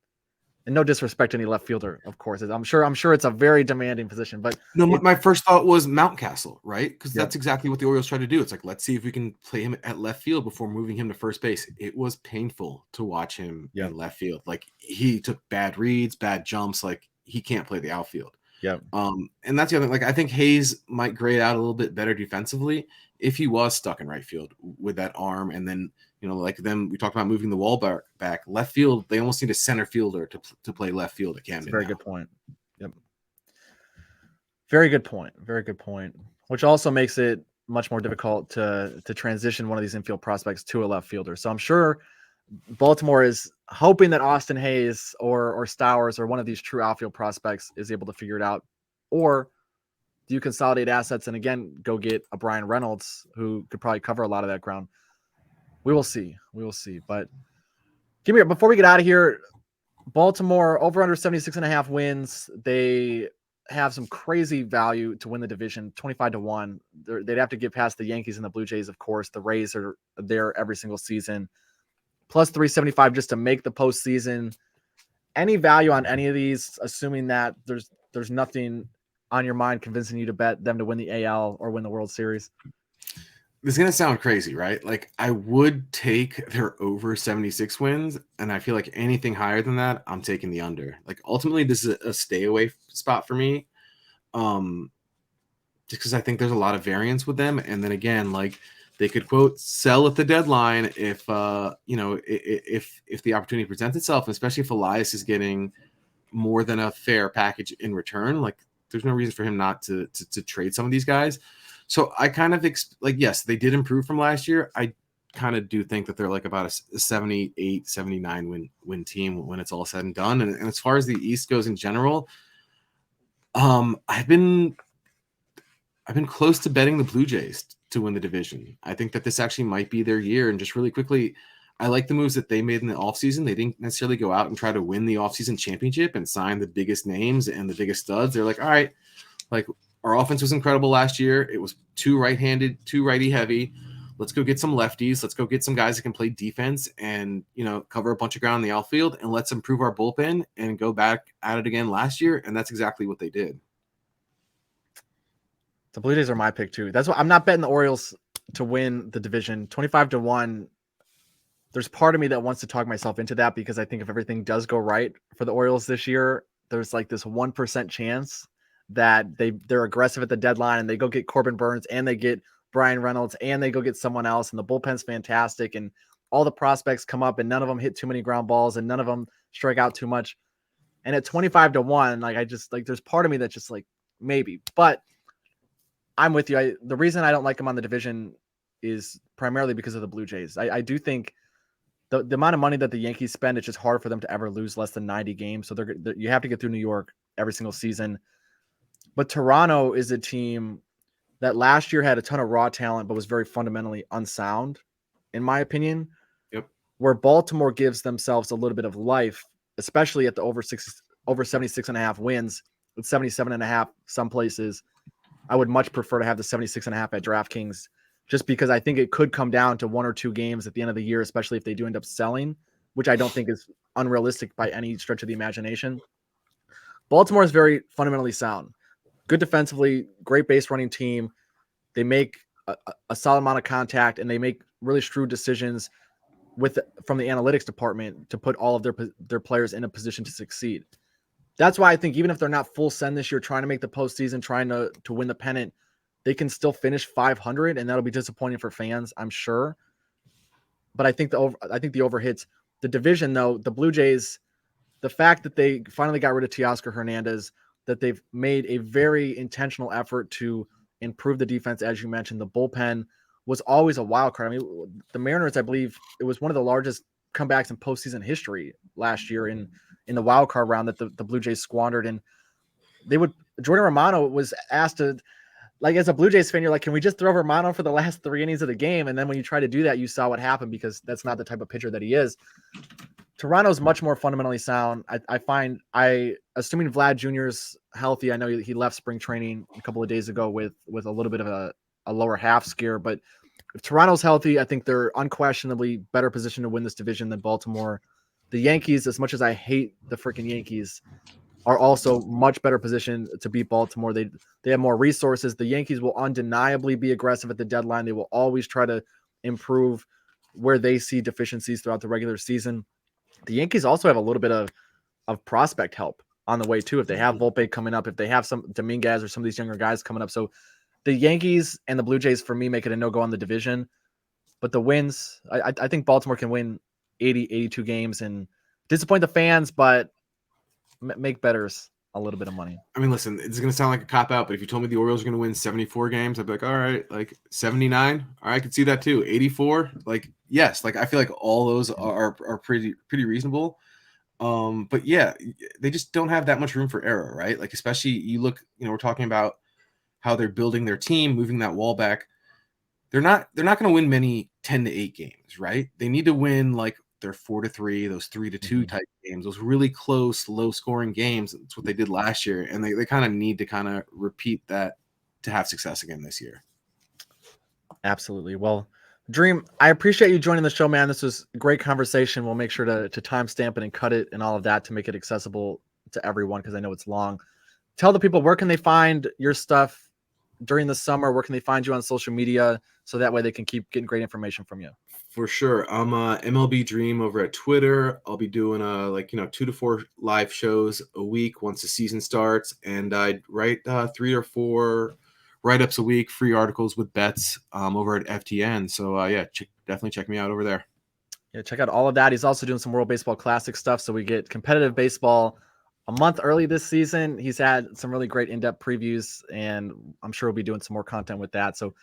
and no disrespect to any left fielder, of course, I'm sure it's a very demanding position. But no, my first thought was Mountcastle, right? Because Yep. that's exactly what the Orioles tried to do. It's like, let's see if we can play him at left field before moving him to first base. It was painful to watch him in left field. Like, he took bad reads, bad jumps. Like, he can't play the outfield. Yeah. And that's the other thing. Like, I think Hayes might grade out a little bit better defensively if he was stuck in right field with that arm. And then, you know, like then we talked about moving the wall back left field. They almost need a center fielder to play left field at Camden. Very good point. Yep. Very good point. Very good point. Which also makes it much more difficult to transition one of these infield prospects to a left fielder. So I'm sure Baltimore is hoping that Austin Hayes or Stowers or one of these true outfield prospects is able to figure it out. Or do you consolidate assets and again go get a Brian Reynolds who could probably cover a lot of that ground? We will see. We will see. But before we get out of here, Baltimore over under 76.5 wins. They have some crazy value to win the division, 25-1. They'd have to get past the Yankees and the Blue Jays, of course. The Rays are there every single season. Plus 375 just to make the postseason. Any value on any of these, assuming that there's nothing on your mind convincing you to bet them to win the AL or win the World Series? This is going to sound crazy, right? Like, I would take their over 76 wins, and I feel like anything higher than that, I'm taking the under. Like, ultimately, this is a stay away spot for me. Just because I think there's a lot of variance with them. And then again, like, they could quote sell at the deadline if if the opportunity presents itself, especially if Elias is getting more than a fair package in return. Like, there's no reason for him not to trade some of these guys. So I kind of yes, they did improve from last year. I kind of do think that they're like about a 78, 79 win team when it's all said and done. And as far as the East goes in general, I've been close to betting the Blue Jays to win the division. I think that this actually might be their year. And just really quickly, I like the moves that they made in the offseason. They didn't necessarily go out and try to win the offseason championship and sign the biggest names and the biggest studs. They're like, all right, like, our offense was incredible last year. It was too right-handed, too righty heavy. Let's go get some lefties. Let's go get some guys that can play defense and, cover a bunch of ground in the outfield, and let's improve our bullpen and go back at it again last year. And that's exactly what they did. The Blue Jays are my pick too. That's why I'm not betting the Orioles to win the division 25-1. There's part of me that wants to talk myself into that because I think if everything does go right for the Orioles this year, there's like this 1% chance that they're aggressive at the deadline and they go get Corbin Burns and they get Brian Reynolds and they go get someone else and the bullpen's fantastic and all the prospects come up and none of them hit too many ground balls and none of them strike out too much. And at 25-1, like I just like there's part of me that's just like maybe, but I'm with you. The reason I don't like them on the division is primarily because of the Blue Jays. I do think the amount of money that the Yankees spend, it's just hard for them to ever lose less than 90 games. So you have to get through New York every single season. But Toronto is a team that last year had a ton of raw talent, but was very fundamentally unsound, in my opinion. Yep. Where Baltimore gives themselves a little bit of life, especially at the over 76.5 wins, with 77.5 some places. I would much prefer to have the 76.5 at DraftKings, just because I think it could come down to 1 or 2 games at the end of the year, especially if they do end up selling, which I don't think is unrealistic by any stretch of the imagination. Baltimore is very fundamentally sound. Good defensively, great base running team. They make a solid amount of contact, and they make really shrewd decisions from the analytics department to put all of their players in a position to succeed. That's why I think even if they're not full send this year, trying to make the postseason, trying to win the pennant, they can still finish 500, and that'll be disappointing for fans, I'm sure. But I think the over hits the division, though. The Blue Jays, the fact that they finally got rid of Teoscar Hernandez, that they've made a very intentional effort to improve the defense, as you mentioned, the bullpen was always a wild card. I mean, the Mariners, I believe, it was one of the largest comebacks in postseason history last year in the wild card round that the Blue Jays squandered. And Jordan Romano was asked to, like, as a Blue Jays fan, you're like, can we just throw Romano for the last 3 innings of the game? And then when you try to do that, you saw what happened, because that's not the type of pitcher that he is. Toronto's much more fundamentally sound. Assuming Vlad Jr.'s healthy, I know he left spring training a couple of days ago with a little bit of a lower half scare, but if Toronto's healthy, I think they're unquestionably better positioned to win this division than Baltimore. The Yankees, as much as I hate the freaking Yankees, are also much better positioned to beat Baltimore. They have more resources. The Yankees will undeniably be aggressive at the deadline. They will always try to improve where they see deficiencies throughout the regular season. The Yankees also have a little bit of prospect help on the way too. If they have Volpe coming up, if they have some Dominguez or some of these younger guys coming up. So the Yankees and the Blue Jays, for me, make it a no-go on the division. But the wins, I think Baltimore can win 80, 82 games and disappoint the fans, but make bettors a little bit of money. I mean, listen, it's going to sound like a cop-out, but if you told me the Orioles are going to win 74 games, I'd be like, all right, like 79, all right, I could see that too. 84, like, yes, like I feel like all those are pretty reasonable. But yeah, they just don't have that much room for error, right? Like, especially you look, we're talking about how they're building their team, moving that wall back. They're not going to win many 10-8 games, right? They need to win like their 4-3, those 3-2 type games, those really close, low-scoring games. That's what they did last year, and they kind of need to kind of repeat that to have success again this year. Absolutely. Well, Dream, I appreciate you joining the show, man. This was a great conversation. We'll make sure to timestamp it and cut it and all of that to make it accessible to everyone, because I know it's long. Tell the people, where can they find your stuff during the summer? Where can they find you on social media, so that way they can keep getting great information from you? For sure. I'm MLBDream over at Twitter. I'll be doing 2 to 4 live shows a week once the season starts, and I write 3 or 4 write-ups a week, free articles with bets over at FTN. So definitely check me out over there. Yeah, check out all of that. He's also doing some World Baseball Classic stuff, so we get competitive baseball a month early this season. He's had some really great in-depth previews, and I'm sure we'll be doing some more content with that. So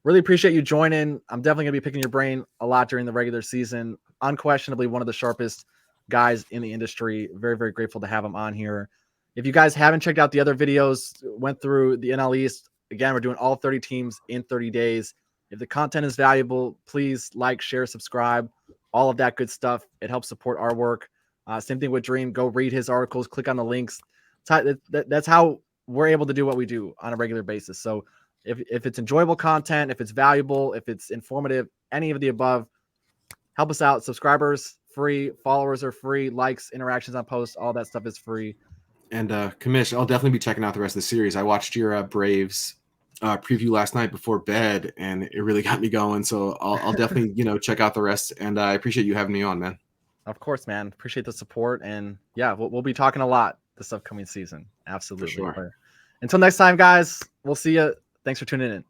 really appreciate you joining. I'm definitely going to be picking your brain a lot during the regular season. Unquestionably one of the sharpest guys in the industry. Very, very grateful to have him on here. If you guys haven't checked out the other videos, went through the NL East, again, we're doing all 30 teams in 30 days. If the content is valuable, please like, share, subscribe, all of that good stuff. It helps support our work. Same thing with Dream. Go read his articles, click on the links. That's how we're able to do what we do on a regular basis. So if it's enjoyable content, if it's valuable, if it's informative, any of the above, help us out. Subscribers free, followers are free, likes, interactions on posts, all that stuff is free. And Commish, I'll definitely be checking out the rest of the series. I watched your Braves preview last night before bed, and it really got me going. So I'll definitely check out the rest. And I appreciate you having me on, man. Of course, man. Appreciate the support, and yeah, we'll be talking a lot this upcoming season. Absolutely. For sure. Until next time, guys. We'll see you. Thanks for tuning in.